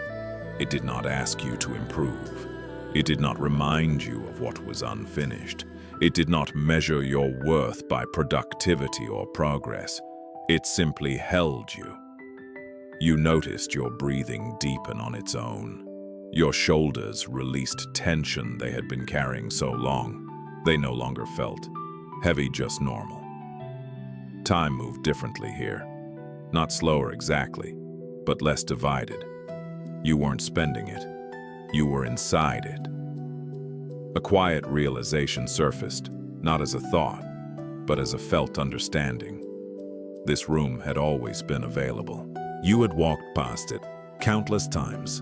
It did not ask you to improve. It did not remind you of what was unfinished. It did not measure your worth by productivity or progress. It simply held you. You noticed your breathing deepen on its own. Your shoulders released tension they had been carrying so long. They no longer felt heavy, just normal. Time moved differently here. Not slower exactly, but less divided. You weren't spending it. You were inside it. A quiet realization surfaced, not as a thought, but as a felt understanding. This room had always been available. You had walked past it countless times,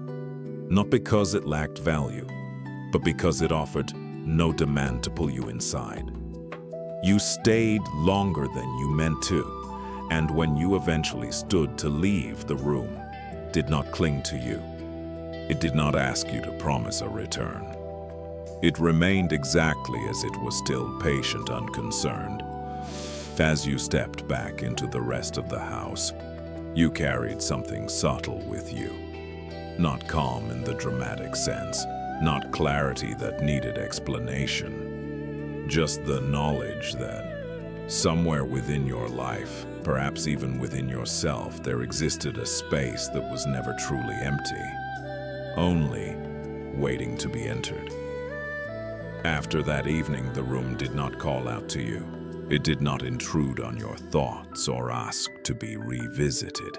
not because it lacked value, but because it offered no demand to pull you inside. You stayed longer than you meant to, and when you eventually stood to leave, the room did not cling to you. It did not ask you to promise a return. It remained exactly as it was, still patient, unconcerned. As you stepped back into the rest of the house, you carried something subtle with you. Not calm in the dramatic sense, not clarity that needed explanation. Just the knowledge that somewhere within your life, perhaps even within yourself, there existed a space that was never truly empty, only waiting to be entered. After that evening, the room did not call out to you. It did not intrude on your thoughts or ask to be revisited.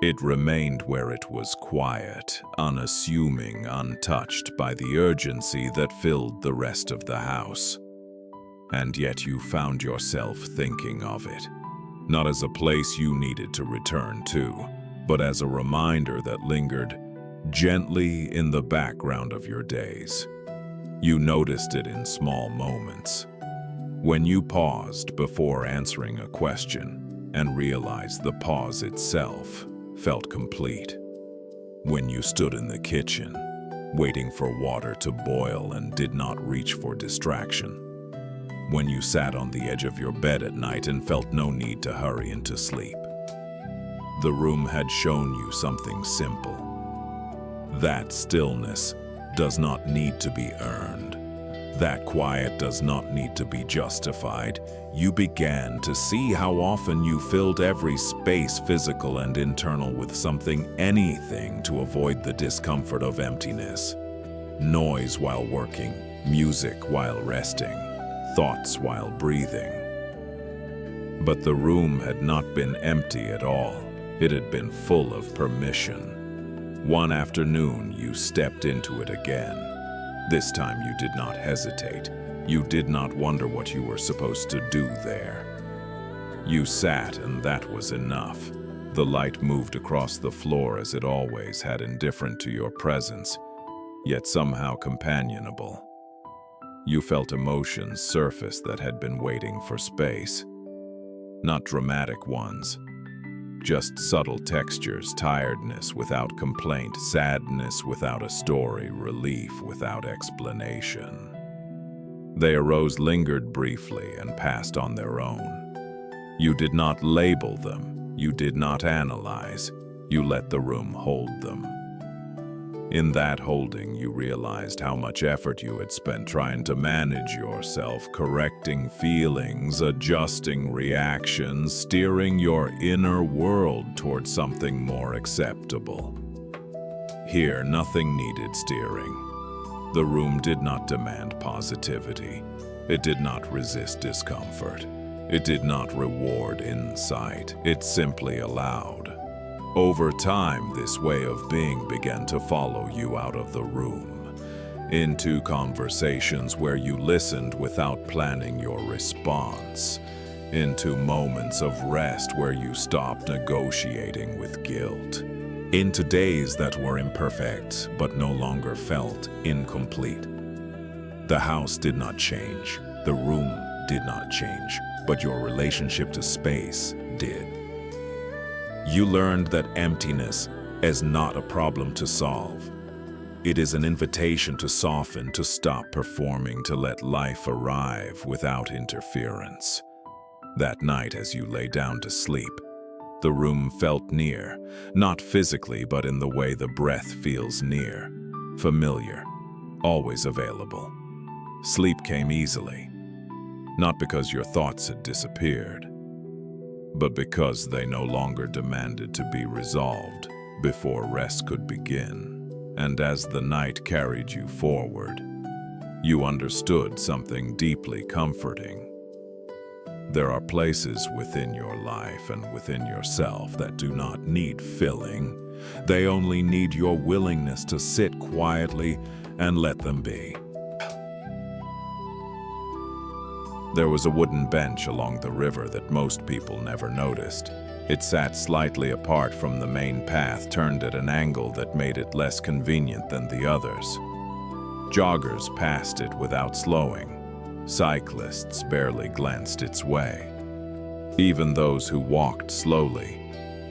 It remained where it was quiet, unassuming, untouched by the urgency that filled the rest of the house. And yet you found yourself thinking of it, not as a place you needed to return to, but as a reminder that lingered gently in the background of your days. You noticed it in small moments. When you paused before answering a question and realized the pause itself felt complete. When you stood in the kitchen, waiting for water to boil and did not reach for distraction. When you sat on the edge of your bed at night and felt no need to hurry into sleep. The room had shown you something simple. That stillness does not need to be earned. That quiet does not need to be justified. You began to see how often you filled every space, physical and internal, with something, anything, to avoid the discomfort of emptiness. Noise while working, music while resting, thoughts while breathing. But the room had not been empty at all. It had been full of permission. One afternoon, you stepped into it again. This time you did not hesitate. You did not wonder what you were supposed to do there. You sat, and that was enough. The light moved across the floor as it always had, indifferent to your presence, yet somehow companionable. You felt emotions surface that had been waiting for space. Not dramatic ones, just subtle textures, tiredness without complaint, sadness without a story, relief without explanation. They arose, lingered briefly, and passed on their own. You did not label them, you did not analyze, you let the room hold them. In that holding, you realized how much effort you had spent trying to manage yourself, correcting feelings, adjusting reactions, steering your inner world towards something more acceptable. Here, nothing needed steering. The room did not demand positivity. It did not resist discomfort. It did not reward insight. It simply allowed. Over time, this way of being began to follow you out of the room, into conversations where you listened without planning your response, into moments of rest where you stopped negotiating with guilt, into days that were imperfect but no longer felt incomplete. The house did not change, the room did not change, but your relationship to space did. You learned that emptiness is not a problem to solve. It is an invitation to soften, to stop performing, to let life arrive without interference. That night, as you lay down to sleep, the room felt near, not physically, but in the way the breath feels near, familiar, always available. Sleep came easily, not because your thoughts had disappeared, but because they no longer demanded to be resolved before rest could begin. And as the night carried you forward, you understood something deeply comforting. There are places within your life and within yourself that do not need filling. They only need your willingness to sit quietly and let them be. There was a wooden bench along the river that most people never noticed. It sat slightly apart from the main path, turned at an angle that made it less convenient than the others. Joggers passed it without slowing. Cyclists barely glanced its way. Even those who walked slowly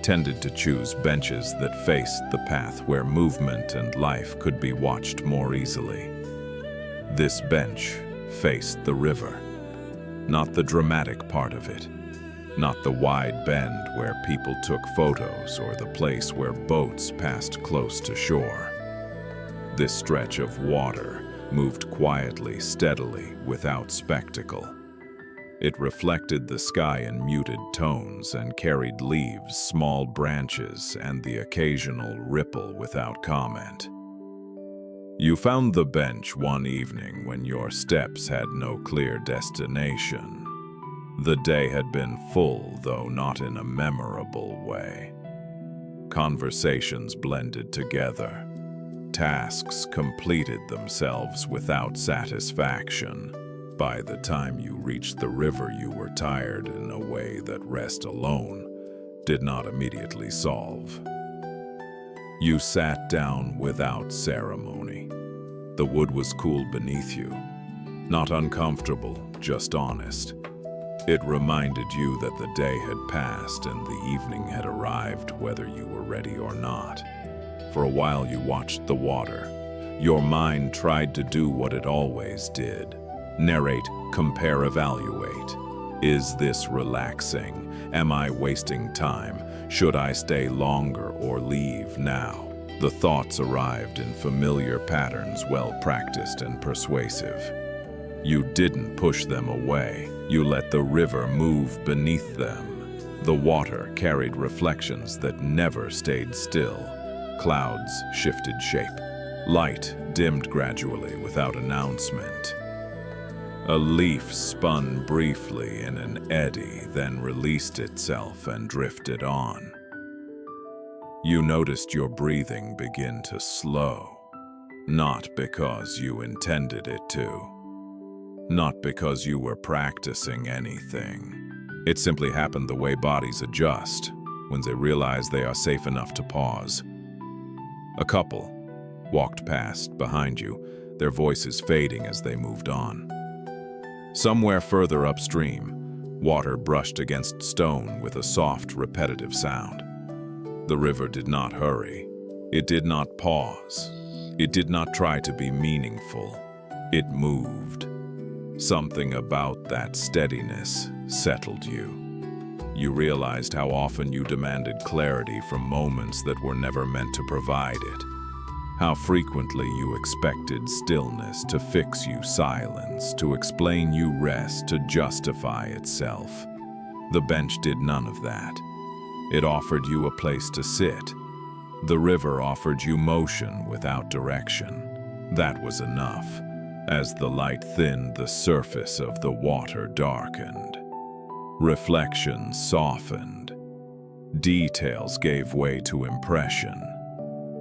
tended to choose benches that faced the path where movement and life could be watched more easily. This bench faced the river. Not the dramatic part of it, not the wide bend where people took photos or the place where boats passed close to shore. This stretch of water moved quietly, steadily, without spectacle. It reflected the sky in muted tones and carried leaves, small branches, and the occasional ripple without comment. You found the bench one evening when your steps had no clear destination. The day had been full, though not in a memorable way. Conversations blended together. Tasks completed themselves without satisfaction. By the time you reached the river, you were tired in a way that rest alone did not immediately solve. You sat down without ceremony. The wood was cool beneath you. Not uncomfortable, just honest. It reminded you that the day had passed and the evening had arrived, whether you were ready or not. For a while you watched the water. Your mind tried to do what it always did. Narrate, compare, evaluate. Is this relaxing? Am I wasting time? Should I stay longer or leave now? The thoughts arrived in familiar patterns, well practiced and persuasive. You didn't push them away. You let the river move beneath them. The water carried reflections that never stayed still. Clouds shifted shape. Light dimmed gradually without announcement. A leaf spun briefly in an eddy, then released itself and drifted on. You noticed your breathing begin to slow, not because you intended it to. Not because you were practicing anything. It simply happened the way bodies adjust when they realize they are safe enough to pause. A couple walked past behind you, their voices fading as they moved on. Somewhere further upstream, water brushed against stone with a soft, repetitive sound. The river did not hurry. It did not pause. It did not try to be meaningful. It moved. Something about that steadiness settled you. You realized how often you demanded clarity from moments that were never meant to provide it. How frequently you expected stillness to fix you silence, to explain you rest, to justify itself. The bench did none of that. It offered you a place to sit. The river offered you motion without direction. That was enough. As the light thinned, the surface of the water darkened. Reflections softened. Details gave way to impression.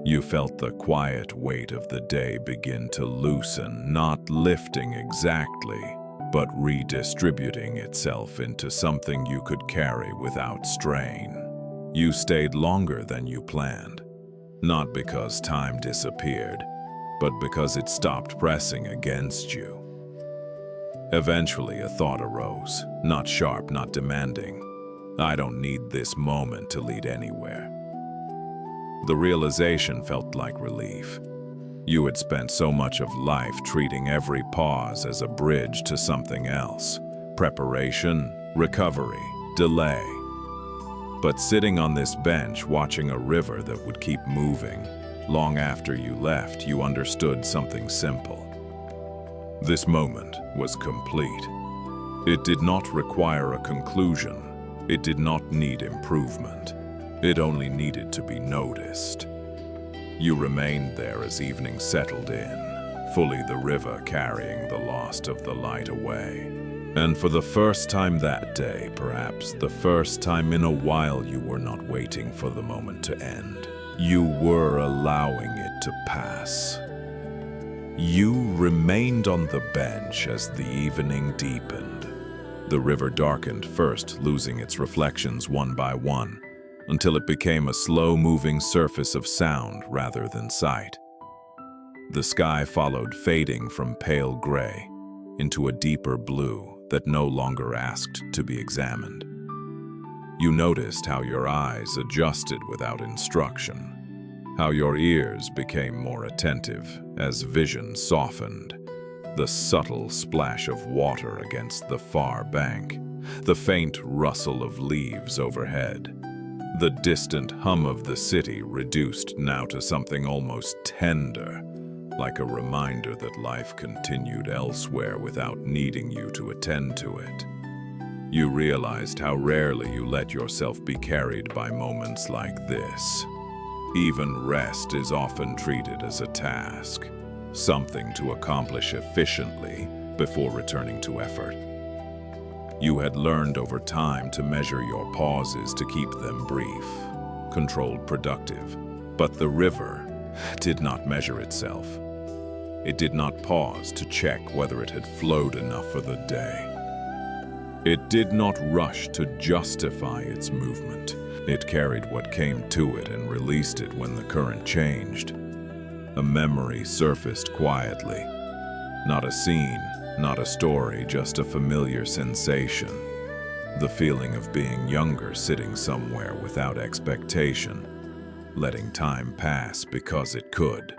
You felt the quiet weight of the day begin to loosen, not lifting exactly, but redistributing itself into something you could carry without strain. You stayed longer than you planned, not because time disappeared, but because it stopped pressing against you. Eventually, a thought arose, not sharp, not demanding. I don't need this moment to lead anywhere. The realization felt like relief. You had spent so much of life treating every pause as a bridge to something else. Preparation, recovery, delay. But sitting on this bench, watching a river that would keep moving, long after you left, you understood something simple. This moment was complete. It did not require a conclusion. It did not need improvement. It only needed to be noticed. You remained there as evening settled in, fully the river carrying the lost of the light away. And for the first time that day, perhaps the first time in a while, you were not waiting for the moment to end. You were allowing it to pass. You remained on the bench as the evening deepened. The river darkened first, losing its reflections one by one, until it became a slow-moving surface of sound rather than sight. The sky followed, fading from pale gray into a deeper blue that no longer asked to be examined. You noticed how your eyes adjusted without instruction, how your ears became more attentive as vision softened, the subtle splash of water against the far bank, the faint rustle of leaves overhead. The distant hum of the city reduced now to something almost tender, like a reminder that life continued elsewhere without needing you to attend to it. You realized how rarely you let yourself be carried by moments like this. Even rest is often treated as a task, something to accomplish efficiently before returning to effort. You had learned over time to measure your pauses to keep them brief, controlled, productive. But the river did not measure itself. It did not pause to check whether it had flowed enough for the day. It did not rush to justify its movement. It carried what came to it and released it when the current changed. A memory surfaced quietly. Not a scene, not a story, just a familiar sensation. The feeling of being younger, sitting somewhere without expectation, letting time pass because it could.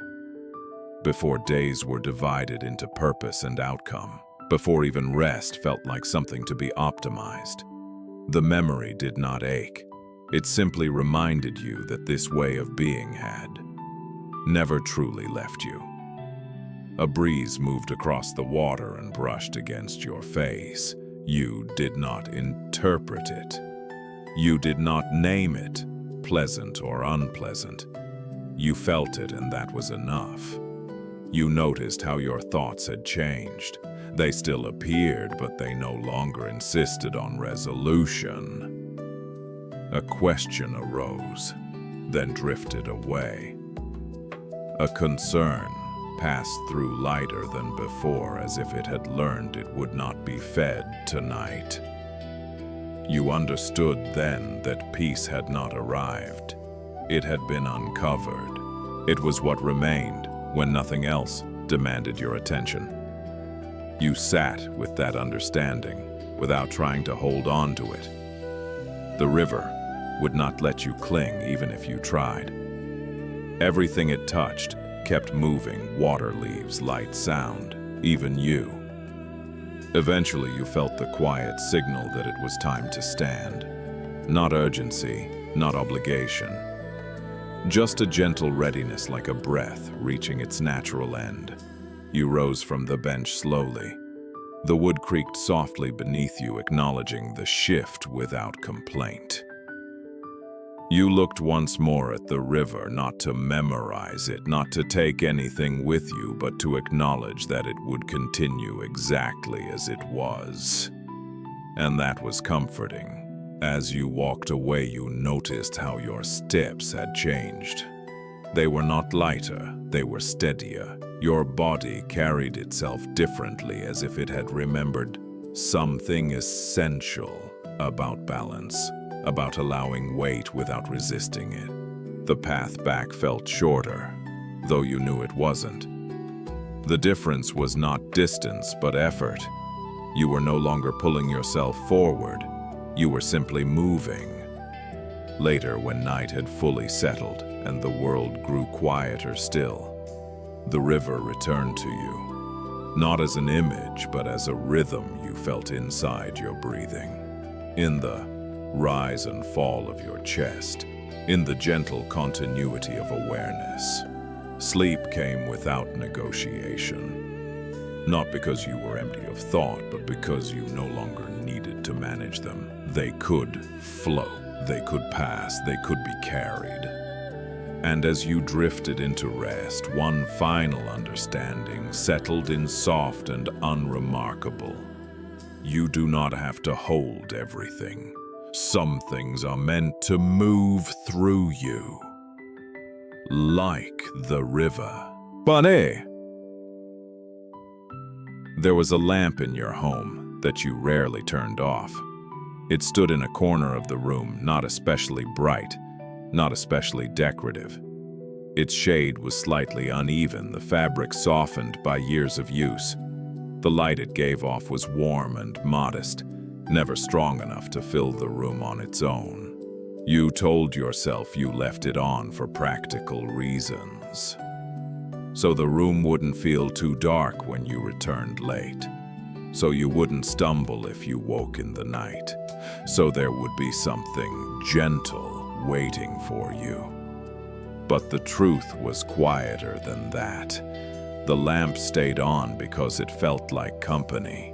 Before days were divided into purpose and outcome. Before even rest felt like something to be optimized. The memory did not ache. It simply reminded you that this way of being had never truly left you. A breeze moved across the water and brushed against your face. You did not interpret it. You did not name it, pleasant or unpleasant. You felt it, and that was enough. You noticed how your thoughts had changed. They still appeared, but they no longer insisted on resolution. A question arose, then drifted away. A concern passed through lighter than before, as if it had learned it would not be fed tonight. You understood then that peace had not arrived. It had been uncovered. It was what remained when nothing else demanded your attention. You sat with that understanding without trying to hold on to it. The river would not let you cling even if you tried. Everything it touched kept moving, water, leaves, light, sound, even you. Eventually you felt the quiet signal that it was time to stand. Not urgency, not obligation. Just a gentle readiness, like a breath reaching its natural end. You rose from the bench slowly. The wood creaked softly beneath you, acknowledging the shift without complaint. You looked once more at the river, not to memorize it, not to take anything with you, but to acknowledge that it would continue exactly as it was. And that was comforting. As you walked away, you noticed how your steps had changed. They were not lighter, they were steadier. Your body carried itself differently, as if it had remembered something essential about balance, about allowing weight without resisting it. The path back felt shorter, though you knew it wasn't. The difference was not distance, but effort. You were no longer pulling yourself forward. You were simply moving. Later, when night had fully settled and the world grew quieter still, the river returned to you, not as an image, but as a rhythm you felt inside your breathing, in the rise and fall of your chest, in the gentle continuity of awareness. Sleep came without negotiation, not because you were empty of thought, but because you no longer needed to manage them. They could flow, they could pass, they could be carried. And as you drifted into rest, one final understanding settled in, soft and unremarkable. You do not have to hold everything. Some things are meant to move through you. Like the river. Bunny! There was a lamp in your home that you rarely turned off. It stood in a corner of the room, not especially bright, not especially decorative. Its shade was slightly uneven, the fabric softened by years of use. The light it gave off was warm and modest, never strong enough to fill the room on its own. You told yourself you left it on for practical reasons, so the room wouldn't feel too dark when you returned late, so you wouldn't stumble if you woke in the night, so there would be something gentle waiting for you. But the truth was quieter than that. The lamp stayed on because it felt like company.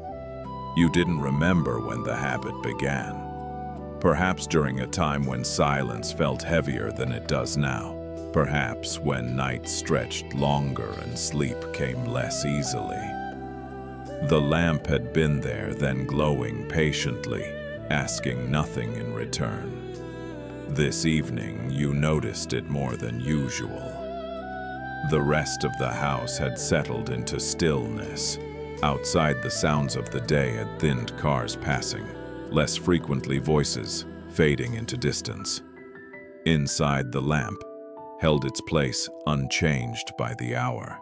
You didn't remember when the habit began. Perhaps during a time when silence felt heavier than it does now. Perhaps when nights stretched longer and sleep came less easily. The lamp had been there, then glowing patiently, asking nothing in return. This evening, you noticed it more than usual. The rest of the house had settled into stillness. Outside, the sounds of the day had thinned, cars passing, less frequently voices fading into distance. Inside, the lamp held its place unchanged by the hour.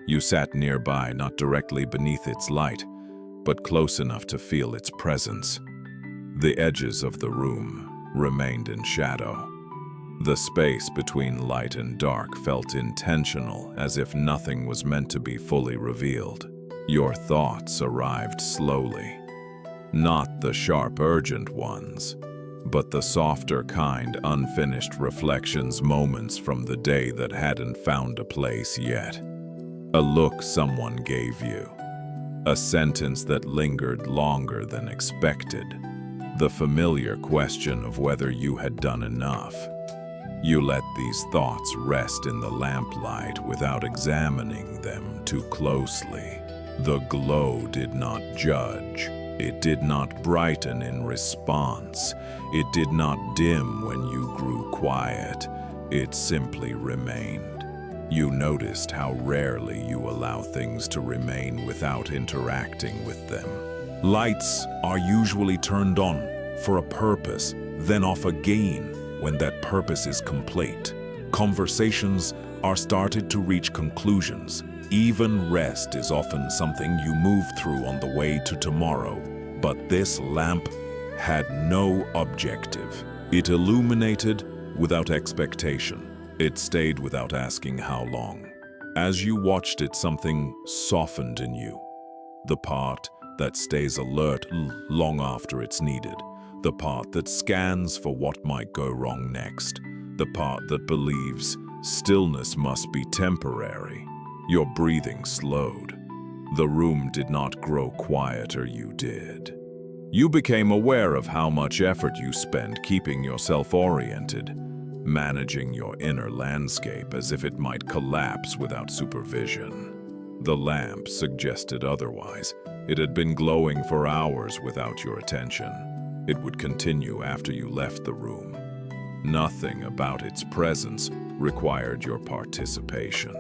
You sat nearby, not directly beneath its light, but close enough to feel its presence. The edges of the room remained in shadow. The space between light and dark felt intentional, as if nothing was meant to be fully revealed. Your thoughts arrived slowly. Not the sharp, urgent ones, but the softer kind, unfinished reflections, moments from the day that hadn't found a place yet. A look someone gave you. A sentence that lingered longer than expected. The familiar question of whether you had done enough. You let these thoughts rest in the lamplight without examining them too closely. The glow did not judge. It did not brighten in response. It did not dim when you grew quiet. It simply remained. You noticed how rarely you allow things to remain without interacting with them. Lights are usually turned on for a purpose, then off again when that purpose is complete. Conversations are started to reach conclusions. Even rest is often something you move through on the way to tomorrow. But this lamp had no objective. It illuminated without expectation. It stayed without asking how long. As you watched it, something softened in you. The part that stays alert long after it's needed. The part that scans for what might go wrong next. The part that believes stillness must be temporary. Your breathing slowed. The room did not grow quieter, you did. You became aware of how much effort you spent keeping yourself oriented, managing your inner landscape as if it might collapse without supervision. The lamp suggested otherwise. It had been glowing for hours without your attention. It would continue after you left the room. Nothing about its presence required your participation.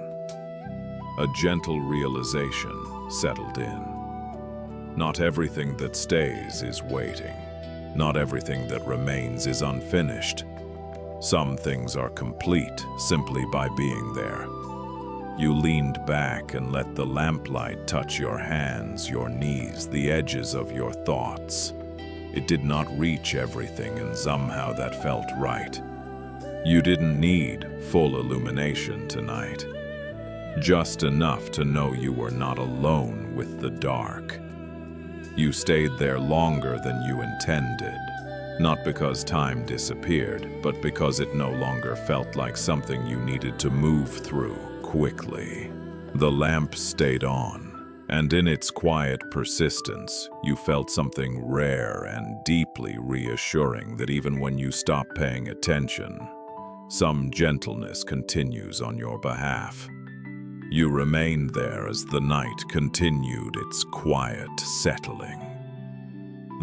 A gentle realization settled in. Not everything that stays is waiting. Not everything that remains is unfinished. Some things are complete simply by being there. You leaned back and let the lamplight touch your hands, your knees, the edges of your thoughts. It did not reach everything, and somehow that felt right. You didn't need full illumination tonight. Just enough to know you were not alone with the dark. You stayed there longer than you intended. Not because time disappeared, but because it no longer felt like something you needed to move through quickly. The lamp stayed on, and in its quiet persistence, you felt something rare and deeply reassuring that even when you stop paying attention, some gentleness continues on your behalf. You remained there as the night continued its quiet settling.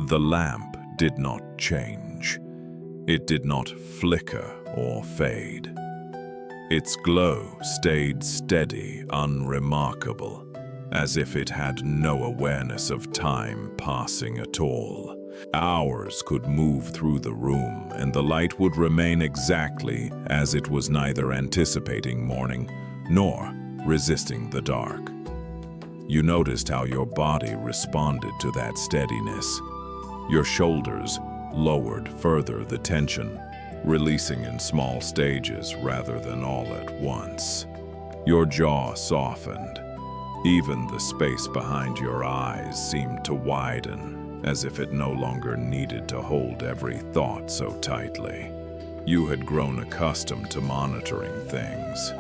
The lamp did not change. It did not flicker or fade. Its glow stayed steady, unremarkable, as if it had no awareness of time passing at all. Hours could move through the room, and the light would remain exactly as it was, neither anticipating morning nor resisting the dark. You noticed how your body responded to that steadiness. Your shoulders lowered further, the tension releasing in small stages rather than all at once. Your jaw softened. Even the space behind your eyes seemed to widen, as if it no longer needed to hold every thought so tightly. You had grown accustomed to monitoring things,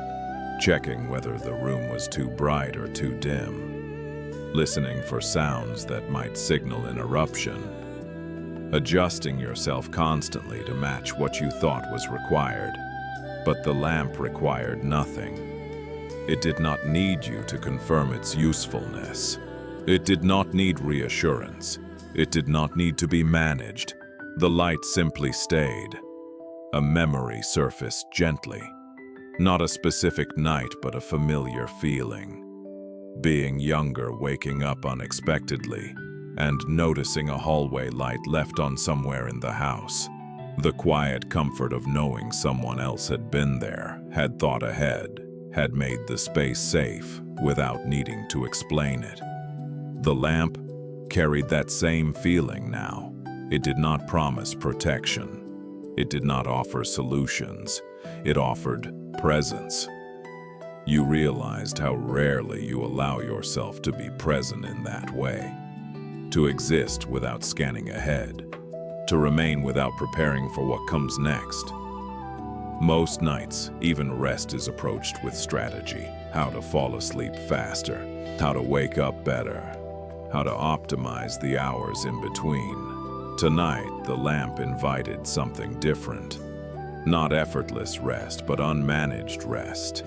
checking whether the room was too bright or too dim, listening for sounds that might signal interruption, adjusting yourself constantly to match what you thought was required. But the lamp required nothing. It did not need you to confirm its usefulness. It did not need reassurance. It did not need to be managed. The light simply stayed. A memory surfaced gently. Not a specific night, but a familiar feeling. Being younger, waking up unexpectedly, and noticing a hallway light left on somewhere in the house. The quiet comfort of knowing someone else had been there, had thought ahead, had made the space safe without needing to explain it. The lamp carried that same feeling now. It did not promise protection. It did not offer solutions. It offered presence. You realized how rarely you allow yourself to be present in that way. To exist without scanning ahead. To remain without preparing for what comes next. Most nights, even rest is approached with strategy. How to fall asleep faster. How to wake up better. How to optimize the hours in between. Tonight, the lamp invited something different. Not effortless rest, but unmanaged rest.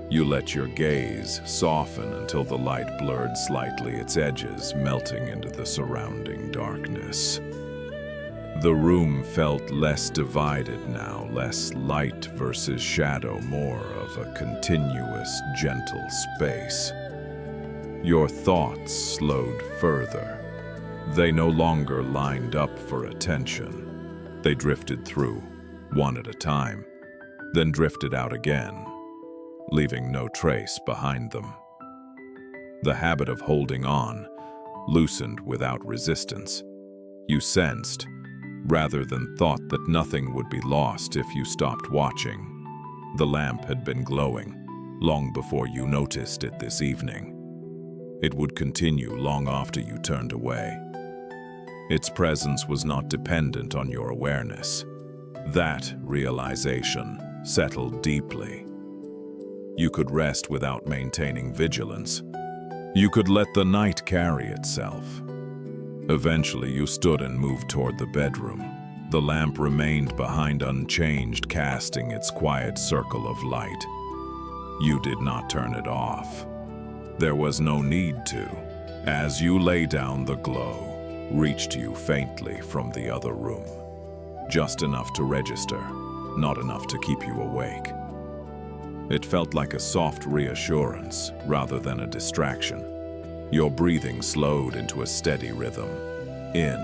You let your gaze soften until the light blurred slightly its edges, melting into the surrounding darkness. The room felt less divided now, less light versus shadow, more of a continuous, gentle space. Your thoughts slowed further. They no longer lined up for attention. They drifted through, one at a time, then drifted out again, leaving no trace behind them. The habit of holding on loosened without resistance. You sensed, rather than thought, that nothing would be lost if you stopped watching. The lamp had been glowing long before you noticed it this evening. It would continue long after you turned away. Its presence was not dependent on your awareness. That realization settled deeply. You could rest without maintaining vigilance. You could let the night carry itself. Eventually, you stood and moved toward the bedroom. The lamp remained behind unchanged, casting its quiet circle of light. You did not turn it off. There was no need to. As you lay down, the glow reached you faintly from the other room. Just enough to register, not enough to keep you awake. It felt like a soft reassurance rather than a distraction. Your breathing slowed into a steady rhythm. In,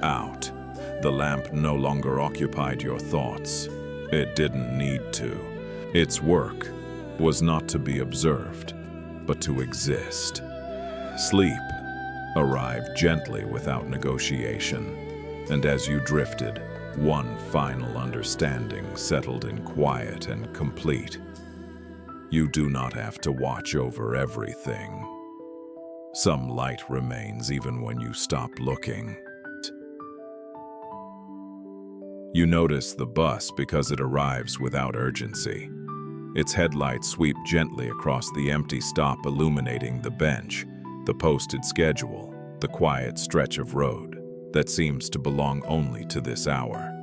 out. The lamp no longer occupied your thoughts. It didn't need to. Its work was not to be observed, but to exist. Sleep arrived gently without negotiation, and as you drifted, one final understanding settled in quiet and complete. You do not have to watch over everything. Some light remains even when you stop looking. You notice the bus because it arrives without urgency. Its headlights sweep gently across the empty stop, illuminating the bench, the posted schedule, the quiet stretch of road that seems to belong only to this hour.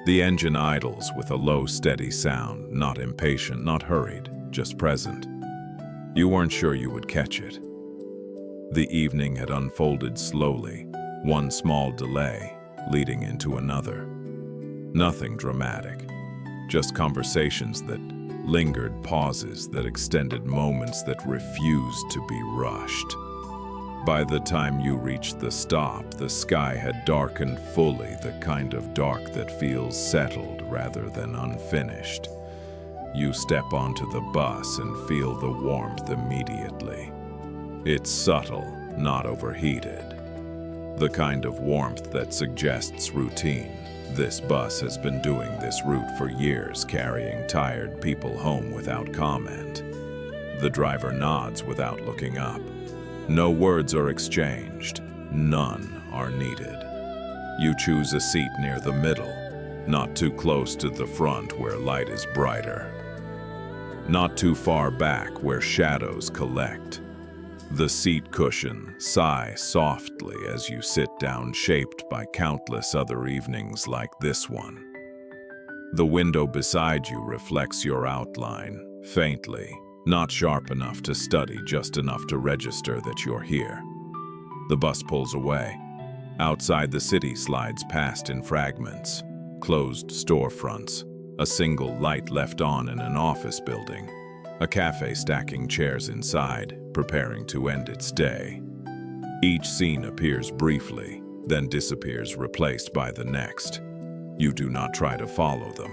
The engine idles with a low, steady sound, not impatient, not hurried, just present. You weren't sure you would catch it. The evening had unfolded slowly, one small delay leading into another. Nothing dramatic, just conversations that lingered, pauses that extended, moments that refused to be rushed. By the time you reached the stop, the sky had darkened fully, the kind of dark that feels settled rather than unfinished. You step onto the bus and feel the warmth immediately. It's subtle, not overheated. The kind of warmth that suggests routine. This bus has been doing this route for years, carrying tired people home without comment. The driver nods without looking up. No words are exchanged. None are needed. You choose a seat near the middle, not too close to the front where light is brighter. Not too far back where shadows collect. The seat cushion sighs softly as you sit down, shaped by countless other evenings like this one. The window beside you reflects your outline, faintly, not sharp enough to study, just enough to register that you're here. The bus pulls away. Outside, the city slides past in fragments. Closed storefronts, a single light left on in an office building, a cafe stacking chairs inside, preparing to end its day. Each scene appears briefly, then disappears, replaced by the next. You do not try to follow them.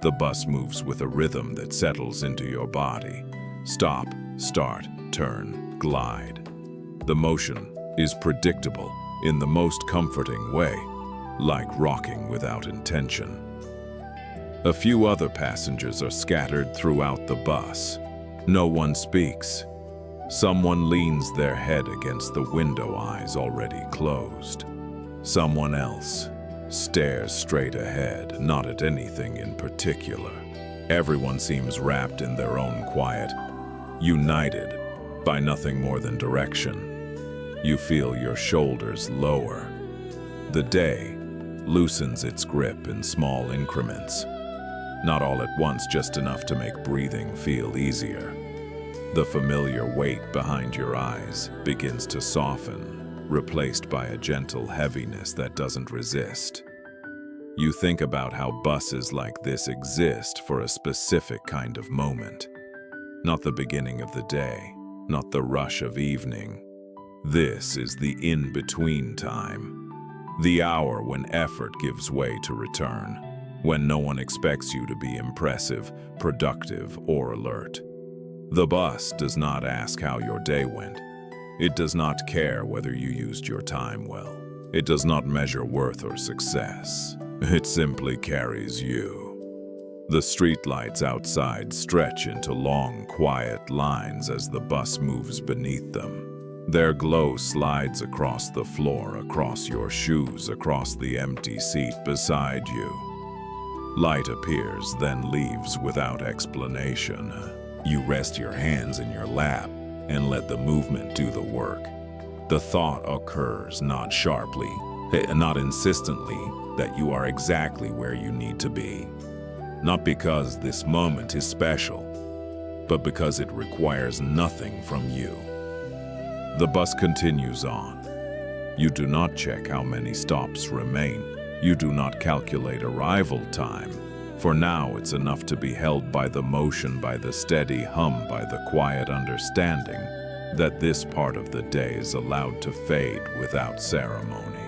The bus moves with a rhythm that settles into your body. Stop, start, turn, glide. The motion is predictable in the most comforting way, like rocking without intention. A few other passengers are scattered throughout the bus. No one speaks. Someone leans their head against the window, eyes already closed. Someone else stares straight ahead, not at anything in particular. Everyone seems wrapped in their own quiet, united by nothing more than direction. You feel your shoulders lower. The day loosens its grip in small increments. Not all at once, just enough to make breathing feel easier. The familiar weight behind your eyes begins to soften, replaced by a gentle heaviness that doesn't resist. You think about how buses like this exist for a specific kind of moment. Not the beginning of the day, not the rush of evening. This is the in-between time. The hour when effort gives way to return, when no one expects you to be impressive, productive, or alert. The bus does not ask how your day went. It does not care whether you used your time well. It does not measure worth or success. It simply carries you. The streetlights outside stretch into long, quiet lines as the bus moves beneath them. Their glow slides across the floor, across your shoes, across the empty seat beside you. Light appears, then leaves without explanation. You rest your hands in your lap and let the movement do the work. The thought occurs not sharply, not insistently, that you are exactly where you need to be. Not because this moment is special, but because it requires nothing from you. The bus continues on. You do not check how many stops remain. You do not calculate arrival time. For now, it's enough to be held by the motion, by the steady hum, by the quiet understanding that this part of the day is allowed to fade without ceremony.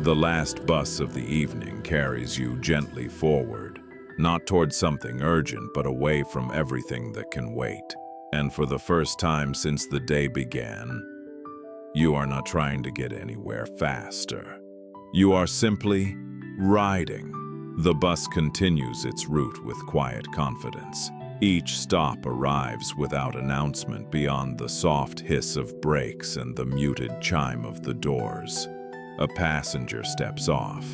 The last bus of the evening carries you gently forward, not towards something urgent, but away from everything that can wait. And for the first time since the day began, you are not trying to get anywhere faster. You are simply riding. The bus continues its route with quiet confidence. Each stop arrives without announcement beyond the soft hiss of brakes and the muted chime of the doors. A passenger steps off.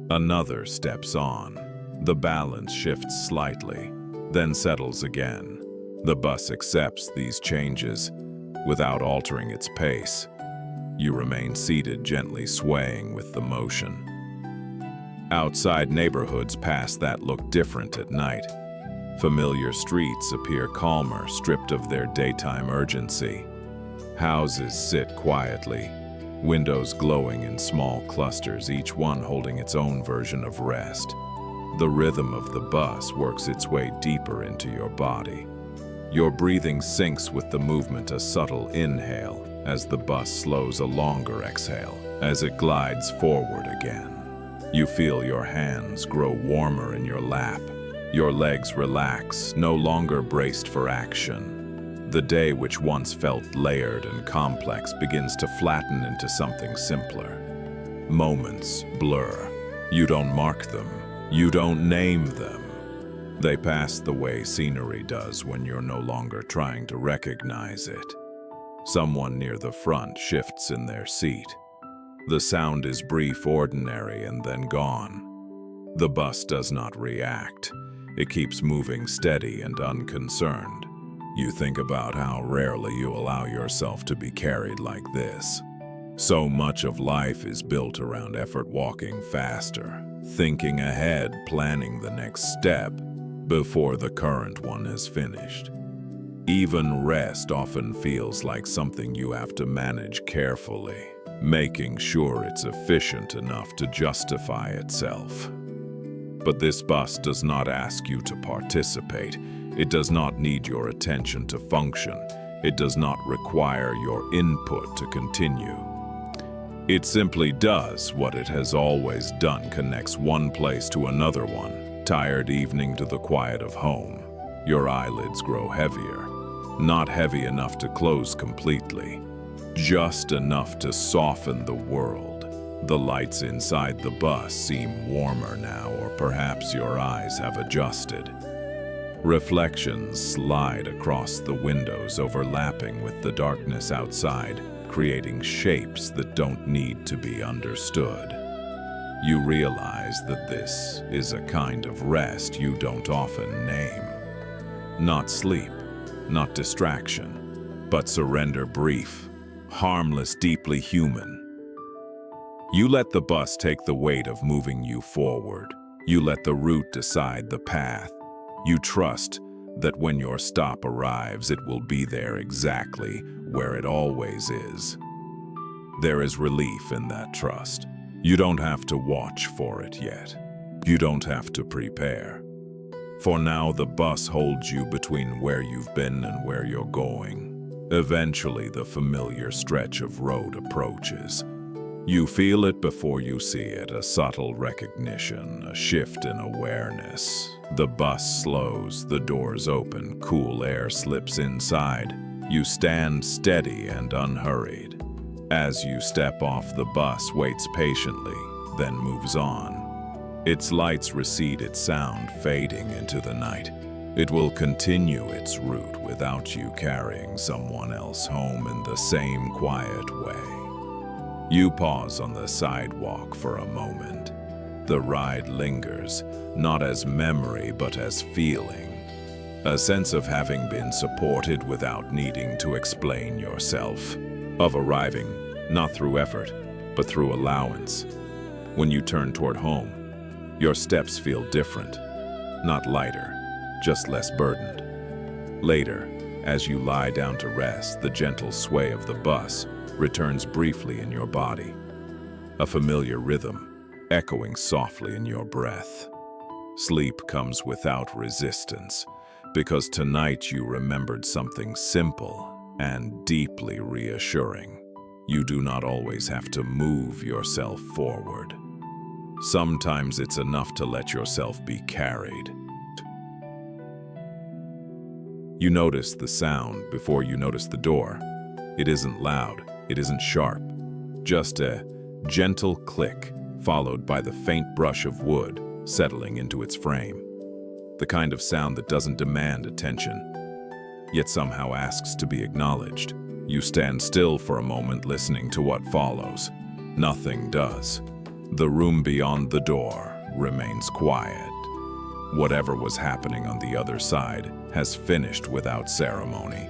Another steps on. The balance shifts slightly, then settles again. The bus accepts these changes without altering its pace. You remain seated, gently swaying with the motion. Outside neighborhoods past that look different at night. Familiar streets appear calmer, stripped of their daytime urgency. Houses sit quietly, windows glowing in small clusters, each one holding its own version of rest. The rhythm of the bus works its way deeper into your body. Your breathing syncs with the movement, a subtle inhale, as the bus slows, a longer exhale, as it glides forward again. You feel your hands grow warmer in your lap. Your legs relax, no longer braced for action. The day, which once felt layered and complex, begins to flatten into something simpler. Moments blur. You don't mark them. You don't name them. They pass the way scenery does when you're no longer trying to recognize it. Someone near the front shifts in their seat. The sound is brief, ordinary, and then gone. The bus does not react. It keeps moving steady and unconcerned. You think about how rarely you allow yourself to be carried like this. So much of life is built around effort, walking faster, thinking ahead, planning the next step before the current one is finished. Even rest often feels like something you have to manage carefully, making sure it's efficient enough to justify itself. But this bus does not ask you to participate. It does not need your attention to function. It does not require your input to continue. It simply does what it has always done, connects one place to another one. Tired evening to the quiet of home. Your eyelids grow heavier. Not heavy enough to close completely. Just enough to soften the world. The lights inside the bus seem warmer now, or perhaps your eyes have adjusted. Reflections slide across the windows, overlapping with the darkness outside, creating shapes that don't need to be understood. You realize that this is a kind of rest you don't often name. Not sleep, not distraction, but surrender brief, harmless, deeply human. You let the bus take the weight of moving you forward. You let the route decide the path. You trust that when your stop arrives, it will be there exactly where it always is. There is relief in that trust. You don't have to watch for it yet. You don't have to prepare. For now, the bus holds you between where you've been and where you're going. Eventually, the familiar stretch of road approaches. You feel it before you see it, a subtle recognition, a shift in awareness. The bus slows, the doors open, cool air slips inside. You stand steady and unhurried. As you step off, the bus waits patiently, then moves on. Its lights recede, its sound fading into the night. It will continue its route without you carrying someone else home in the same quiet way. You pause on the sidewalk for a moment. The ride lingers, not as memory but as feeling. A sense of having been supported without needing to explain yourself. Of arriving, not through effort, but through allowance. When you turn toward home, your steps feel different. Not lighter, just less burdened. Later, as you lie down to rest, the gentle sway of the bus returns briefly in your body. A familiar rhythm, echoing softly in your breath. Sleep comes without resistance, because tonight you remembered something simple and deeply reassuring. You do not always have to move yourself forward. Sometimes it's enough to let yourself be carried. You notice the sound before you notice the door. It isn't loud, it isn't sharp. Just a gentle click, followed by the faint brush of wood settling into its frame. The kind of sound that doesn't demand attention, yet somehow asks to be acknowledged. You stand still for a moment, listening to what follows. Nothing does. The room beyond the door remains quiet. Whatever was happening on the other side has finished without ceremony.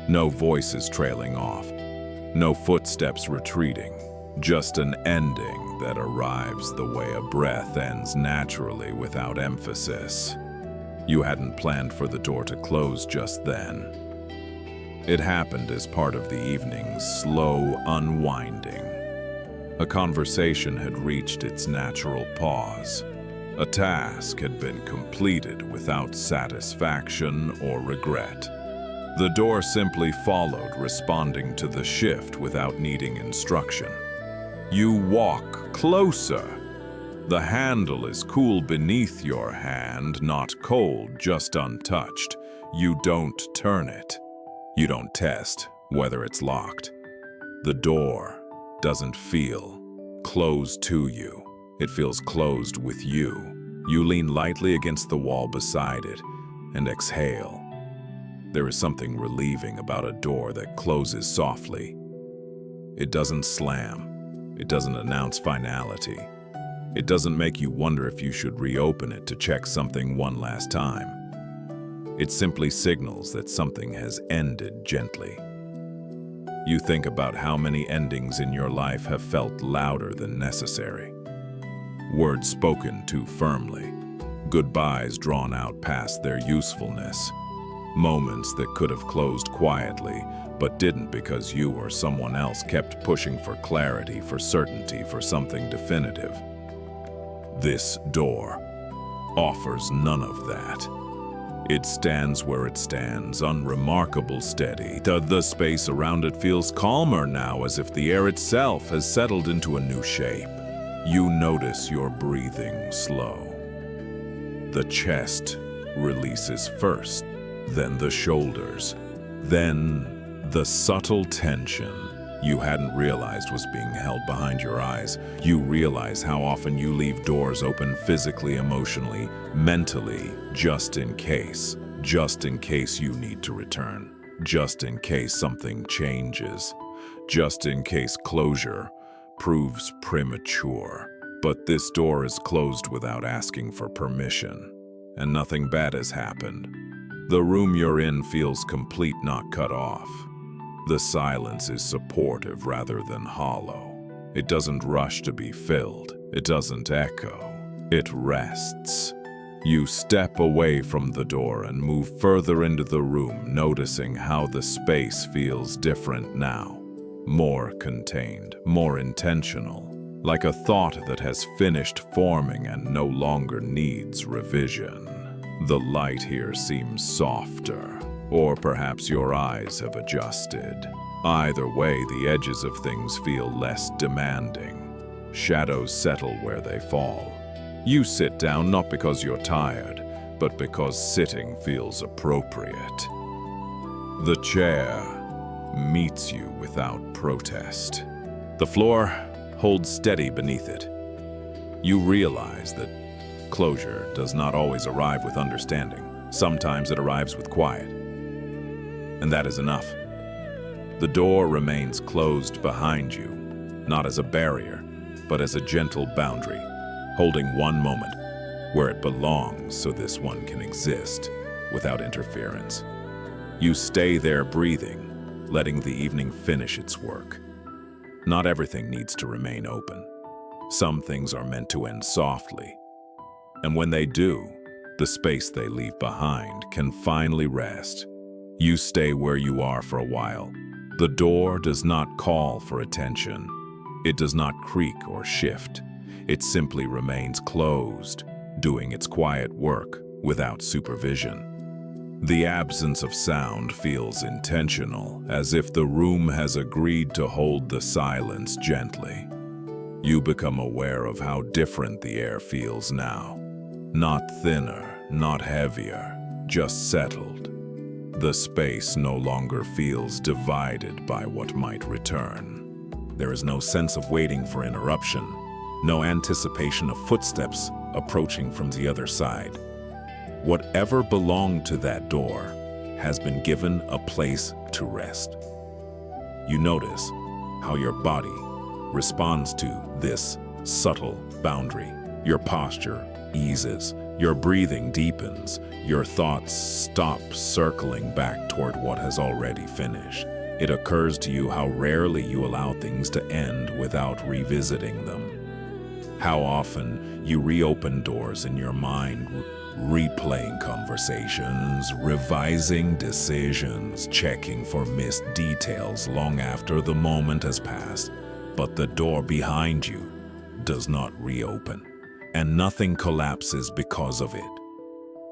No voices trailing off, no footsteps retreating, just an ending that arrives the way a breath ends naturally without emphasis. You hadn't planned for the door to close just then. It happened as part of the evening's slow unwinding. A conversation had reached its natural pause. A task had been completed without satisfaction or regret. The door simply followed, responding to the shift without needing instruction. You walk closer. The handle is cool beneath your hand, not cold, just untouched. You don't turn it. You don't test whether it's locked. The door doesn't feel closed to you. It feels closed with you. You lean lightly against the wall beside it and exhale. There is something relieving about a door that closes softly. It doesn't slam. It doesn't announce finality. It doesn't make you wonder if you should reopen it to check something one last time. It simply signals that something has ended gently. You think about how many endings in your life have felt louder than necessary. Words spoken too firmly. Goodbyes drawn out past their usefulness. Moments that could have closed quietly, but didn't because you or someone else kept pushing for clarity, for certainty, for something definitive. This door offers none of that. It stands where it stands, unremarkable, steady. The space around it feels calmer now, as if the air itself has settled into a new shape. You notice your breathing slow. The chest releases first, then the shoulders, then the subtle tension you hadn't realized was being held behind your eyes. You realize how often you leave doors open physically, emotionally, mentally, just in case you need to return, just in case something changes, just in case closure proves premature. But this door is closed without asking for permission, and nothing bad has happened. The room you're in feels complete, not cut off. The silence is supportive rather than hollow. It doesn't rush to be filled. It doesn't echo. It rests. You step away from the door and move further into the room, noticing how the space feels different now. More contained, more intentional, like a thought that has finished forming and no longer needs revision. The light here seems softer, or perhaps your eyes have adjusted. Either way, the edges of things feel less demanding. Shadows settle where they fall. You sit down not because you're tired, but because sitting feels appropriate. The chair meets you without protest. The floor holds steady beneath it. You realize that closure does not always arrive with understanding. Sometimes it arrives with quiet. And that is enough. The door remains closed behind you, not as a barrier, but as a gentle boundary, holding one moment where it belongs so this one can exist without interference. You stay there breathing, letting the evening finish its work. Not everything needs to remain open. Some things are meant to end softly. And when they do, the space they leave behind can finally rest. You stay where you are for a while. The door does not call for attention. It does not creak or shift. It simply remains closed, doing its quiet work without supervision. The absence of sound feels intentional, as if the room has agreed to hold the silence gently. You become aware of how different the air feels now. Not thinner, not heavier, just settled. The space no longer feels divided by what might return. There is no sense of waiting for interruption, no anticipation of footsteps approaching from the other side. Whatever belonged to that door has been given a place to rest. You notice how your body responds to this subtle boundary. Your posture eases, your breathing deepens, your thoughts stop circling back toward what has already finished. It occurs to you how rarely you allow things to end without revisiting them. How often you reopen doors in your mind, replaying conversations, revising decisions, checking for missed details long after the moment has passed. But the door behind you does not reopen, and nothing collapses because of it.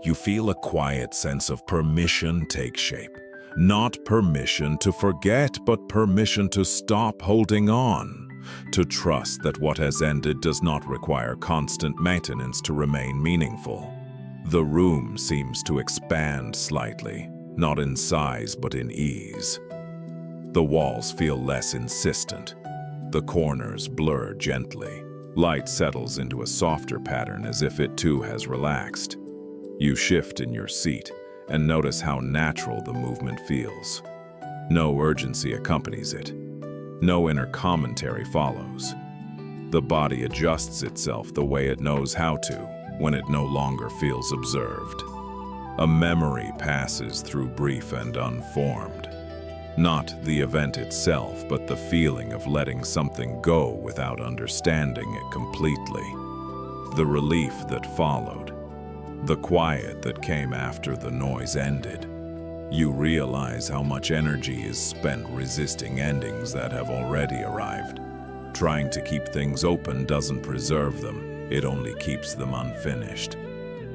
You feel a quiet sense of permission take shape. Not permission to forget, but permission to stop holding on, to trust that what has ended does not require constant maintenance to remain meaningful. The room seems to expand slightly, not in size but in ease. The walls feel less insistent. The corners blur gently. Light settles into a softer pattern as if it too has relaxed. You shift in your seat and notice how natural the movement feels. No urgency accompanies it. No inner commentary follows. The body adjusts itself the way it knows how to when it no longer feels observed. A memory passes through brief and unformed. Not the event itself, but the feeling of letting something go without understanding it completely. The relief that followed. The quiet that came after the noise ended. You realize how much energy is spent resisting endings that have already arrived. Trying to keep things open doesn't preserve them, it only keeps them unfinished.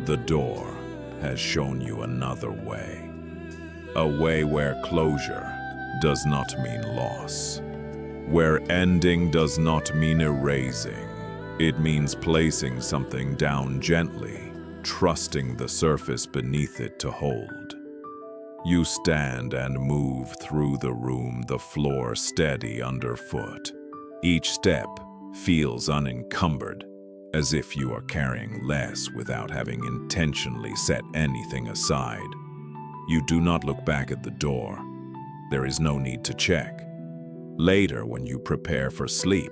The door has shown you another way. A way where closure does not mean loss. Where ending does not mean erasing. It means placing something down gently, trusting the surface beneath it to hold. You stand and move through the room, the floor steady underfoot. Each step feels unencumbered, as if you are carrying less without having intentionally set anything aside. You do not look back at the door. There is no need to check. Later, when you prepare for sleep,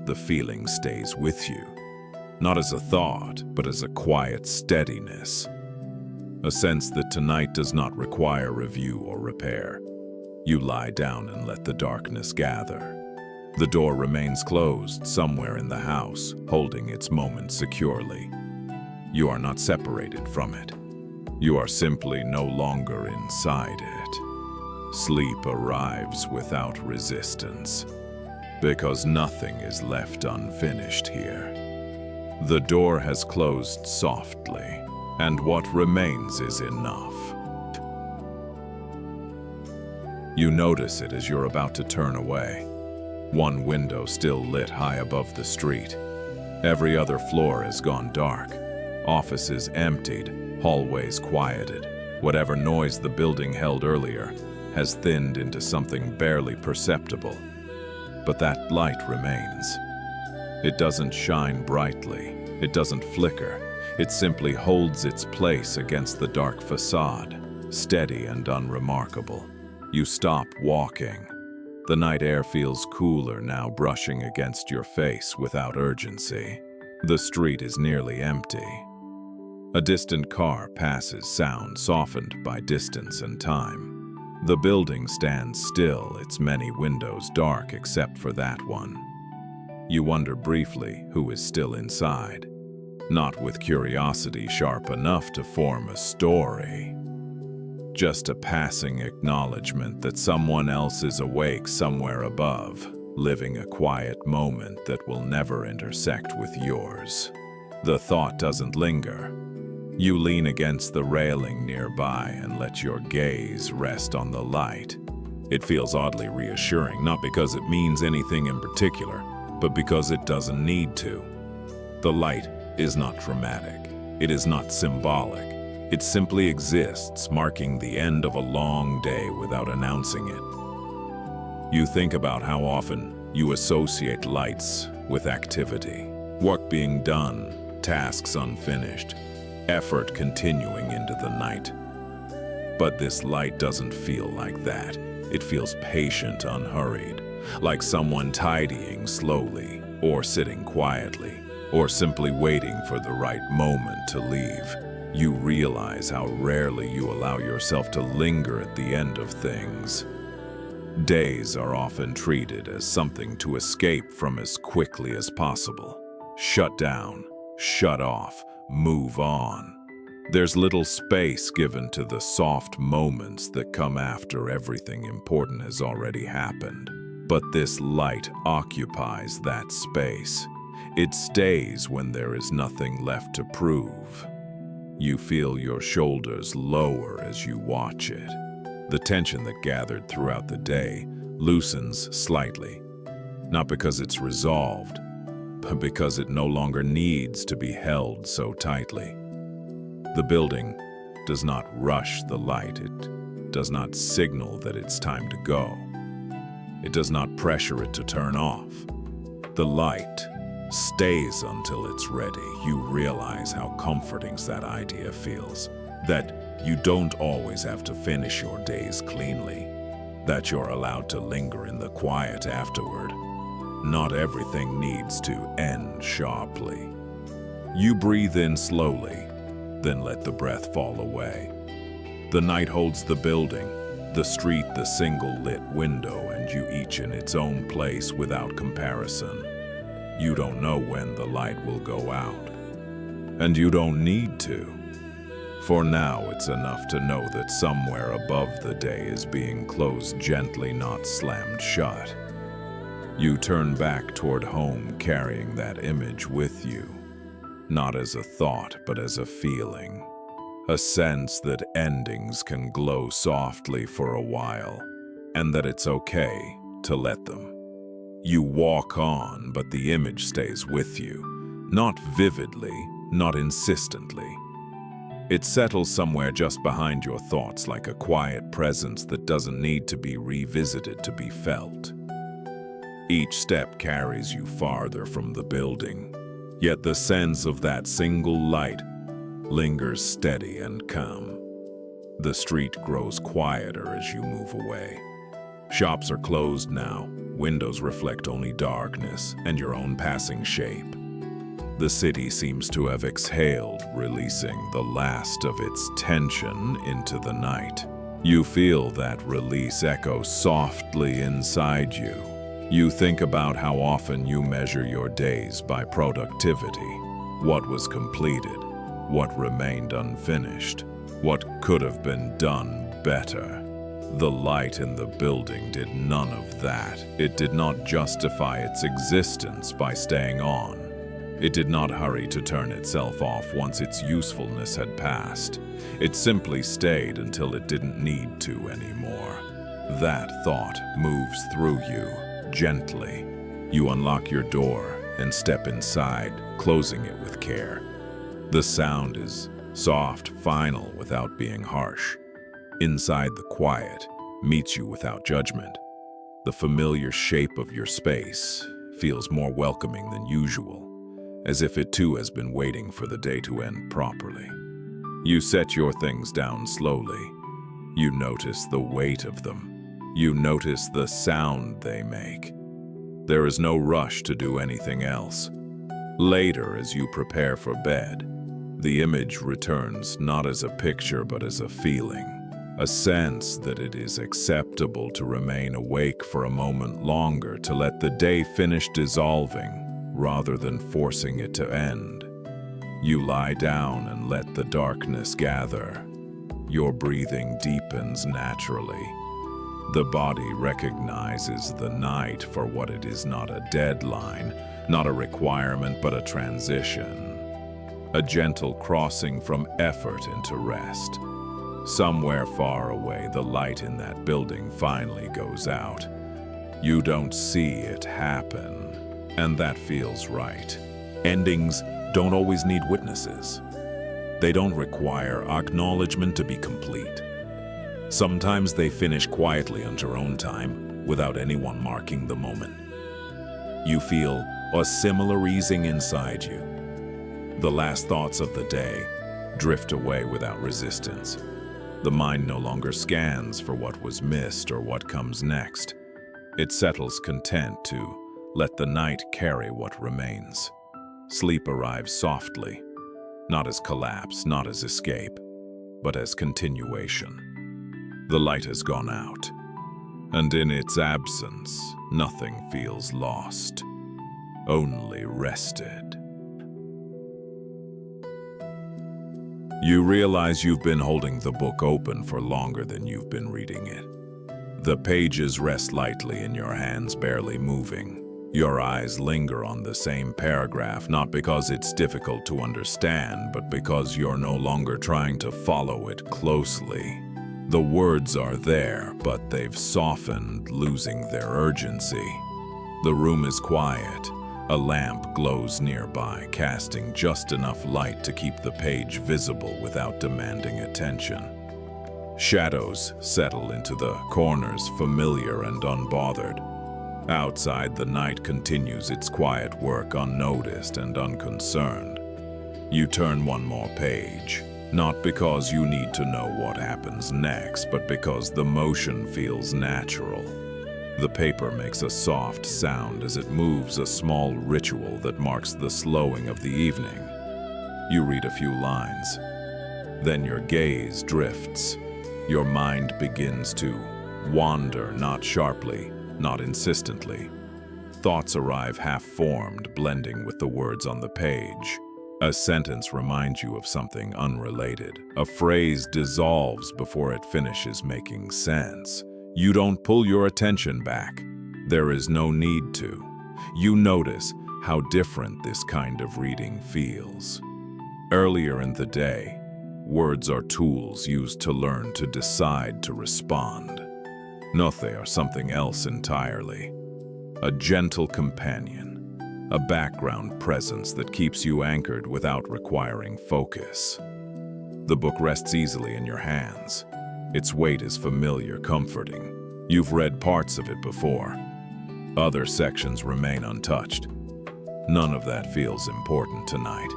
the feeling stays with you. Not as a thought, but as a quiet steadiness. A sense that tonight does not require review or repair. You lie down and let the darkness gather. The door remains closed somewhere in the house, holding its moment securely. You are not separated from it. You are simply no longer inside it. Sleep arrives without resistance, because nothing is left unfinished here. The door has closed softly, and what remains is enough. You notice it as you're about to turn away. One window still lit high above the street. Every other floor has gone dark. Offices emptied, hallways quieted. Whatever noise the building held earlier has thinned into something barely perceptible. But that light remains. It doesn't shine brightly. It doesn't flicker. It simply holds its place against the dark facade, steady and unremarkable. You stop walking. The night air feels cooler now, brushing against your face without urgency. The street is nearly empty. A distant car passes, sound softened by distance and time. The building stands still, its many windows dark except for that one. You wonder briefly who is still inside, not with curiosity sharp enough to form a story. Just a passing acknowledgement that someone else is awake somewhere above, living a quiet moment that will never intersect with yours. The thought doesn't linger. You lean against the railing nearby and let your gaze rest on the light. It feels oddly reassuring, not because it means anything in particular, but because it doesn't need to. The light is not dramatic. It is not symbolic. It simply exists, marking the end of a long day without announcing it. You think about how often you associate lights with activity, work being done, tasks unfinished, effort continuing into the night. But this light doesn't feel like that. It feels patient, unhurried, like someone tidying slowly, or sitting quietly, or simply waiting for the right moment to leave. You realize how rarely you allow yourself to linger at the end of things. Days are often treated as something to escape from as quickly as possible. Shut down, shut off, move on. There's little space given to the soft moments that come after everything important has already happened. But this light occupies that space. It stays when there is nothing left to prove. You feel your shoulders lower as you watch it. The tension that gathered throughout the day loosens slightly, not because it's resolved, but because it no longer needs to be held so tightly. The building does not rush the light. It does not signal that it's time to go. It does not pressure it to turn off. The light stays until it's ready. You realize how comforting that idea feels, that you don't always have to finish your days cleanly, that you're allowed to linger in the quiet afterward. Not everything needs to end sharply. You breathe in slowly, then let the breath fall away. The night holds the building, the street the single lit window, and you each in its own place without comparison. You don't know when the light will go out, and you don't need to. For now, it's enough to know that somewhere above the day is being closed gently, not slammed shut. You turn back toward home carrying that image with you, not as a thought but as a feeling, a sense that endings can glow softly for a while, and that it's okay to let them. You walk on, but the image stays with you, not vividly, not insistently. It settles somewhere just behind your thoughts like a quiet presence that doesn't need to be revisited to be felt. Each step carries you farther from the building, yet the sense of that single light lingers steady and calm. The street grows quieter as you move away. Shops are closed now, windows reflect only darkness and your own passing shape. The city seems to have exhaled, releasing the last of its tension into the night. You feel that release echo softly inside you. You think about how often you measure your days by productivity, what was completed, what remained unfinished, what could have been done better. The light in the building did none of that. It did not justify its existence by staying on. It did not hurry to turn itself off once its usefulness had passed. It simply stayed until it didn't need to anymore. That thought moves through you, gently. You unlock your door and step inside, closing it with care. The sound is soft, final, without being harsh. Inside, the quiet meets you without judgment. The familiar shape of your space feels more welcoming than usual, as if it too has been waiting for the day to end properly. You set your things down slowly. You notice the weight of them. You notice the sound they make. There is no rush to do anything else. Later, as you prepare for bed, the image returns not as a picture but as a feeling, a sense that it is acceptable to remain awake for a moment longer, to let the day finish dissolving rather than forcing it to end. You lie down and let the darkness gather. Your breathing deepens naturally. The body recognizes the night for what it is, not a deadline, not a requirement, but a transition. A gentle crossing from effort into rest. Somewhere far away, the light in that building finally goes out. You don't see it happen, and that feels right. Endings don't always need witnesses. They don't require acknowledgement to be complete. Sometimes they finish quietly on your own time, without anyone marking the moment. You feel a similar easing inside you. The last thoughts of the day Drift away without resistance. The mind no longer scans for what was missed or what comes next. It settles content to let the night carry what remains. Sleep arrives softly, not as collapse, not as escape, but as continuation. The light has gone out, and in its absence, nothing feels lost, only rested. You realize you've been holding the book open for longer than you've been reading it. The pages rest lightly in your hands, barely moving. Your eyes linger on the same paragraph, not because it's difficult to understand, but because you're no longer trying to follow it closely. The words are there, but they've softened, losing their urgency. The room is quiet. A lamp glows nearby, casting just enough light to keep the page visible without demanding attention. Shadows settle into the corners, familiar and unbothered. Outside, the night continues its quiet work, unnoticed and unconcerned. You turn one more page, not because you need to know what happens next, but because the motion feels natural. The paper makes a soft sound as it moves, a small ritual that marks the slowing of the evening. You read a few lines. Then your gaze drifts. Your mind begins to wander, not sharply, not insistently. Thoughts arrive half-formed, blending with the words on the page. A sentence reminds you of something unrelated. A phrase dissolves before it finishes making sense. You don't pull your attention back. There is no need to. You notice how different this kind of reading feels. Earlier in the day, words are tools used to learn to decide to respond. Now they are something else entirely. A gentle companion. A background presence that keeps you anchored without requiring focus. The book rests easily in your hands. Its weight is familiar, comforting. You've read parts of it before. Other sections remain untouched. None of that feels important tonight.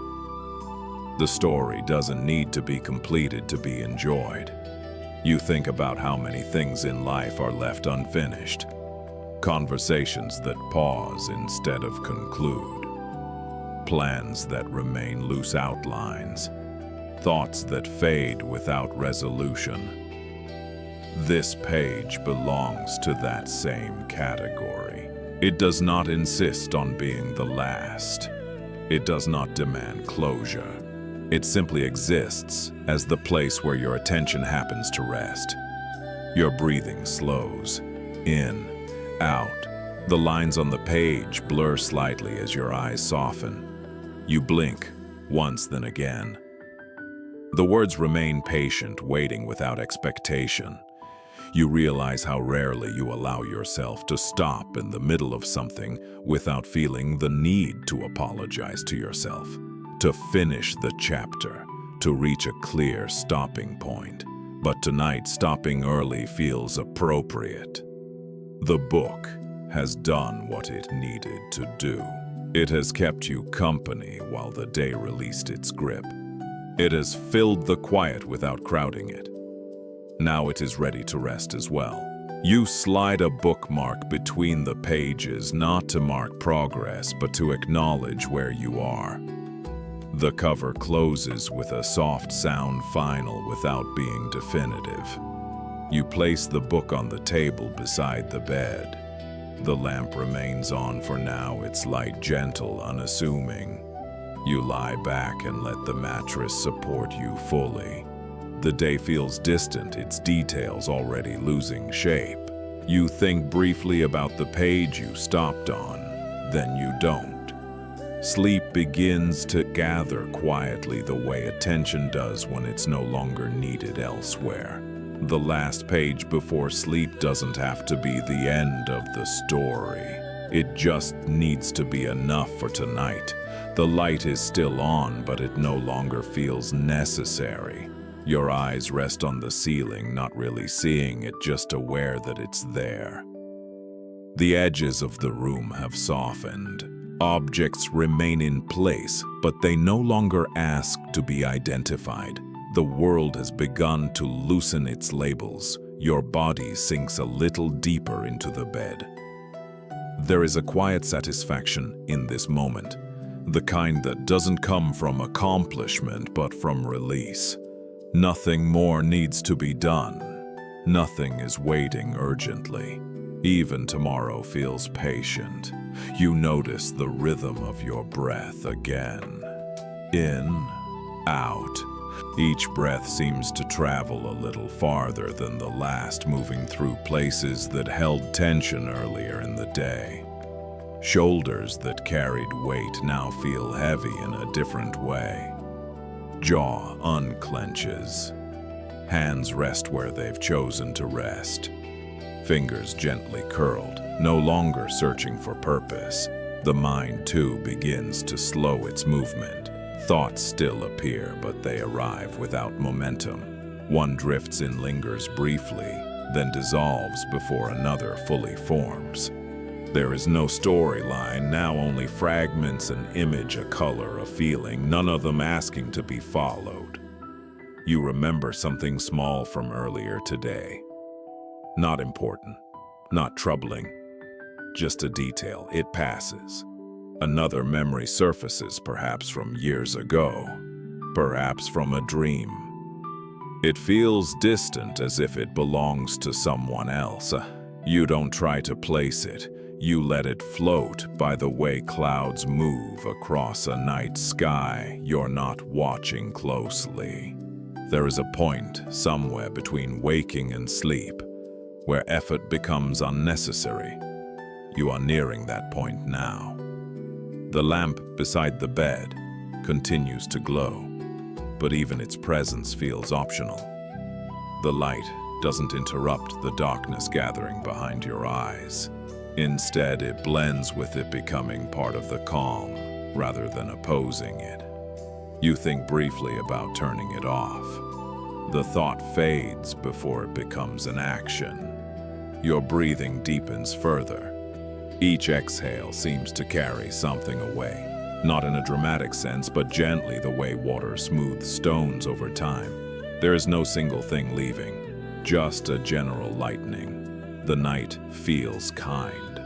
The story doesn't need to be completed to be enjoyed. You think about how many things in life are left unfinished. Conversations that pause instead of conclude. Plans that remain loose outlines. Thoughts that fade without resolution. This page belongs to that same category. It does not insist on being the last. It does not demand closure. It simply exists as the place where your attention happens to rest. Your breathing slows. In, out. The lines on the page blur slightly as your eyes soften. You blink, once then again. The words remain patient, waiting without expectation. You realize how rarely you allow yourself to stop in the middle of something without feeling the need to apologize to yourself, to finish the chapter, to reach a clear stopping point. But tonight, stopping early feels appropriate. The book has done what it needed to do. It has kept you company while the day released its grip. It has filled the quiet without crowding it. Now it is ready to rest as well. You slide a bookmark between the pages, not to mark progress, but to acknowledge where you are. The cover closes with a soft sound final without being definitive. You place the book on the table beside the bed. The lamp remains on for now, its light gentle, unassuming. You lie back and let the mattress support you fully. The day feels distant, its details already losing shape. You think briefly about the page you stopped on, then you don't. Sleep begins to gather quietly the way attention does when it's no longer needed elsewhere. The last page before sleep doesn't have to be the end of the story. It just needs to be enough for tonight. The light is still on, but it no longer feels necessary. Your eyes rest on the ceiling, not really seeing it, just aware that it's there. The edges of the room have softened. Objects remain in place, but they no longer ask to be identified. The world has begun to loosen its labels. Your body sinks a little deeper into the bed. There is a quiet satisfaction in this moment, the kind that doesn't come from accomplishment but from release. Nothing more needs to be done. Nothing is waiting urgently. Even tomorrow feels patient. You notice the rhythm of your breath again. In, out. Each breath seems to travel a little farther than the last, moving through places that held tension earlier in the day. Shoulders that carried weight now feel heavy in a different way. Jaw unclenches. Hands rest where they've chosen to rest. Fingers gently curled, no longer searching for purpose. The mind, too, begins to slow its movement. Thoughts still appear, but they arrive without momentum. One drifts in, lingers briefly, then dissolves before another fully forms. There is no storyline, now only fragments, an image, a color, a feeling, none of them asking to be followed. You remember something small from earlier today. Not important, not troubling, just a detail. It passes. Another memory surfaces, perhaps from years ago, perhaps from a dream. It feels distant, as if it belongs to someone else. You don't try to place it. You let it float by the way clouds move across a night sky you're not watching closely. There is a point somewhere between waking and sleep where effort becomes unnecessary. You are nearing that point now. The lamp beside the bed continues to glow, but even its presence feels optional. The light doesn't interrupt the darkness gathering behind your eyes. Instead, it blends with it, becoming part of the calm rather than opposing it. You think briefly about turning it off. The thought fades before it becomes an action. Your breathing deepens further. Each exhale seems to carry something away. Not in a dramatic sense, but gently, the way water smooths stones over time. There is no single thing leaving, just a general lightening. The night feels kind,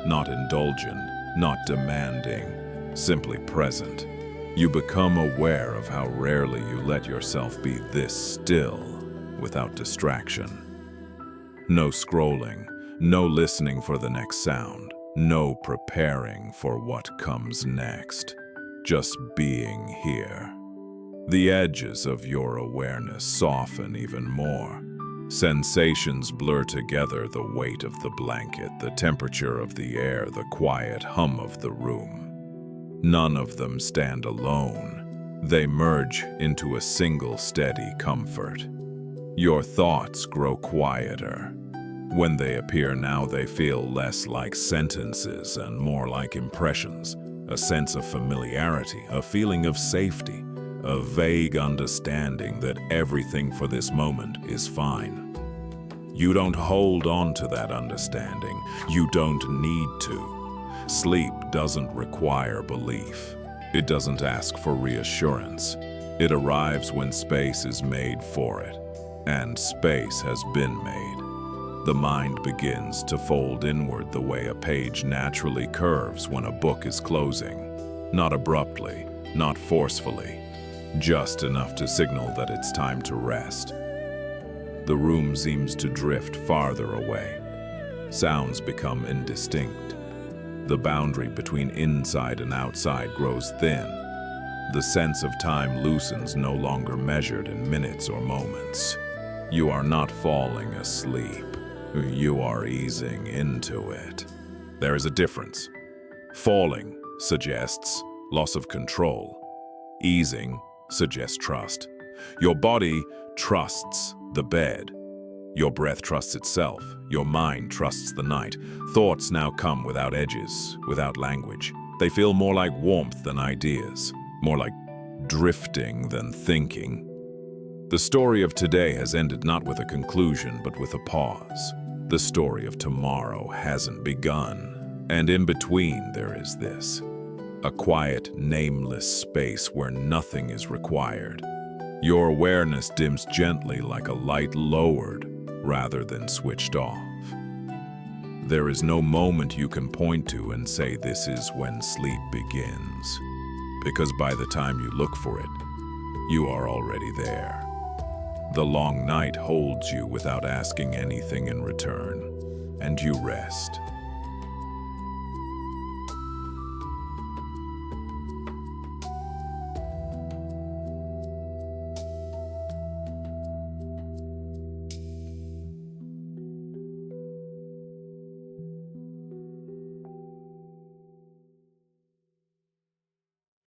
not indulgent, not demanding, simply present. You become aware of how rarely you let yourself be this still without distraction. No scrolling, no listening for the next sound, no preparing for what comes next. Just being here. The edges of your awareness soften even more. Sensations blur together: the weight of the blanket, the temperature of the air, the quiet hum of the room. None of them stand alone. They merge into a single steady comfort. Your thoughts grow quieter. When they appear now, they feel less like sentences and more like impressions. A sense of familiarity, a feeling of safety, a vague understanding that everything for this moment is fine. You don't hold on to that understanding. You don't need to. Sleep doesn't require belief. It doesn't ask for reassurance. It arrives when space is made for it, and space has been made. The mind begins to fold inward the way a page naturally curves when a book is closing. Not abruptly, not forcefully, just enough to signal that it's time to rest. The room seems to drift farther away. Sounds become indistinct. The boundary between inside and outside grows thin. The sense of time loosens, no longer measured in minutes or moments. You are not falling asleep. You are easing into it. There is a difference. Falling suggests loss of control. Easing suggests trust. Your body trusts the bed. Your breath trusts itself. Your mind trusts the night. Thoughts now come without edges, without language. They feel more like warmth than ideas, more like drifting than thinking. The story of today has ended not with a conclusion, but with a pause. The story of tomorrow hasn't begun. And in between there is this. A quiet, nameless space where nothing is required. Your awareness dims gently, like a light lowered rather than switched off. There is no moment you can point to and say this is when sleep begins. Because by the time you look for it, you are already there. The long night holds you without asking anything in return, and you rest.